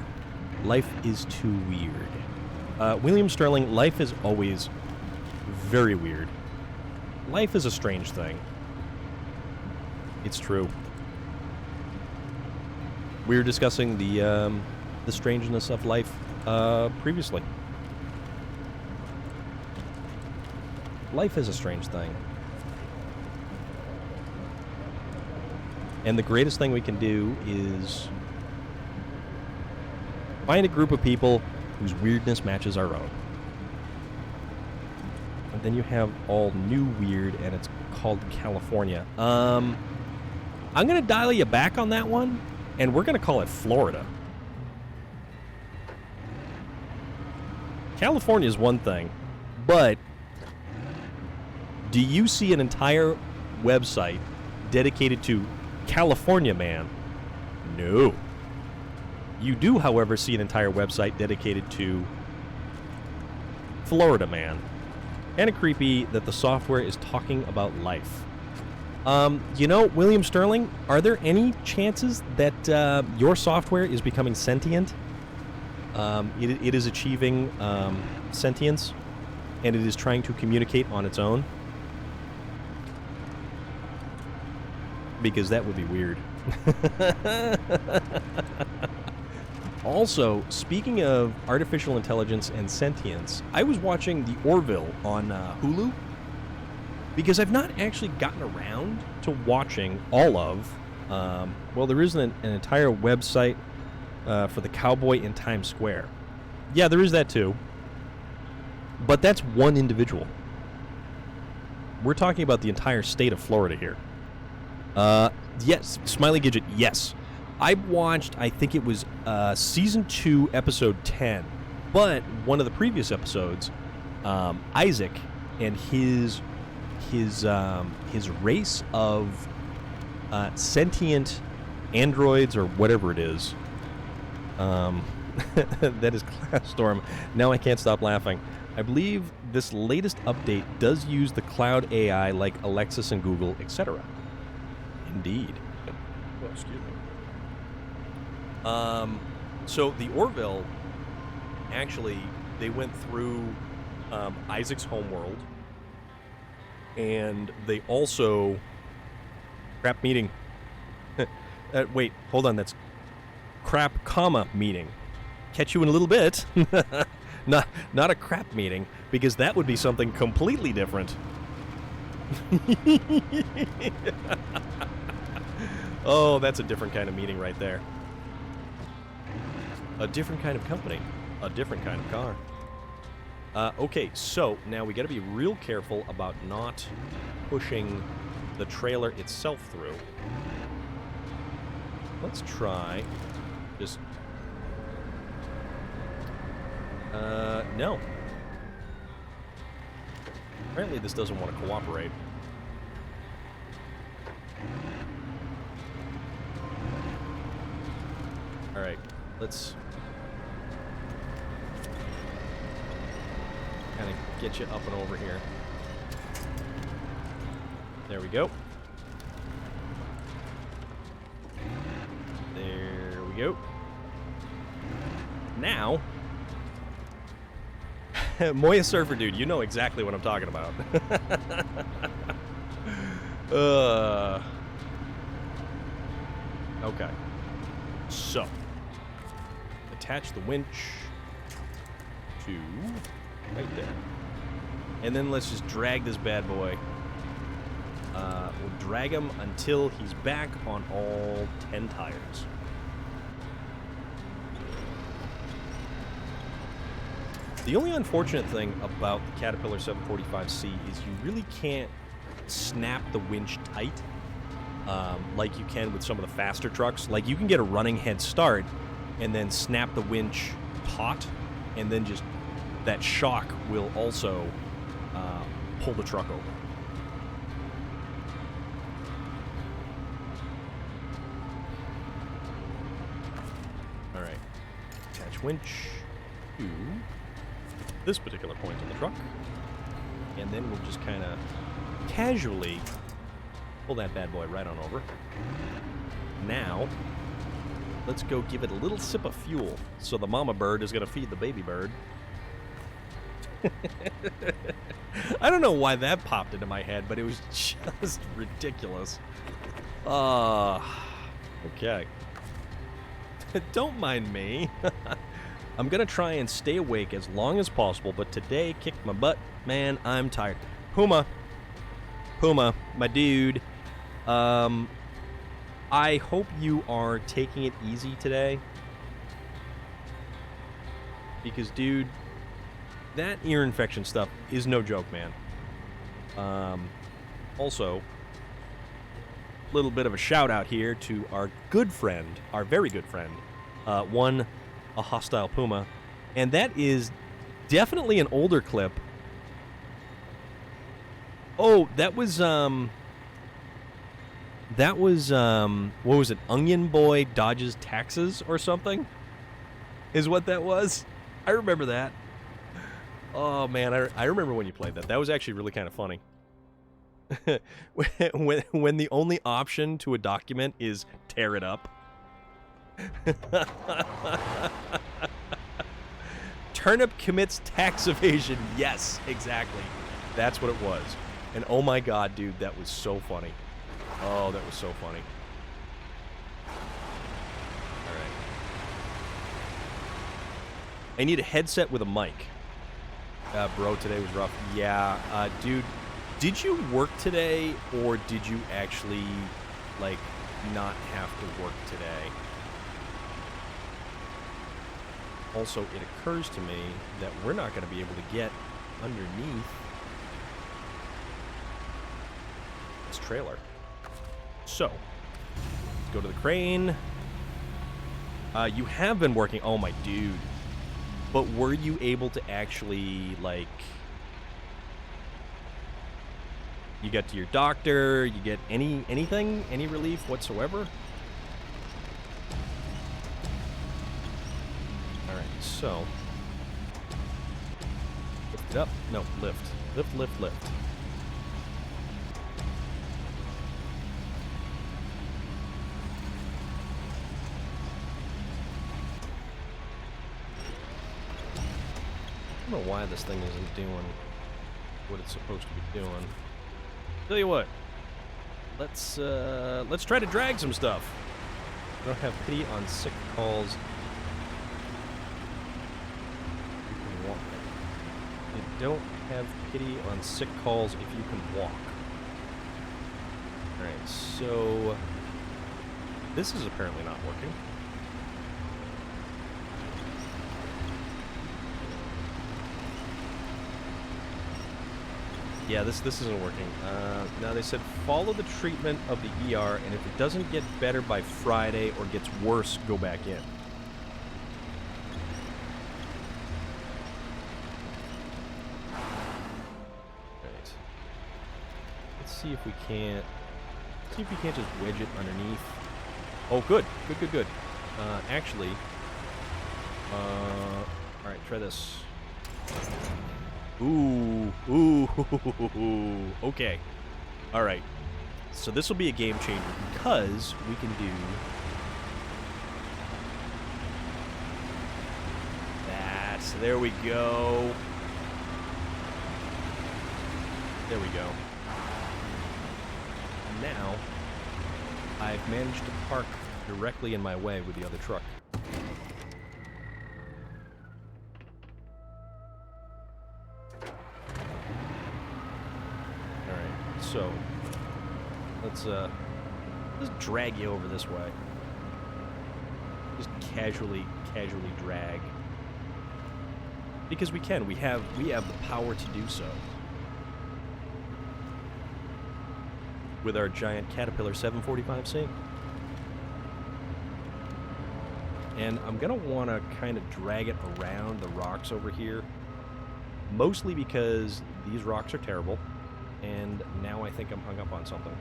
Life is too weird. William Sterling, life is always very weird. Life is a strange thing. It's true. We were discussing the strangeness of life previously. Life is a strange thing. And the greatest thing we can do is find a group of people whose weirdness matches our own. And then you have all new weird, and it's called California. I'm going to dial you back on that one, and we're going to call it Florida. California is one thing, but do you see an entire website dedicated to California Man? No. You do, however, see an entire website dedicated to Florida Man. Kind of creepy that the software is talking about life. You know, William Sterling, are there any chances that your software is becoming sentient? It is achieving sentience, and it is trying to communicate on its own? Because that would be weird. Also, speaking of artificial intelligence and sentience, I was watching The Orville on Hulu, because I've not actually gotten around to watching all of, well, there is an entire website for the cowboy in Times Square. Yeah, there is that too. But that's one individual. We're talking about the entire state of Florida here. Yes, Smiley Gidget, yes. I watched, I think it was Season 2, Episode 10. But one of the previous episodes, Isaac and his race of sentient androids or whatever it is That is Class Storm. Now I can't stop laughing. I believe this latest update does use the cloud AI like Alexis and Google, etc. Indeed. Oh, excuse me. So the Orville, actually, they went through Isaac's homeworld, and they also... Crap meeting. Wait, hold on, that's crap, comma, meeting. Catch you in a little bit. Not a crap meeting, because that would be something completely different. Oh, that's a different kind of meeting right there. A different kind of company. A different kind of car. Okay, so now we gotta be real careful about not pushing the trailer itself through. Let's try just... no. Apparently this doesn't want to cooperate. Alright, let's kind of get you up and over here. There we go. There we go. Now, Moya Surfer Dude, you know exactly what I'm talking about. Okay. So, attach the winch to right there. And then let's just drag this bad boy. We'll drag him until he's back on all 10 tires. The only unfortunate thing about the Caterpillar 745C is you really can't snap the winch tight like you can with some of the faster trucks. Like, you can get a running head start and then snap the winch taut, and then just that shock will also pull the truck over. All right, attach winch to this particular point on the truck, and then we'll just kind of casually pull that bad boy right on over. Now, let's go give it a little sip of fuel, so the mama bird is going to feed the baby bird. I don't know why that popped into my head, but it was just ridiculous. Okay. Don't mind me. I'm going to try and stay awake as long as possible, but today kicked my butt. Man, I'm tired. Puma, my dude. I hope you are taking it easy today. Because, dude, that ear infection stuff is no joke, man. Also, a little bit of a shout out here to our good friend, our very good friend, a hostile Puma, and that is definitely an older clip. Oh, that was what was it? Onion Boy dodges taxes or something? Is what that was? I remember that. Oh man, I remember when you played that. That was actually really kind of funny. when the only option to a document is tear it up. Turnip commits tax evasion. Yes, exactly. That's what it was. And oh my god, dude, that was so funny. Oh, that was so funny. Alright. I need a headset with a mic. Bro, today was rough. Yeah, dude, did you work today, or did you actually, like, not have to work today? Also, it occurs to me that we're not going to be able to get underneath this trailer. So, let's go to the crane. You have been working. Oh, my dude. But were you able to actually, like... You got to your doctor? You get anything? Any relief whatsoever? so. Lift it up. No, lift. Lift, lift, lift. I don't know why this thing isn't doing what it's supposed to be doing. Tell you what, let's try to drag some stuff. I don't have pity on sick calls. You can walk. I don't have pity on sick calls if you can walk. Alright, so this is apparently not working. Yeah, this isn't working. Now they said follow the treatment of the ER, and if it doesn't get better by Friday or gets worse, go back in. Right. Let's see if we can't. See if we can't just wedge it underneath. Oh, good, good, good, good. Actually, all right, try this. Ooh, ooh, okay. All right. So this will be a game changer because we can do that. So there we go. There we go. And now I've managed to park directly in my way with the other truck. So, let's drag you over this way. Just casually drag. Because we can. We have the power to do so. With our giant Caterpillar 745C. And I'm going to want to kind of drag it around the rocks over here. Mostly because these rocks are terrible. And now I think I'm hung up on something.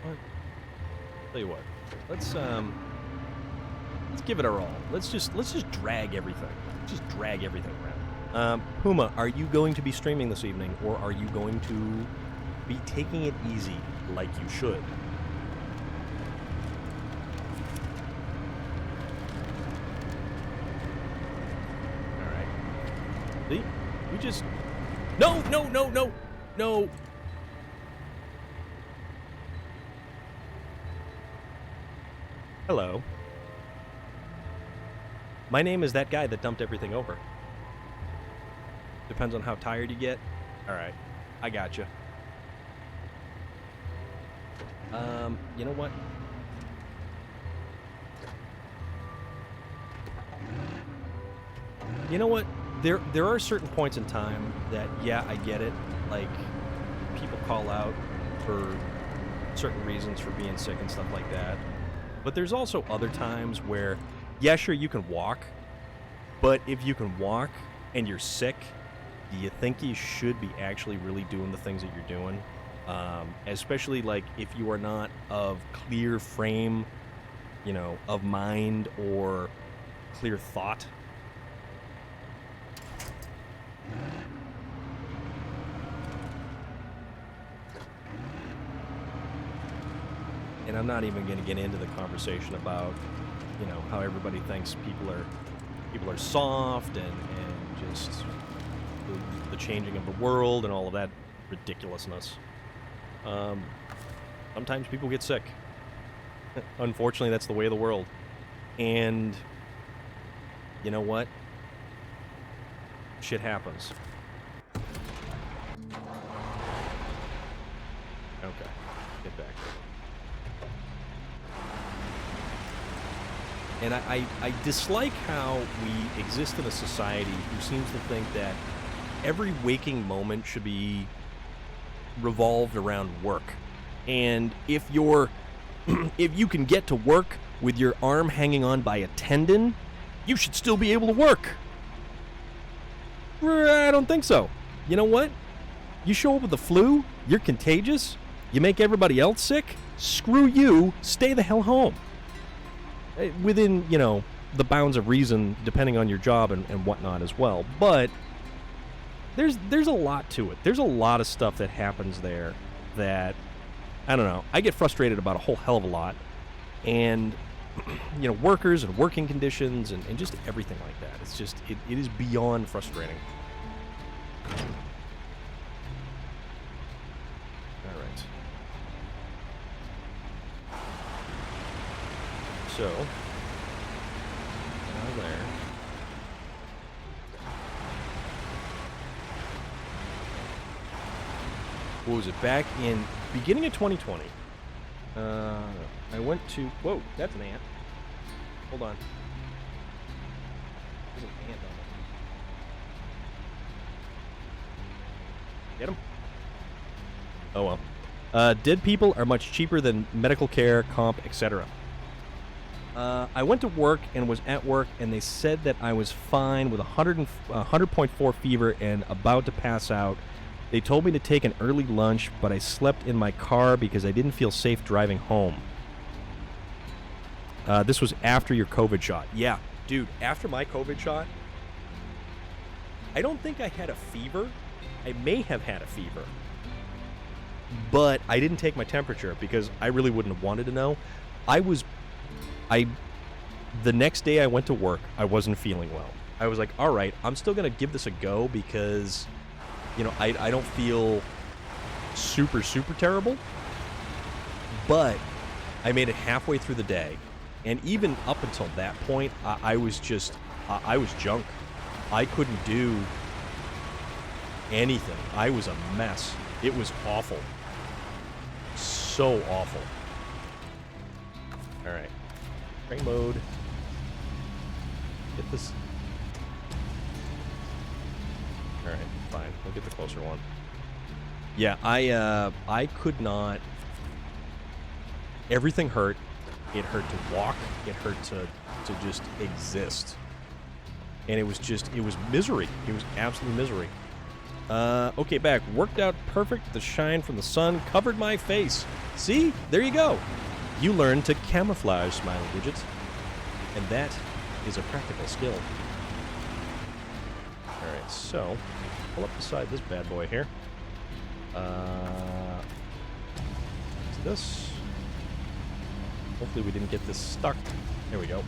What? Tell you what. Let's give it our all. Let's just drag everything. Just drag everything around. Puma, are you going to be streaming this evening, or are you going to be taking it easy like you should? Alright. See? We just... No! No! No! No! No! Hello. My name is that guy that dumped everything over. Depends on how tired you get. Alright. I gotcha. You know what? You know what? There are certain points in time that, yeah, I get it. Like, people call out for certain reasons for being sick and stuff like that. But there's also other times where, yeah, sure, you can walk. But if you can walk and you're sick, do you think you should be actually really doing the things that you're doing? Especially, like, if you are not of clear frame, you know, of mind or clear thought. And I'm not even going to get into the conversation about, you know, how everybody thinks people are soft and just the changing of the world and all of that ridiculousness. Sometimes people get sick. Unfortunately, that's the way of the world. And you know what? Shit happens. Okay, get back. And I dislike how we exist in a society who seems to think that every waking moment should be revolved around work. And if you can get to work with your arm hanging on by a tendon, you should still be able to work. I don't think so. You know what? You show up with the flu, you're contagious, you make everybody else sick, screw you, stay the hell home. Within, you know, the bounds of reason, depending on your job and whatnot as well. But there's a lot to it. There's a lot of stuff that happens there that, I don't know, I get frustrated about a whole hell of a lot. And, you know, workers and working conditions and just everything like that. It's just, it is beyond frustrating. All right. So, now there. What was it? Back in beginning of 2020, I went to... Whoa, that's an ant. Hold on. There's an ant on it. Get him? Oh well. Dead people are much cheaper than medical care, comp, etc. I went to work and was at work, and they said that I was fine with 100.4 fever and about to pass out. They told me to take an early lunch, but I slept in my car because I didn't feel safe driving home. This was after your COVID shot. Yeah, dude, after my COVID shot, I don't think I had a fever. I may have had a fever. But I didn't take my temperature because I really wouldn't have wanted to know. The next day I went to work, I wasn't feeling well. I was like, all right, I'm still going to give this a go because, you know, I don't feel super, super terrible. But I made it halfway through the day. And even up until that point, I was just, I was junk. I couldn't do anything. I was a mess. It was awful. So awful. All right. Train mode. Get this. All right, fine. We'll get the closer one. Yeah, I could not. Everything hurt. It hurt to walk. It hurt to just exist. And it was misery. It was absolute misery. Okay, back. Worked out perfect. The shine from the sun covered my face. See? There you go. You learn to camouflage smiley digits. And that is a practical skill. Alright, so pull up beside this bad boy here. What's this? Hopefully we didn't get this stuck. There we go.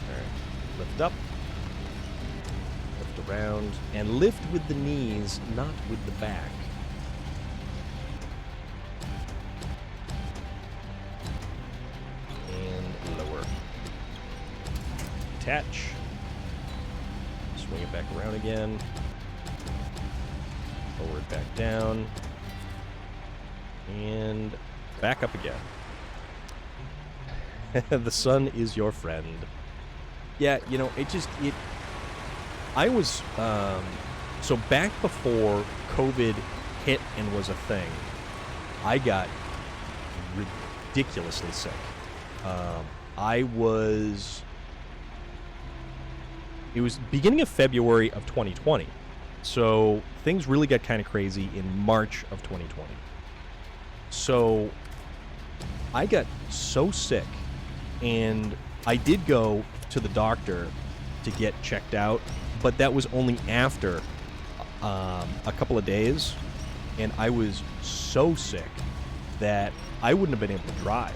Alright. Lift up. Lift around. And lift with the knees, not with the back. And lower. Attach. Swing it back around again. Lower it back down. And back up again. The sun is your friend. Yeah, you know, I was, so back before COVID hit and was a thing, I got ridiculously sick. It was beginning of February of 2020. So things really got kind of crazy in March of 2020. So I got so sick, and I did go to the doctor to get checked out, but that was only after a couple of days, and I was so sick that I wouldn't have been able to drive.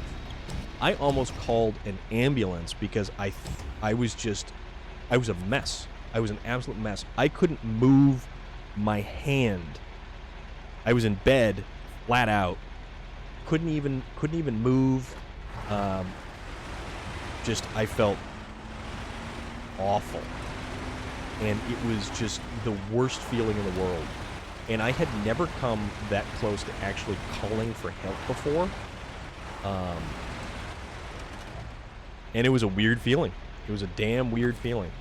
I almost called an ambulance because I was a mess. I was an absolute mess. I couldn't move my hand. I was in bed, flat out. Couldn't even move. I felt awful. And it was just the worst feeling in the world. And I had never come that close to actually calling for help before. And it was a weird feeling. It was a damn weird feeling.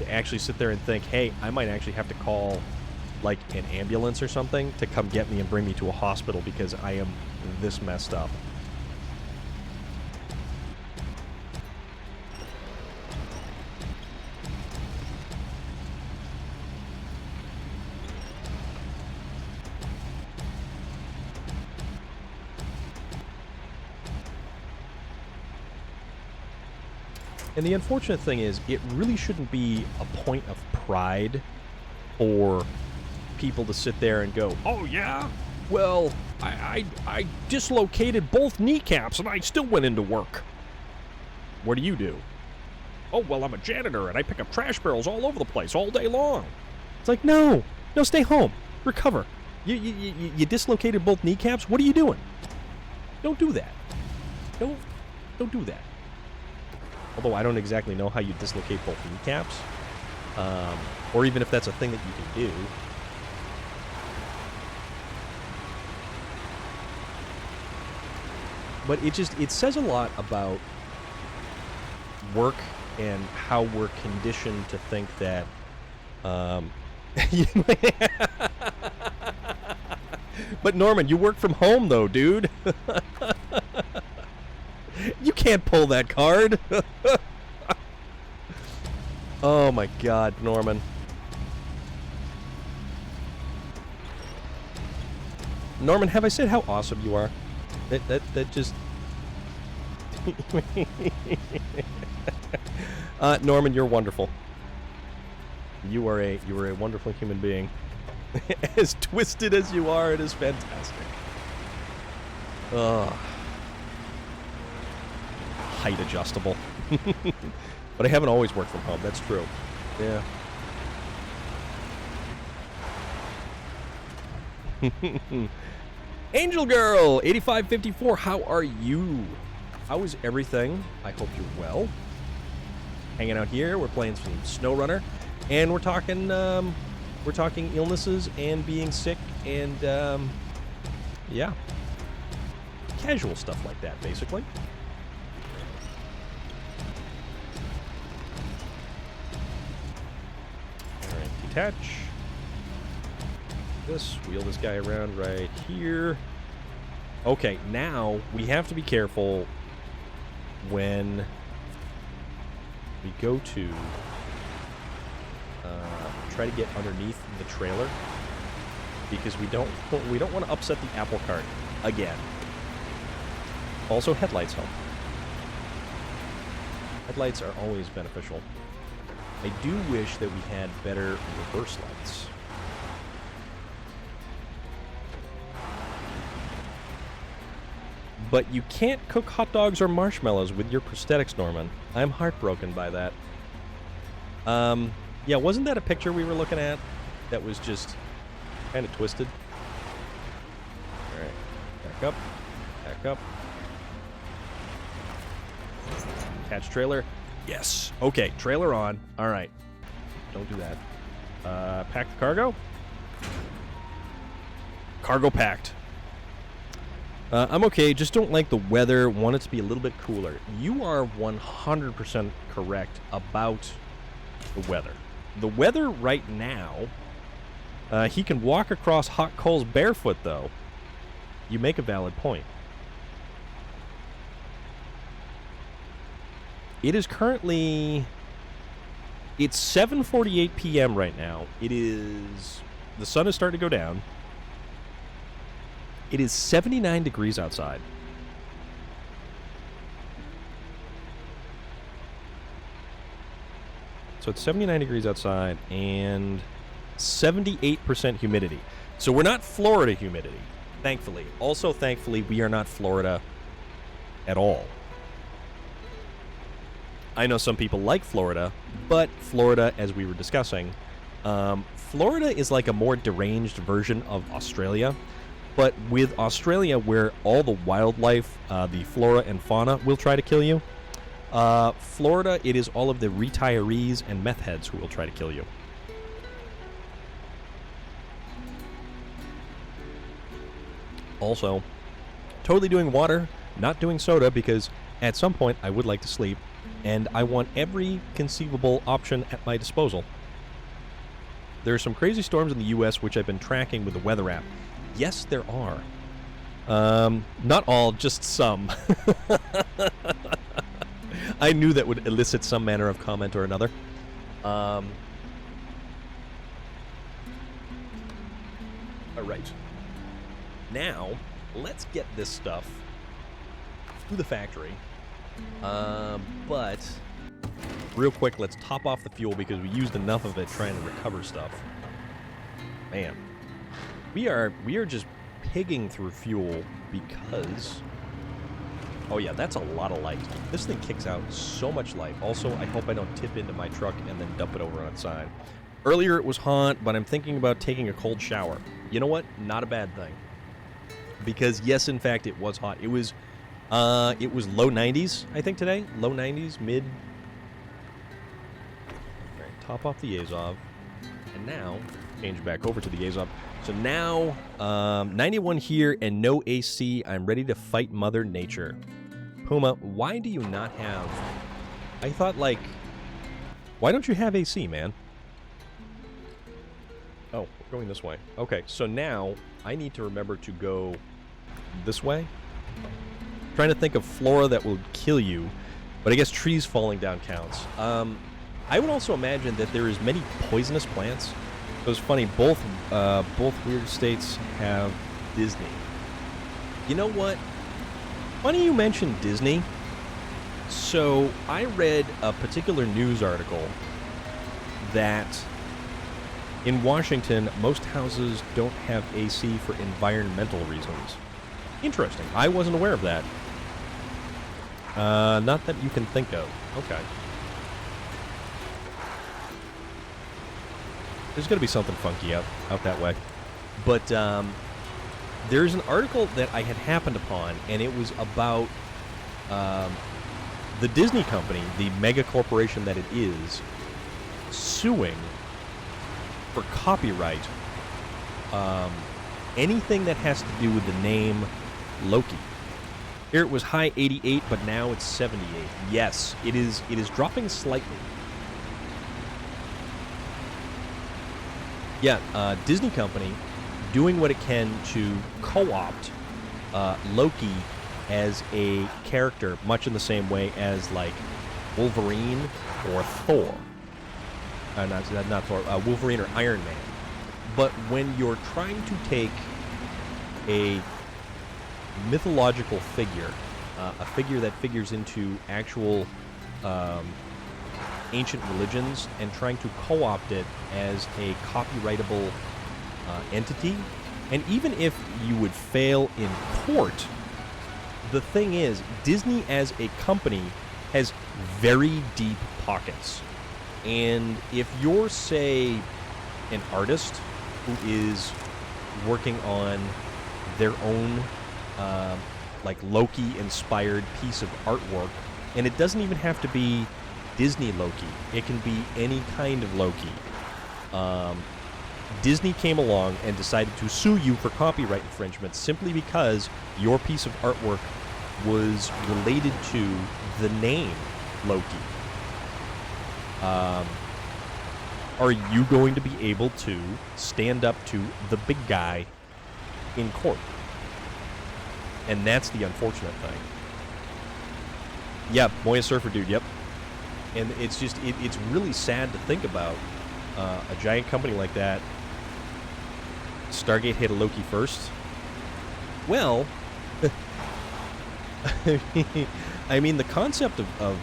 To actually sit there and think, hey, I might actually have to call like an ambulance or something to come get me and bring me to a hospital because I am this messed up. And the unfortunate thing is, it really shouldn't be a point of pride for people to sit there and go, oh yeah, well, I dislocated both kneecaps and I still went into work. What do you do? Oh, well, I'm a janitor and I pick up trash barrels all over the place all day long. It's like, no, stay home, recover. You dislocated both kneecaps? What are you doing? Don't do that. Don't do that. Although I don't exactly know how you dislocate both kneecaps. Or even if that's a thing that you can do. But it says a lot about work and how we're conditioned to think that but Norman, you work from home though, dude. You can't pull that card. Oh my god, Norman. Norman, have I said how awesome you are? That just Norman, you're wonderful. You are a wonderful human being. As twisted as you are, it is fantastic. Height adjustable. But I haven't always worked from home, that's true. Yeah. Angel Girl 8554, how are you? How is everything? I hope you're well. Hanging out here, we're playing some SnowRunner, and we're talking illnesses and being sick and yeah, casual stuff like that, basically. All right, detach. Wheel this guy around right here. Okay, now we have to be careful when we go to try to get underneath the trailer, because we don't want to upset the apple cart again. Also, headlights help. Headlights are always beneficial. I do wish that we had better reverse lights. But you can't cook hot dogs or marshmallows with your prosthetics, Norman. I'm heartbroken by that. Yeah, wasn't that a picture we were looking at that was just kind of twisted? All right, back up, back up. Catch trailer. Yes. Okay, trailer on. All right. Don't do that. Pack the cargo. Cargo packed. I'm okay, just don't like the weather, want it to be a little bit cooler. You are 100% correct about the weather. The weather right now, he can walk across hot coals barefoot, though. You make a valid point. It is currently... It's 7:48 p.m. right now. It is... The sun is starting to go down. It is 79 degrees outside. So it's 79 degrees outside and 78% humidity. So we're not Florida humidity, thankfully. Also, thankfully, we are not Florida at all. I know some people like Florida, but Florida, as we were discussing, Florida is like a more deranged version of Australia. But with Australia, where all the wildlife, the flora and fauna will try to kill you, Florida, it is all of the retirees and meth heads who will try to kill you. Also, totally doing water, not doing soda, because at some point I would like to sleep, and I want every conceivable option at my disposal. There are some crazy storms in the U.S. which I've been tracking with the weather app. Yes, there are. Not all, just some. I knew that would elicit some manner of comment or another. All right. Now, let's get this stuff through the factory. But real quick, let's top off the fuel because we used enough of it trying to recover stuff. Man, we are just pigging through fuel because... Oh yeah, that's a lot of light. This thing kicks out so much light. Also, I hope I don't tip into my truck and then dump it over on its side. Earlier it was hot, but I'm thinking about taking a cold shower. You know what? Not a bad thing. Because yes, in fact, it was hot. It was low 90s, I think, today. Low 90s, mid... All right, top off the Azov. And now, change back over to the Azov. So now, 91 here and no AC. I'm ready to fight Mother Nature. Puma, why do you not have... I thought, like... Why don't you have AC, man? Oh, we're going this way. Okay, so now I need to remember to go this way. I'm trying to think of flora that will kill you, but I guess trees falling down counts. I would also imagine that there is many poisonous plants. So it's funny, both weird states have Disney. You know what? Funny you mentioned Disney. So I read a particular news article that in Washington, most houses don't have AC for environmental reasons. Interesting. I wasn't aware of that. Not that you can think of. Okay. There's got to be something funky out that way. But there's an article that I had happened upon, and it was about the Disney company, the mega corporation that it is, suing for copyright anything that has to do with the name Loki. Here it was high 88, but now it's 78. Yes, it is dropping slightly. Yeah, Disney company doing what it can to co-opt Loki as a character, much in the same way as, like, Wolverine or Thor. Not Thor, Wolverine or Iron Man. But when you're trying to take a mythological figure, a figure that figures into actual ancient religions, and trying to co-opt it as a copyrightable entity, and even if you would fail in court, the thing is, Disney as a company has very deep pockets. And if you're, say, an artist who is working on their own, like, Loki-inspired piece of artwork, and it doesn't even have to be Disney Loki. It can be any kind of Loki. Disney came along and decided to sue you for copyright infringement simply because your piece of artwork was related to the name Loki. Are you going to be able to stand up to the big guy in court? And that's the unfortunate thing. Yeah, Moya Surfer Dude, yep. And it's just, it's really sad to think about a giant company like that. Stargate hit a Loki first. Well, I mean, the concept of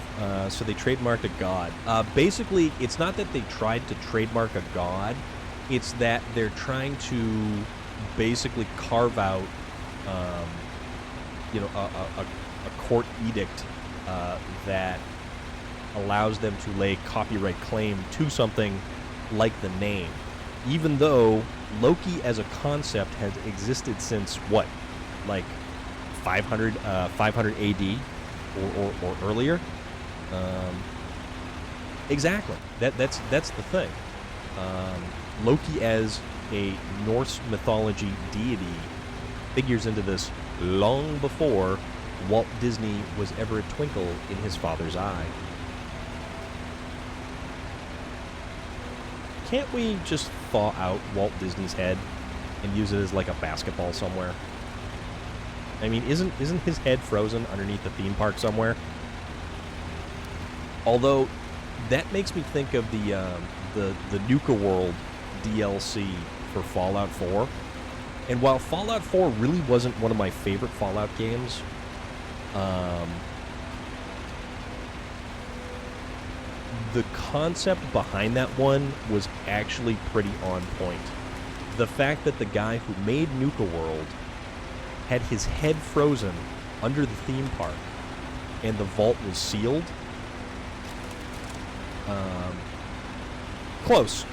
so they trademarked a god. Basically, it's not that they tried to trademark a god. It's that they're trying to basically carve out, you know, a court edict that allows them to lay copyright claim to something like the name, even though Loki as a concept has existed since what, like 500 AD or earlier. Exactly. That's the thing. Loki as a Norse mythology deity figures into this long before Walt Disney was ever a twinkle in his father's eye. Can't we just thaw out Walt Disney's head and use it as like a basketball somewhere? I mean, isn't his head frozen underneath the theme park somewhere? Although, that makes me think of the Nuka World DLC for Fallout 4. And while Fallout 4 really wasn't one of my favorite Fallout games, the concept behind that one was actually pretty on point. The fact that the guy who made Nuka World had his head frozen under the theme park and the vault was sealed. Close.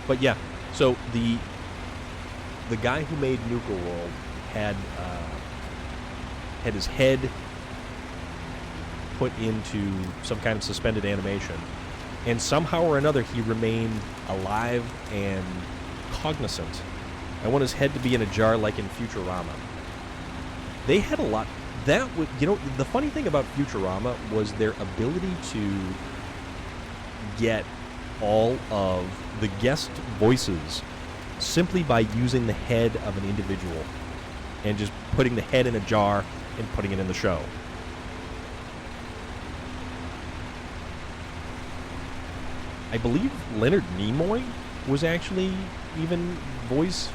But yeah, so the guy who made Nuka World had his head put into some kind of suspended animation, and somehow or another he remained alive and cognizant. I want his head to be in a jar like in Futurama. They had a lot. That would, the funny thing about Futurama was their ability to get all of the guest voices simply by using the head of an individual and just putting the head in a jar and putting it in the show. I believe Leonard Nimoy was actually even voice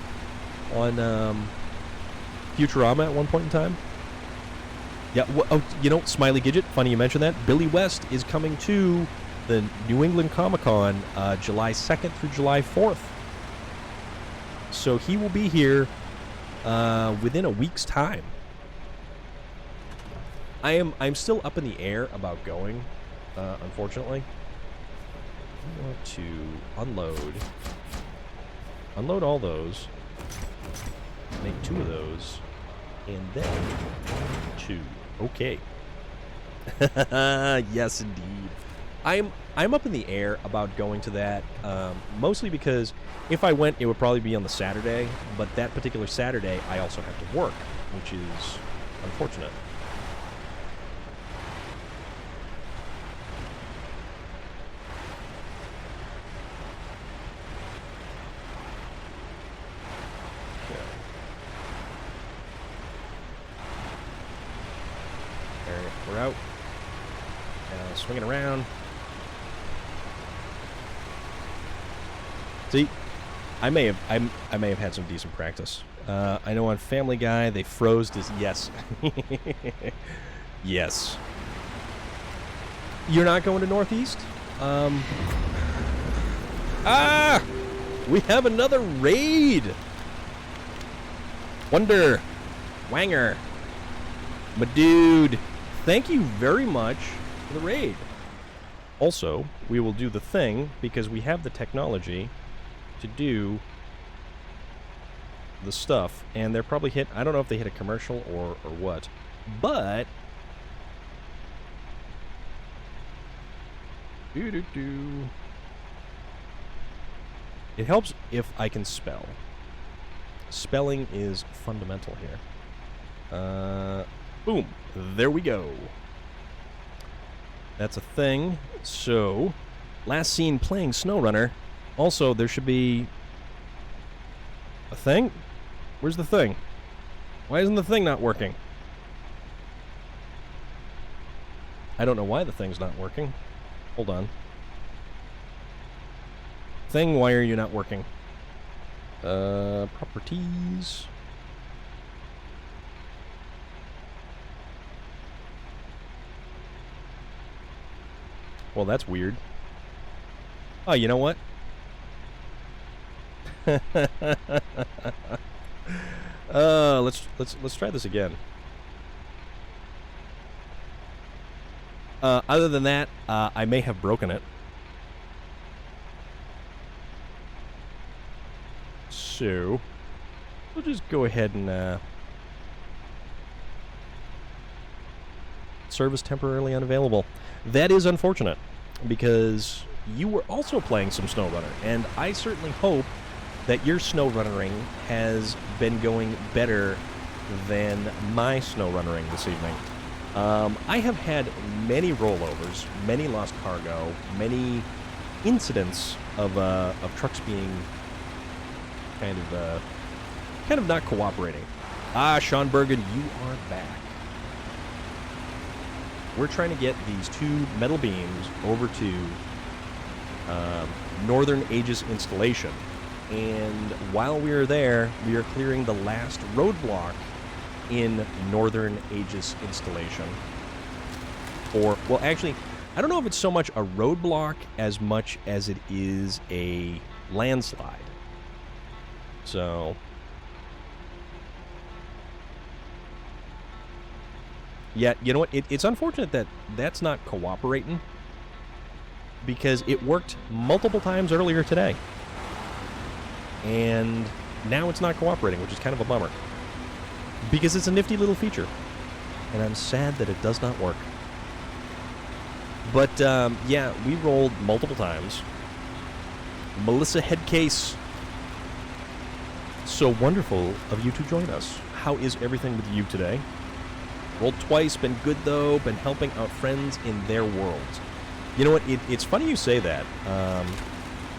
on Futurama at one point in time. Yeah, Smiley Gidget, funny you mentioned that. Billy West is coming to the New England Comic-Con July 2nd through July 4th. So he will be here within a week's time. I'm still up in the air about going, unfortunately. I want to unload all those, make 2 of those, and then 2. Okay. Yes, indeed. I'm up in the air about going to that, mostly because if I went, it would probably be on the Saturday, but that particular Saturday, I also have to work, which is unfortunate. Okay. All right, we're out. Swinging around. See, I may have had some decent practice. I know on Family Guy they froze this. Yes, yes. You're not going to Northeast? We have another raid. Wonder, Wanger, my dude. Thank you very much for the raid. Also, we will do the thing because we have the technology to do the stuff, and they're probably hit. I don't know if they hit a commercial or what, but it helps if I can spell. Spelling is fundamental here. Boom, there we go. That's a thing. So, last seen playing SnowRunner. Also, there should be a thing? Where's the thing? Why isn't the thing not working? I don't know why the thing's not working. Hold on. Thing, why are you not working? Properties. Well, that's weird. Oh, you know what? Let's try this again. Other than that, I may have broken it. So we'll just go ahead and service temporarily unavailable. That is unfortunate because you were also playing some SnowRunner, and I certainly hope that your SnowRunnering has been going better than my SnowRunnering this evening. I have had many rollovers, many lost cargo, many incidents of trucks being kind of not cooperating. Sean Bergen, you are back. We're trying to get these 2 metal beams over to Northern Aegis installation. And while we are there, we are clearing the last roadblock in Northern Aegis installation. Well, actually, I don't know if it's so much a roadblock as much as it is a landslide. So... yeah, you know what? It's unfortunate that that's not cooperating, because it worked multiple times earlier today. And now it's not cooperating, which is kind of a bummer. Because it's a nifty little feature. And I'm sad that it does not work. But, yeah, we rolled multiple times. Melissa Headcase. So wonderful of you to join us. How is everything with you today? Rolled twice, been good though, been helping out friends in their worlds. You know what, it's funny you say that.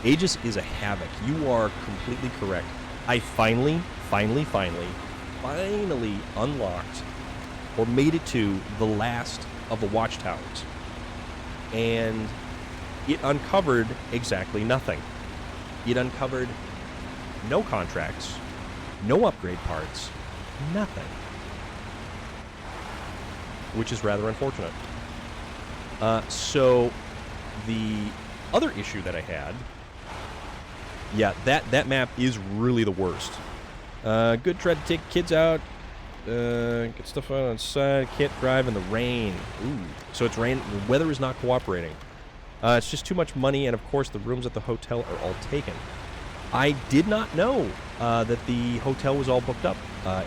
Aegis is a havoc. You are completely correct. I finally unlocked, or made it to, the last of the watchtowers. And it uncovered exactly nothing. It uncovered no contracts, no upgrade parts, nothing. Which is rather unfortunate. So, the other issue that I had... yeah, that map is really the worst. Good try to take kids out. Get stuff out on side. Can't drive in the rain. Ooh. So it's rain. The weather is not cooperating. It's just too much money, and of course the rooms at the hotel are all taken. I did not know that the hotel was all booked up,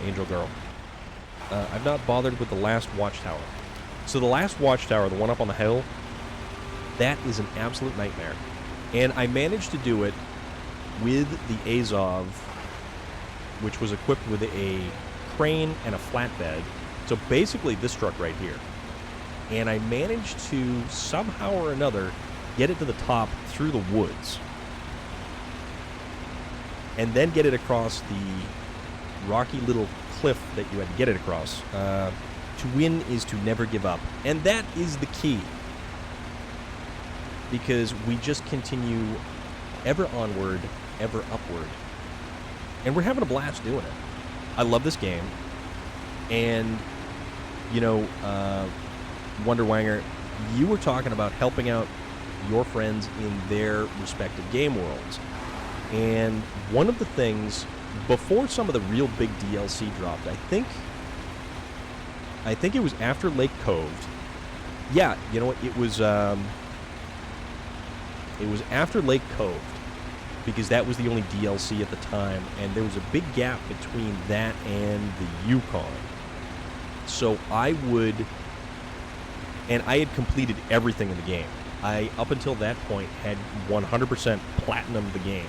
Angel Girl. I've not bothered with the last watchtower. So the last watchtower, the one up on the hill, that is an absolute nightmare. And I managed to do it with the Azov, which was equipped with a crane and a flatbed. So basically this truck right here. And I managed to, somehow or another, get it to the top through the woods. And then get it across the rocky little cliff that you had to get it across. To win is to never give up. And that is the key. Because we just continue ever onward, ever upward. And we're having a blast doing it. I love this game. And, you know, Wonder Wanger, you were talking about helping out your friends in their respective game worlds. And one of the things, before some of the real big DLC dropped, I think it was after Lake Cove. Yeah, you know what? It was after Lake Cove, because that was the only DLC at the time, and there was a big gap between that and the Yukon. So I had completed everything in the game. I, up until that point, had 100% platinum the game.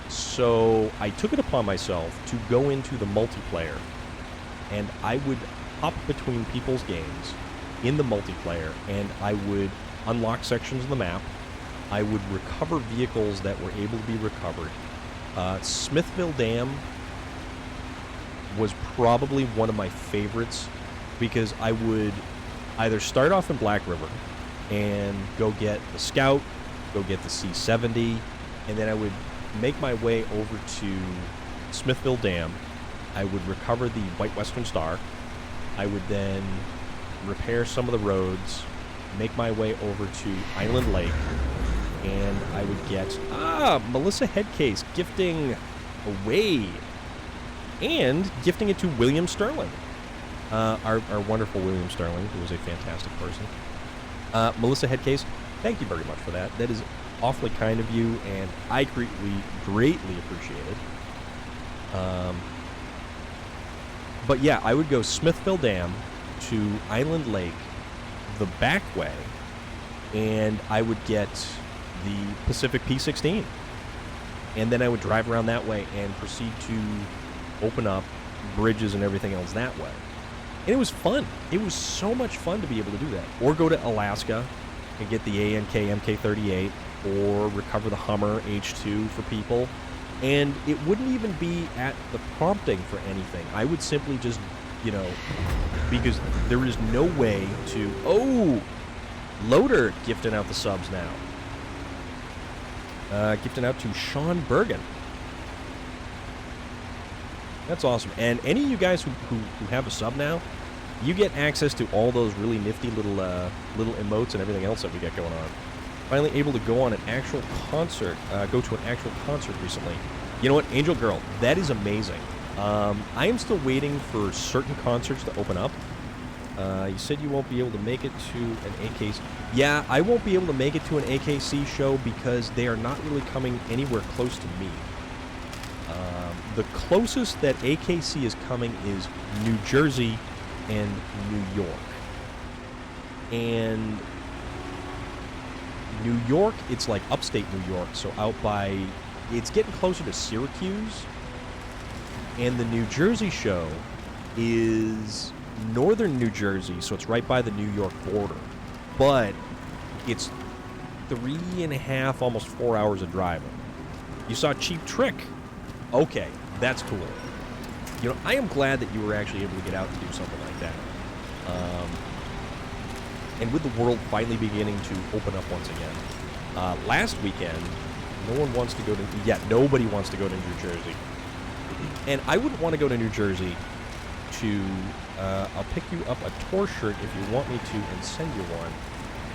So I took it upon myself to go into the multiplayer, and I would hop between people's games in the multiplayer, and I would unlock sections of the map. I would recover vehicles that were able to be recovered. Smithville Dam was probably one of my favorites, because I would either start off in Black River and go get the Scout, go get the C-70, and then I would make my way over to Smithville Dam. I would recover the White Western Star. I would then repair some of the roads, make my way over to Island Lake, and I would get Melissa Headcase gifting away, and gifting it to William Sterling, our wonderful William Sterling, who was a fantastic person. Melissa Headcase, thank you very much for that. That is awfully kind of you, and I greatly appreciate it. But yeah, I would go Smithville Dam to Island Lake the back way, and I would get the Pacific P-16. And then I would drive around that way and proceed to open up bridges and everything else that way. And it was fun. It was so much fun to be able to do that. Or go to Alaska and get the ANK MK38, or recover the Hummer H2 for people. And it wouldn't even be at the prompting for anything. I would simply just, you know, because there is no way to... Oh! Loader gifting out the subs now. Gifting out to Sean Bergen. That's awesome. And any of you guys who have a sub now, you get access to all those really nifty little emotes and everything else that we got going on. Finally able to go on an actual concert, go to an actual concert recently. You know what, Angel Girl, that is amazing. I am still waiting for certain concerts to open up. You said you won't be able to make it to an AKC. Yeah, I won't be able to make it to an AKC show because they are not really coming anywhere close to me. The closest that AKC is coming is New Jersey and New York. And New York, it's like upstate New York, so out by... It's getting closer to Syracuse. And the New Jersey show is northern New Jersey, so it's right by the New York border. But it's 3.5, almost 4 hours of driving. You saw Cheap Trick. Okay, that's cool. You know, I am glad that you were actually able to get out and do something like that. And with the world finally beginning to open up once again. Last weekend, no one wants to go to... Yeah, nobody wants to go to New Jersey. And I wouldn't want to go to New Jersey to... I'll pick you up a tour shirt if you want me to and send you one.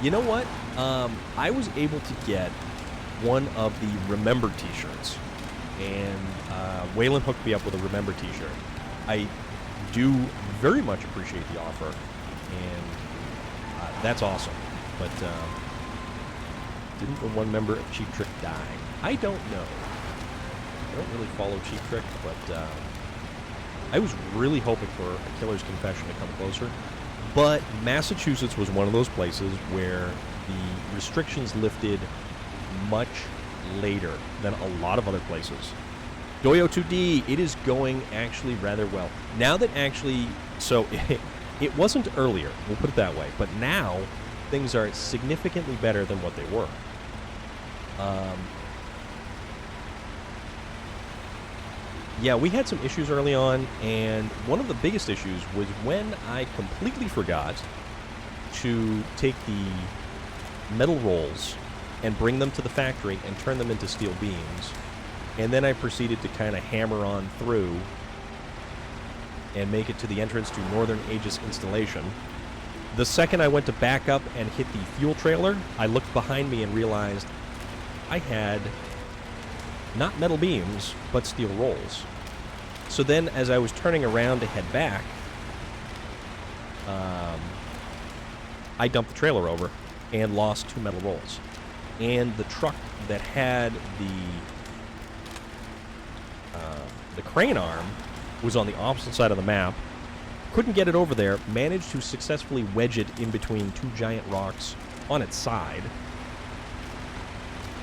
You know what? I was able to get one of the Remember t-shirts. And Waylon hooked me up with a Remember t-shirt. I do very much appreciate the offer. And that's awesome. But didn't the one member of Cheap Trick die? I don't know. I don't really follow Cheap Trick, but I was really hoping for A Killer's Confession to come closer. But Massachusetts was one of those places where the restrictions lifted much later than a lot of other places. Doyo2D, it is going actually rather well. Now that actually, so it wasn't earlier, we'll put it that way, but now things are significantly better than what they were. Yeah, we had some issues early on, and one of the biggest issues was when I completely forgot to take the metal rolls and bring them to the factory and turn them into steel beams. And then I proceeded to kind of hammer on through and make it to the entrance to Northern Aegis installation. The second I went to back up and hit the fuel trailer, I looked behind me and realized I had not metal beams, but steel rolls. So then, as I was turning around to head back, I dumped the trailer over and lost 2 metal rolls. And the truck that had the crane arm was on the opposite side of the map. Couldn't get it over there, managed to successfully wedge it in between 2 giant rocks on its side.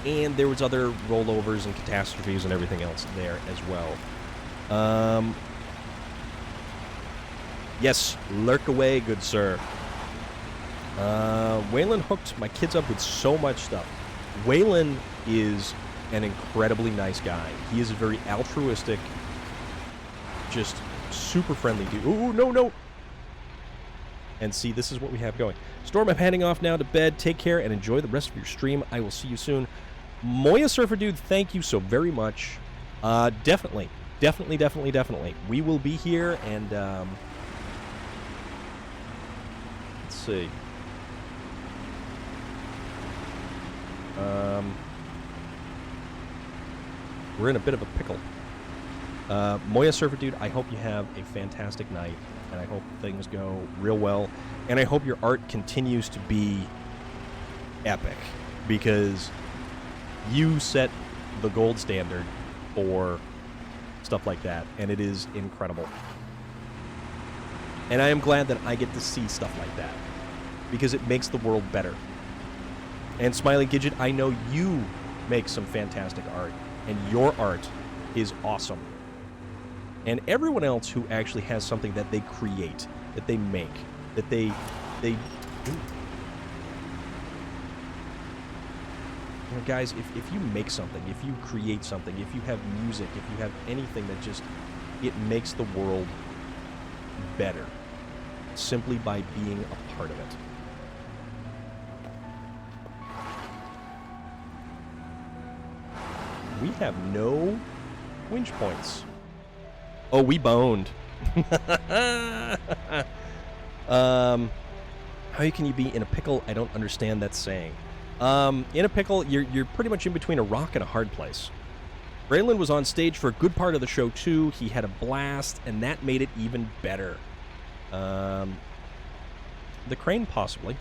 And there was other rollovers and catastrophes and everything else there as well. Yes, lurk away, good sir. Waylon hooked my kids up with so much stuff. Waylon is an incredibly nice guy. He is a very altruistic, just super friendly dude. Ooh, no, no. And see, this is what we have going. Storm, I'm heading off now to bed. Take care and enjoy the rest of your stream. I will see you soon. Moya Surfer Dude, thank you so very much. Definitely. We will be here, and let's see. We're in a bit of a pickle. Moya Surfer Dude, I hope you have a fantastic night, and I hope things go real well, and I hope your art continues to be epic, because you set the gold standard for stuff like that, and it is incredible. And I am glad that I get to see stuff like that, because it makes the world better. And Smiley Gidget, I know you make some fantastic art, and your art is awesome. And everyone else who actually has something that they create, that they make, that they do. You know, guys, if you make something, if you create something, if you have music, if you have anything that just, it makes the world better simply by being a part of it. We have no winch points. Oh, we boned. How can you be in a pickle? I don't understand that saying. In a pickle, you're pretty much in between a rock and a hard place. Braylon was on stage for a good part of the show, too. He had a blast, and that made it even better. The crane, possibly.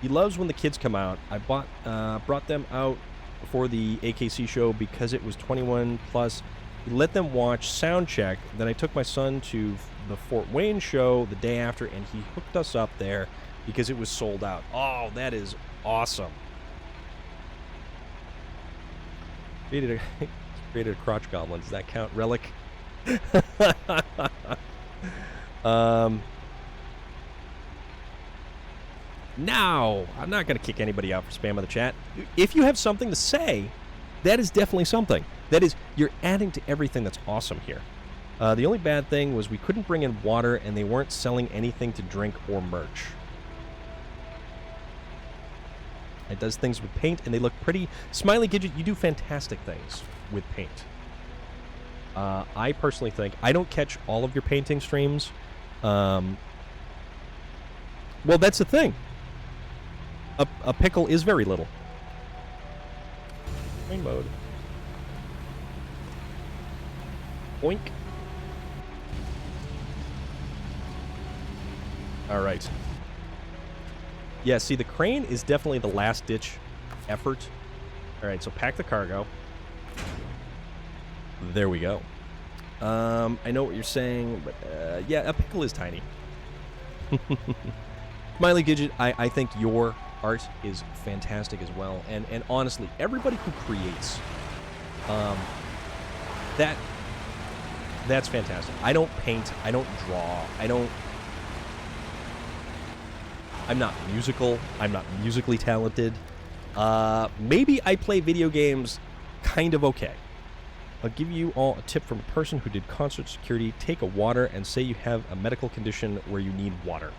He loves when the kids come out. I brought them out before the AKC show because it was 21 plus. He let them watch Soundcheck. Then I took my son to the Fort Wayne show the day after, and he hooked us up there because it was sold out. Oh, that is awesome. Created a crotch goblin. Does that count? Relic? Now, I'm not going to kick anybody out for spam in the chat. If you have something to say, that is definitely something. That is, you're adding to everything that's awesome here. The only bad thing was we couldn't bring in water, and they weren't selling anything to drink or merch. It does things with paint, and they look pretty. Smiley Gidget, you do fantastic things with paint. I personally think, I don't catch all of your painting streams. Well, that's the thing. A pickle is very little. Rain mode. Boink. All right. Yeah, see, the crane is definitely the last-ditch effort. All right, so pack the cargo. There we go. I know what you're saying, but yeah, a pickle is tiny. Smiley Gidget, I think your art is fantastic as well. And honestly, everybody who creates, that's fantastic. I don't paint. I don't draw. I'm not musical. I'm not musically talented. Maybe I play video games kind of okay. I'll give you all a tip from a person who did concert security. Take a water and say you have a medical condition where you need water.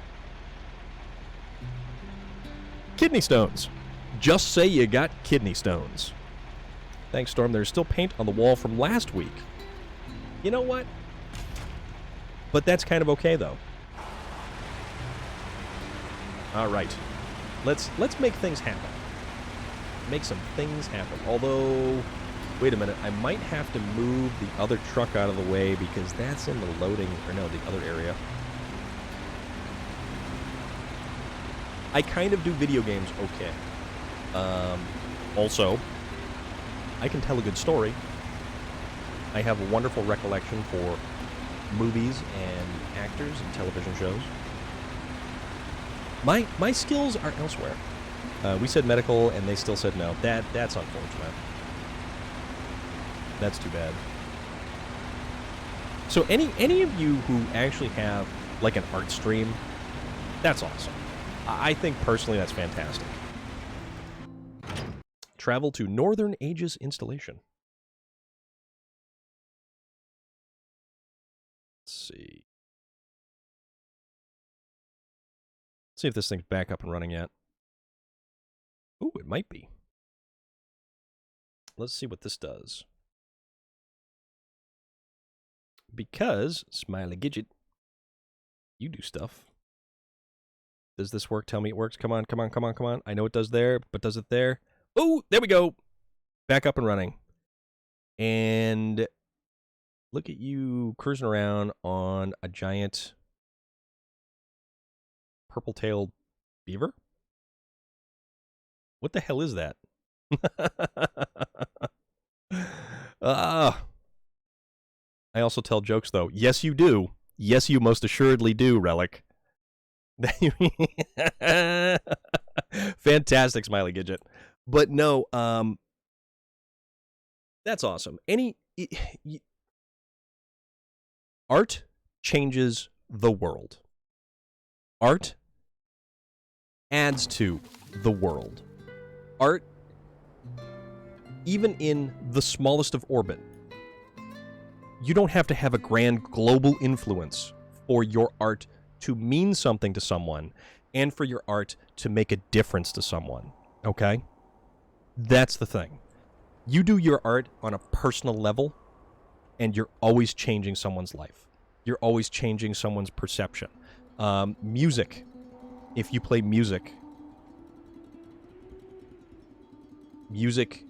Kidney stones. Just say you got kidney stones. Thanks, Storm. There's still paint on the wall from last week. You know what? But that's kind of okay, though. All right. Let's make things happen. Make some things happen. Although, wait a minute. I might have to move the other truck out of the way because that's in the loading, or no, the other area. I kind of do video games okay. Also, I can tell a good story. I have a wonderful recollection for movies and actors and television shows. My skills are elsewhere. We said medical, and they still said no. That's unfortunate. That's too bad. So any of you who actually have like an art stream, that's awesome. I think personally that's fantastic. Travel to Northern Ages installation. Let's see. See if this thing's back up and running yet. Ooh, it might be. Let's see what this does. Because, Smiley Gidget, you do stuff. Does this work? Tell me it works. Come on, come on, come on, come on. I know it does there, but does it there? Oh, there we go. Back up and running. And look at you cruising around on a giant purple-tailed beaver? What the hell is that? I also tell jokes, though. Yes, you do. Yes, you most assuredly do, Relic. Fantastic, Smiley Gidget. But no, that's awesome. Art changes the world. Art adds to the world. Art, even in the smallest of orbit, you don't have to have a grand global influence for your art to mean something to someone and for your art to make a difference to someone, okay? That's the thing. You do your art on a personal level, and you're always changing someone's life. You're always changing someone's perception. Music. If you play music. Music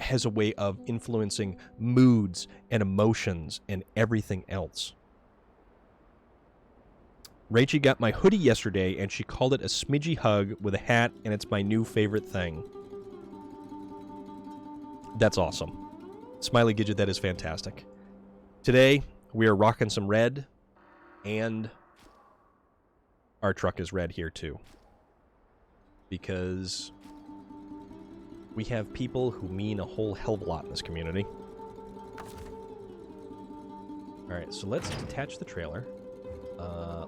has a way of influencing moods and emotions and everything else. Rachie got my hoodie yesterday, and she called it a smidgy hug with a hat, and it's my new favorite thing. That's awesome. Smiley Gidget, that is fantastic. Today, we are rocking some red, and our truck is red here, too. Because we have people who mean a whole hell of a lot in this community. Alright, so let's detach the trailer.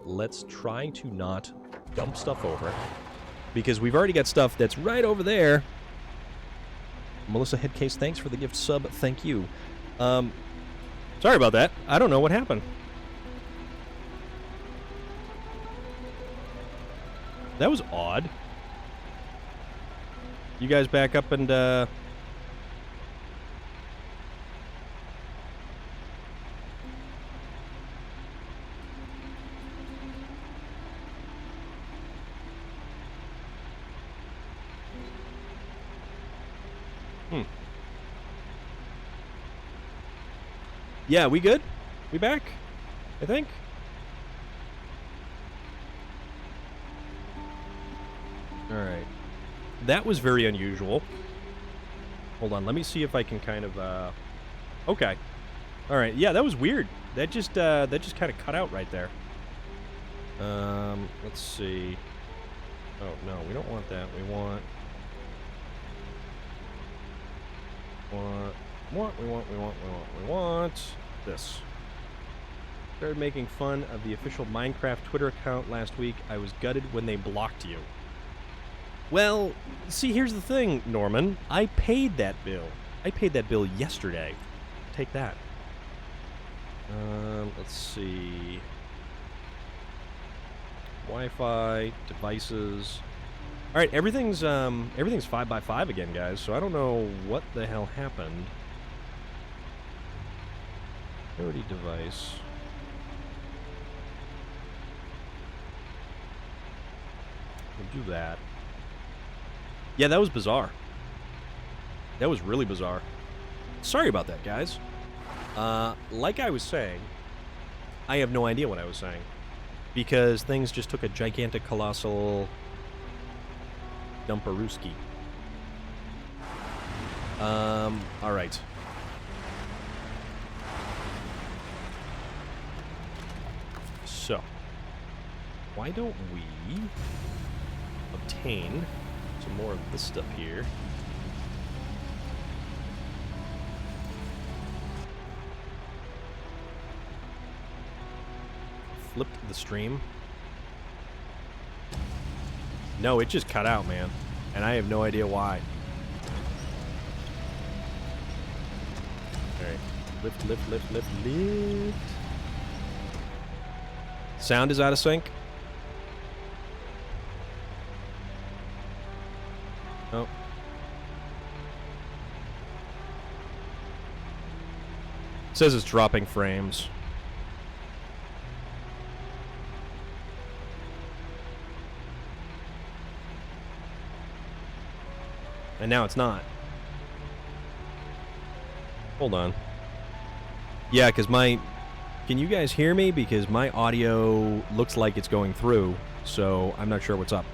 Let's try to not dump stuff over it, because we've already got stuff that's right over there. Melissa Headcase, thanks for the gift sub. Thank you. Sorry about that. I don't know what happened. That was odd. You guys back up and, Yeah, we good? We back? I think? Alright. That was very unusual. Hold on, let me see if I can kind of, Okay. Alright, yeah, that was weird. That just kind of cut out right there. Let's see. Oh, no, we don't want that. We want this. Started making fun of the official Minecraft Twitter account last week. I was gutted when they blocked you. Well, see, here's the thing, Norman. I paid that bill. I paid that bill yesterday. Take that. Let's see. Wi-Fi, devices. All right, everything's 5x5 again, guys. So I don't know what the hell happened. Priority device. We'll do that. Yeah, that was bizarre. That was really bizarre. Sorry about that, guys. Like I was saying, I have no idea what I was saying, because things just took a gigantic, colossal dumparooski. All right. So, why don't we obtain some more of this stuff here? Flipped the stream. No, it just cut out, man. And I have no idea why. Alright. Lift. Sound is out of sync. Oh. It says it's dropping frames. And now it's not. Hold on. Yeah, because my... Can you guys hear me? Because my audio looks like it's going through, so I'm not sure what's up.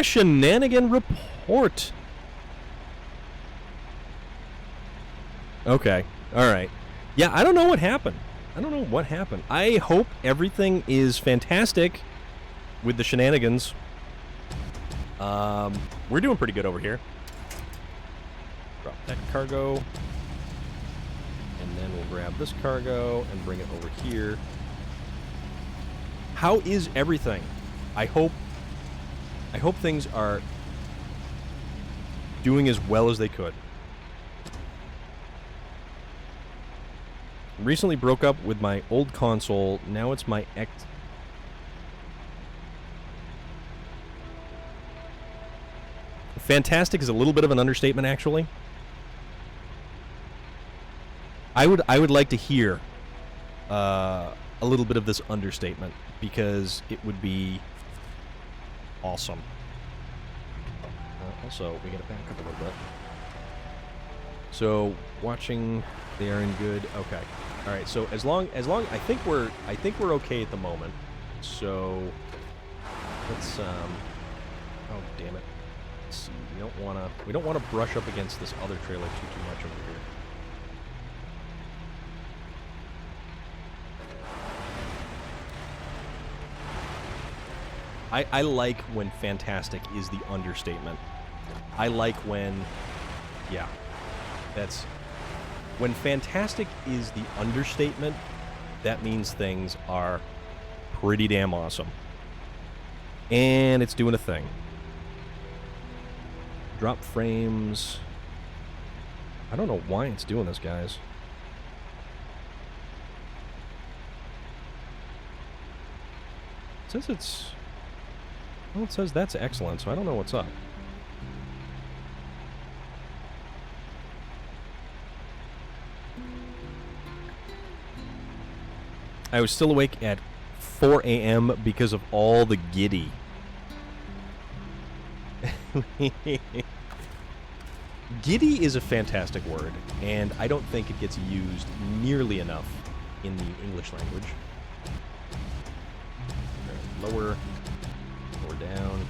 Shenanigan report. Okay. Alright. Yeah, I don't know what happened. I hope everything is fantastic with the shenanigans. We're doing pretty good over here. Drop that cargo. And then we'll grab this cargo and bring it over here. How is everything? I hope things are doing as well as they could. Recently broke up with my old console. Now it's my ex... Fantastic is a little bit of an understatement, actually. I would like to hear a little bit of this understatement, because it would be awesome. Also, we gotta back up a little bit. So, watching, they are in good. Okay, all right. So as long, I think we're okay at the moment. So let's oh damn it. Let's see. We don't wanna brush up against this other trailer too much over here. I like when fantastic is the understatement. I like when, yeah, that's, when fantastic is the understatement, that means things are pretty damn awesome. And it's doing a thing. Drop frames. I don't know why it's doing this, guys. It says it's... Well, it says that's excellent, so I don't know what's up. I was still awake at 4 a.m. because of all the giddy. Giddy is a fantastic word, and I don't think it gets used nearly enough in the English language. Lower down.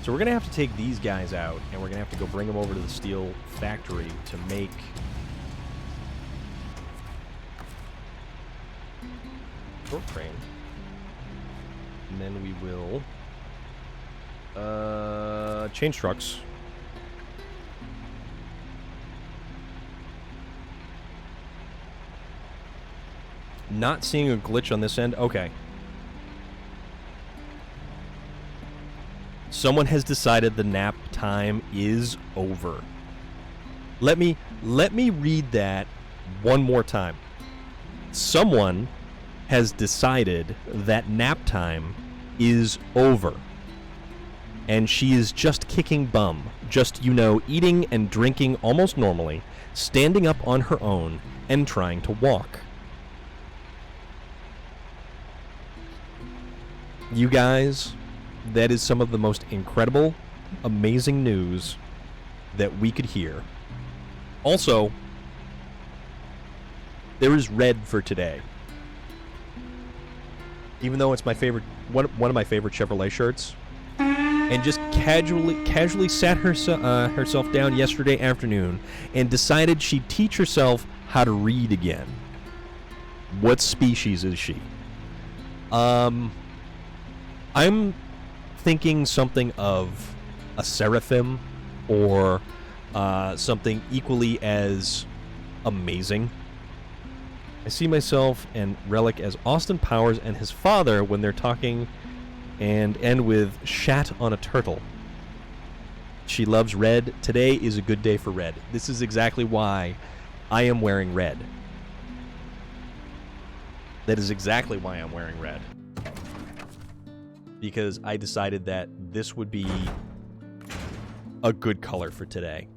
So we're going to have to take these guys out, and we're going to have to go bring them over to the steel factory to make... short frame. And then we will... change trucks. Not seeing a glitch on this end? Okay. Someone has decided the nap time is over. Let me read that one more time. Someone has decided that nap time is over. And she is just kicking bum. Just, eating and drinking almost normally, standing up on her own, and trying to walk. You guys, that is some of the most incredible, amazing news that we could hear. Also, there is red for today. Even though it's my favorite, one of my favorite Chevrolet shirts, and just casually sat herself down yesterday afternoon and decided she'd teach herself how to read again. What species is she? I'm thinking something of a seraphim, or something equally as amazing. I see myself and Relic as Austin Powers and his father when they're talking, and end with "shat on a turtle." She loves red. Today is a good day for red. This is exactly why I am wearing red. That is exactly why I'm wearing red. Because I decided that this would be a good color for today.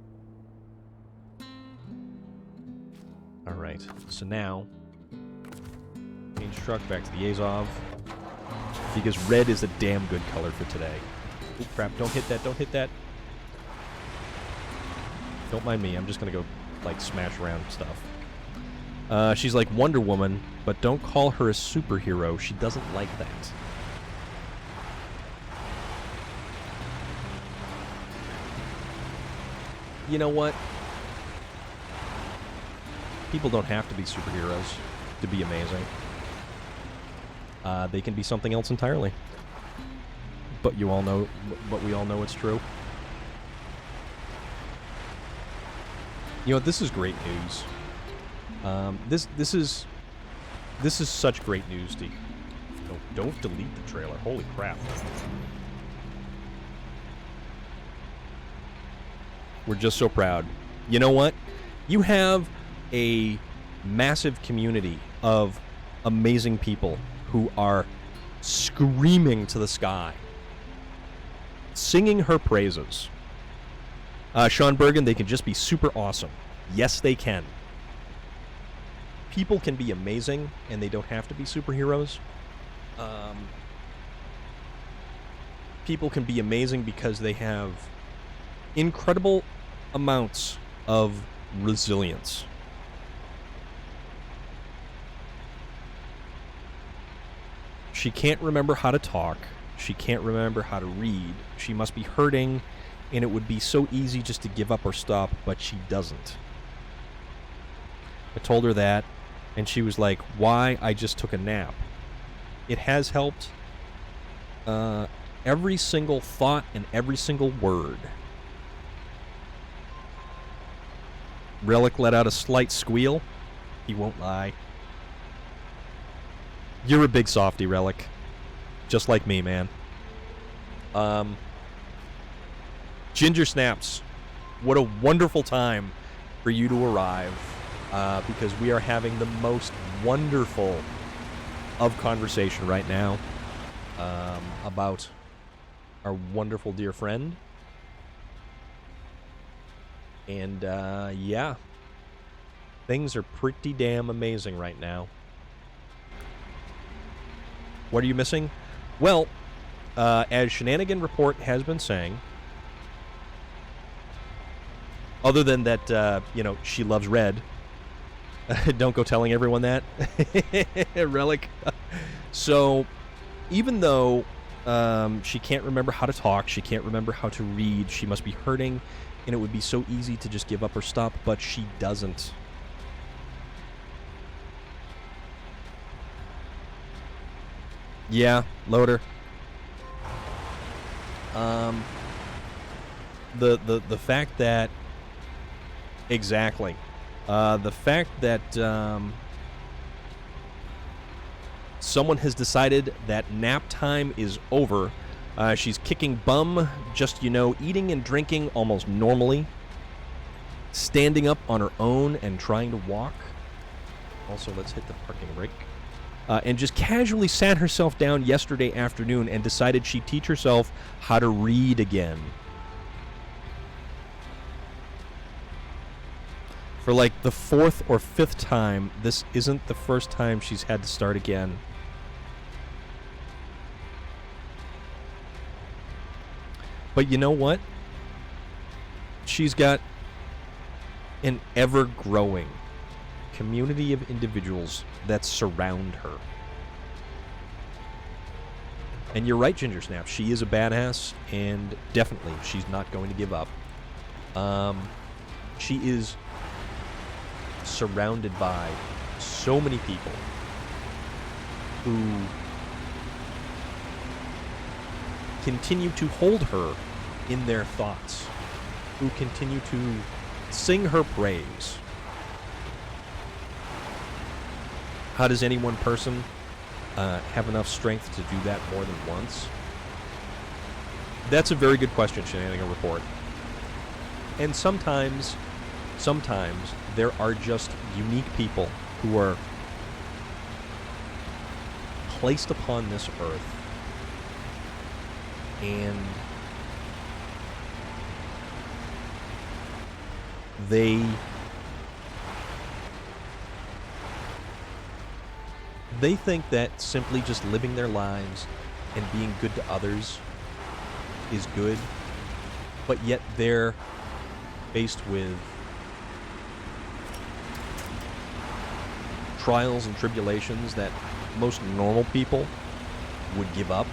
Alright, so now, change truck back to the Azov. Because red is a damn good color for today. Oh crap, don't hit that, don't hit that. Don't mind me, I'm just gonna go, smash around stuff. She's like Wonder Woman, but don't call her a superhero. She doesn't like that. You know what? People don't have to be superheroes to be amazing. They can be something else entirely. But we all know it's true. You know, this is great news. This is such great news, Steve. Don't delete the trailer. Holy crap. We're just so proud. You know what? You have a massive community of amazing people who are screaming to the sky, singing her praises. Sean Bergen, they can just be super awesome. Yes, they can. People can be amazing, and they don't have to be superheroes. People can be amazing because they have incredible amounts of resilience. She can't remember how to talk. She can't remember how to read. She must be hurting, and it would be so easy just to give up or stop, but she doesn't. I told her that, and she was like, why? I just took a nap. It has helped. Every single thought and every single word. Relic let out a slight squeal. He won't lie. You're a big softy, Relic. Just like me, man. Ginger Snaps. What a wonderful time for you to arrive. Because we are having the most wonderful of conversation right now. About our wonderful dear friend. And, yeah. Things are pretty damn amazing right now. What are you missing? Well, as Shenanigan Report has been saying, other than that, she loves red. Don't go telling everyone that. Relic. So, even though she can't remember how to talk, she can't remember how to read, she must be hurting, and it would be so easy to just give up or stop, but she doesn't. Yeah, loader. The fact that... Exactly. The fact that someone has decided that nap time is over. She's kicking bum, just, eating and drinking almost normally. Standing up on her own and trying to walk. Also, let's hit the parking brake. And just casually sat herself down yesterday afternoon and decided she'd teach herself how to read again. For like the 4th or 5th time, this isn't the first time she's had to start again. But you know what? She's got an ever-growing community of individuals that surround her. And you're right, Ginger Snap. She is a badass, and definitely she's not going to give up. She is surrounded by so many people who continue to hold her in their thoughts, who continue to sing her praise. How does any one person have enough strength to do that more than once? That's a very good question, Shenanigan Report. And sometimes there are just unique people who are placed upon this earth, and they think that simply just living their lives and being good to others is good, but yet they're faced with trials and tribulations that most normal people would give up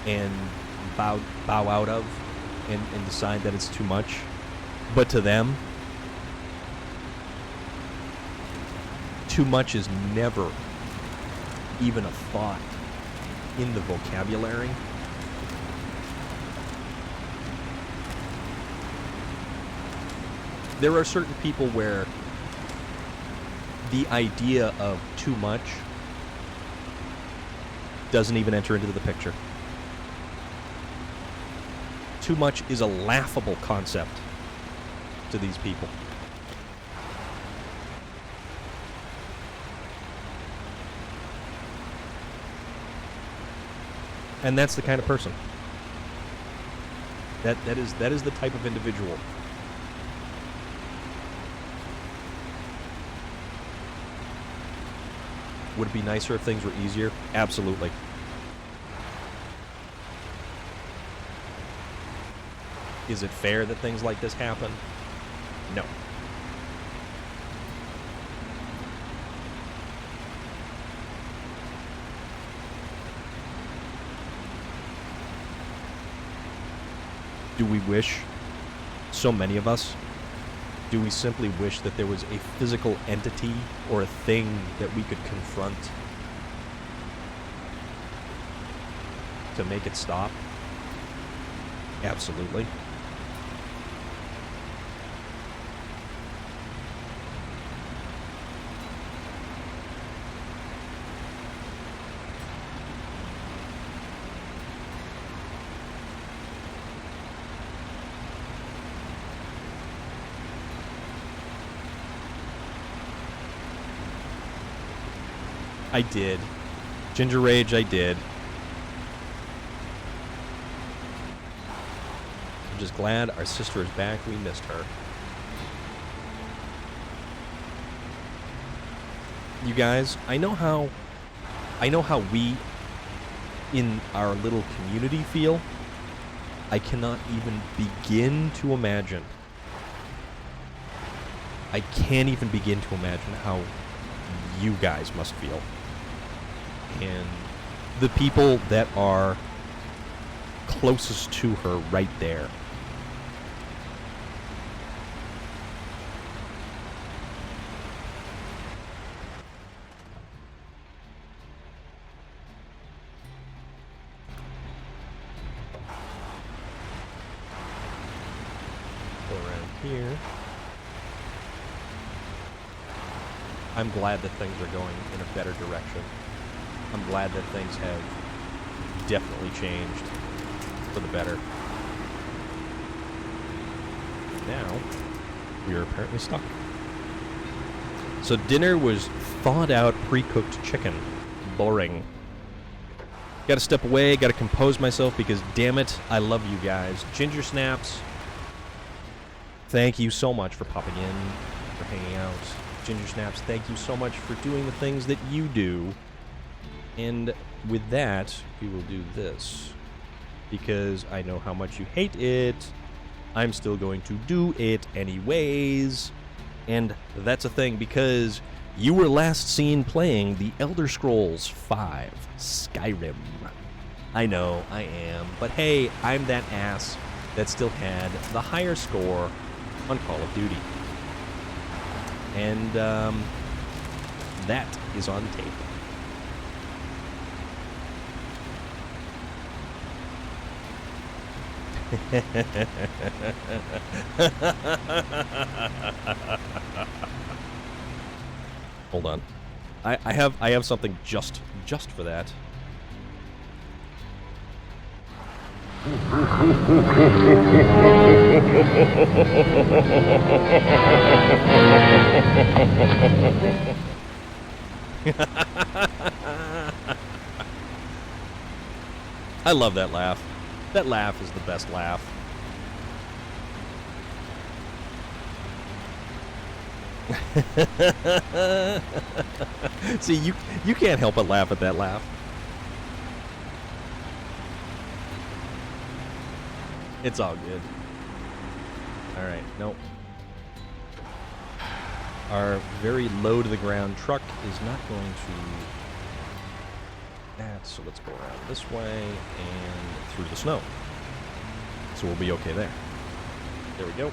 and bow out of and decide that it's too much. But to them, too much is never even a thought in the vocabulary. There are certain people where the idea of too much doesn't even enter into the picture. Too much is a laughable concept to these people. And that's the kind of person. That is the type of individual. Would it be nicer if things were easier? Absolutely. Is it fair that things like this happen? No. Do we wish, so many of us, do we simply wish that there was a physical entity or a thing that we could confront to make it stop? Absolutely. I did. Ginger Rage, I did. I'm just glad our sister is back. We missed her. You guys, I know how we in our little community feel. I cannot even begin to imagine. I can't even begin to imagine how you guys must feel. And the people that are closest to her right there. Go around here. I'm glad that things are going in a better direction. I'm glad that things have definitely changed for the better. Now, we are apparently stuck. So dinner was thawed out, pre-cooked chicken. Boring. Gotta step away, gotta compose myself because, damn it, I love you guys. Ginger Snaps, thank you so much for popping in, for hanging out. Ginger Snaps, thank you so much for doing the things that you do. And with that, we will do this. Because I know how much you hate it, I'm still going to do it anyways. And that's a thing because you were last seen playing The Elder Scrolls V Skyrim. I know, I am. But hey, I'm that ass that still had the higher score on Call of Duty. And that is on tape. Hold on. I have something just for that. I love that laugh. That laugh is the best laugh. See, you can't help but laugh at that laugh. It's all good. Alright, nope. Our very low to the ground truck is not going to that, so let's go around this way and through the snow. So we'll be okay there. There we go.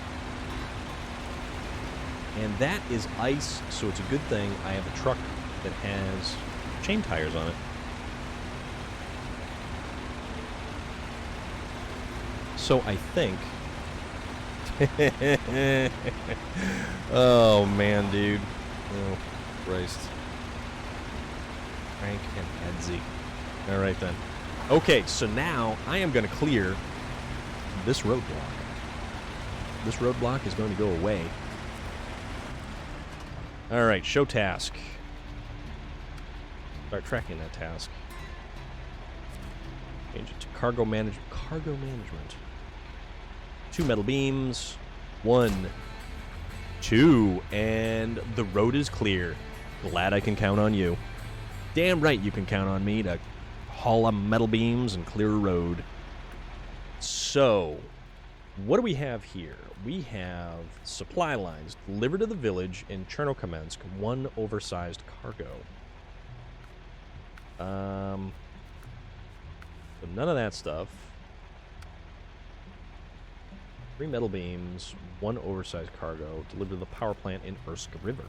And that is ice, so it's a good thing I have a truck that has chain tires on it. So I think... oh, man, dude. Oh, Christ. Frank and Edsy. All right, then. Okay, so now I am going to clear this roadblock. This roadblock is going to go away. All right, show task. Start tracking that task. Change it to cargo management. Cargo management. 2 metal beams. 1, 2, and the road is clear. Glad I can count on you. Damn right you can count on me to haul up metal beams and clear a road. So, what do we have here? We have supply lines delivered to the village in Chernokamensky, 1 oversized cargo. So none of that stuff. 3 metal beams, 1 oversized cargo, delivered to the power plant in Ursk River.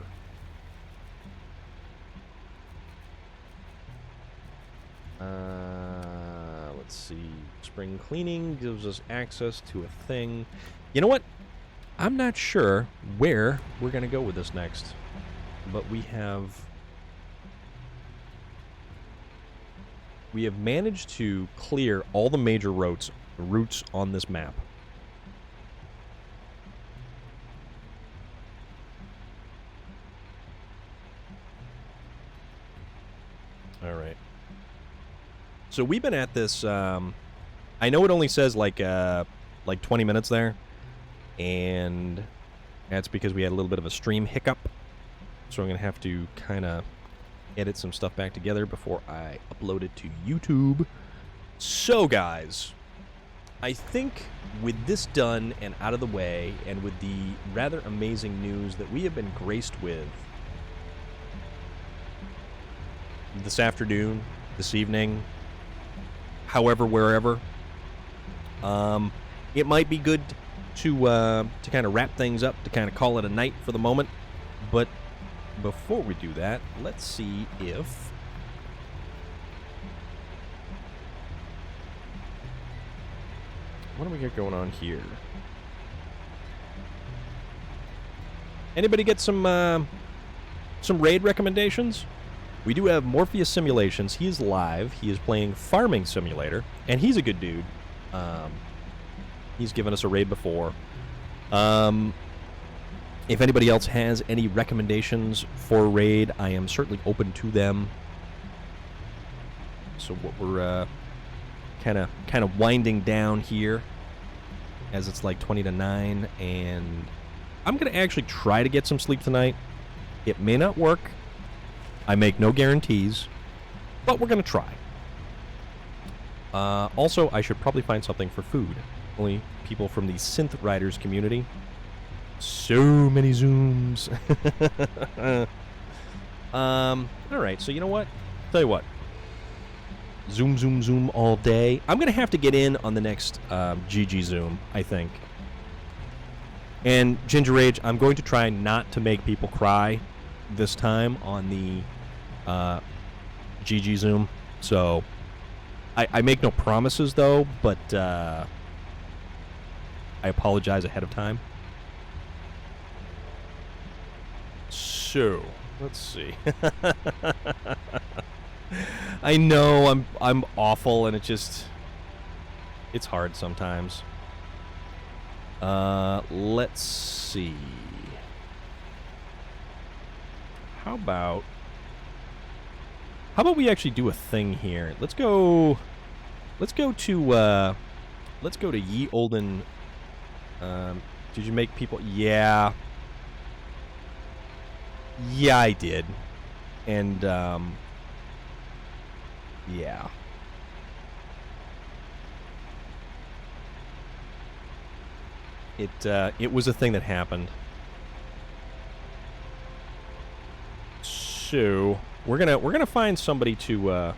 Let's see. Spring cleaning gives us access to a thing. You know what? I'm not sure where we're going to go with this next. But we have managed to clear all the major routes on this map. All right. So we've been at this, I know it only says like 20 minutes there, and that's because we had a little bit of a stream hiccup, so I'm going to have to kind of edit some stuff back together before I upload it to YouTube. So guys, I think with this done and out of the way, and with the rather amazing news that we have been graced with this afternoon, this evening, however, wherever, it might be good to kind of wrap things up, to kind of call it a night for the moment. But before we do that, let's see if what do we got going on here? Anybody get some raid recommendations? We do have Morpheus Simulations. He is live. He is playing Farming Simulator, and he's a good dude. He's given us a raid before. If anybody else has any recommendations for a raid, I am certainly open to them. So what we're kind of winding down here, as it's like 20 to 9, and I'm gonna actually try to get some sleep tonight. It may not work. I make no guarantees, but we're going to try. Also, I should probably find something for food. Only people from the Synth Riders community. So many Zooms. Alright, so you know what? Tell you what. Zoom, zoom, zoom all day. I'm going to have to get in on the next GG Zoom, I think. And Ginger Rage, I'm going to try not to make people cry this time on the GG Zoom. So I make no promises though, but I apologize ahead of time. So let's see. I know I'm awful, and it's hard sometimes. Let's see. How about we actually do a thing here? Let's go to Ye Olden. Did you make people? Yeah, I did. And yeah. It was a thing that happened. So we're gonna find somebody to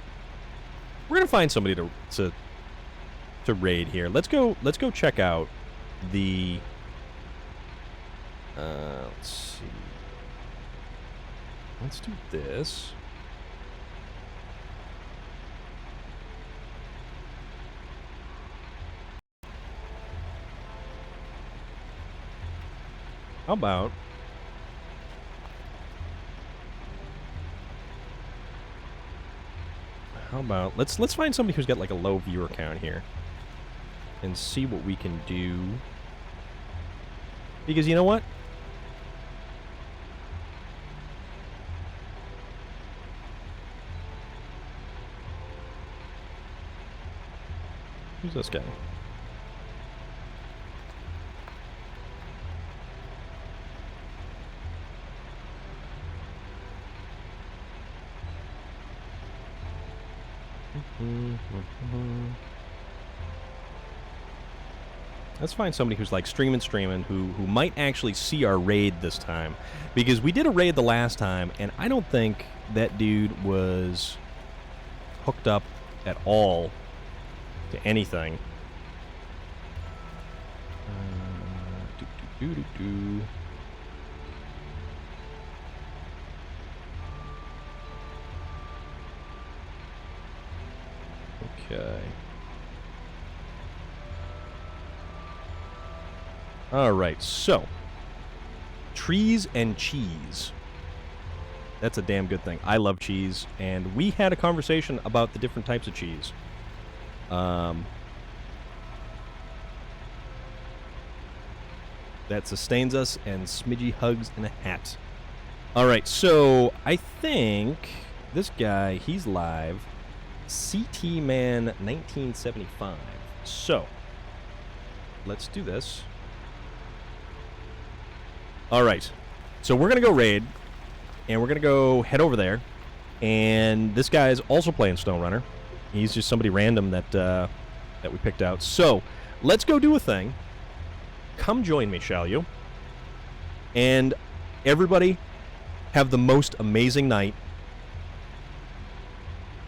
to raid here. Let's go check out the let's see. Let's do this. How about let's find somebody who's got like a low viewer count here and see what we can do. Because you know what? Who's this guy? Let's find somebody who's like streaming, who might actually see our raid this time. Because we did a raid the last time, and I don't think that dude was hooked up at all to anything. Okay. All right, so trees and cheese. That's a damn good thing. I love cheese, and we had a conversation about the different types of cheese. That sustains us, and Smidgy hugs in a hat. All right, so I think this guy, he's live. CT Man 1975. So let's do this. All right, so we're gonna go raid, and we're gonna go head over there. And this guy is also playing SnowRunner. He's just somebody random that we picked out. So let's go do a thing. Come join me, shall you? And everybody, have the most amazing night.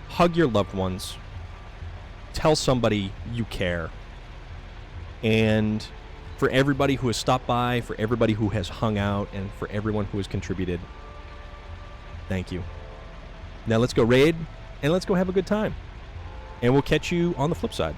Hug your loved ones. Tell somebody you care. And for everybody who has stopped by, for everybody who has hung out, and for everyone who has contributed, thank you. Now let's go raid, and let's go have a good time. And we'll catch you on the flip side.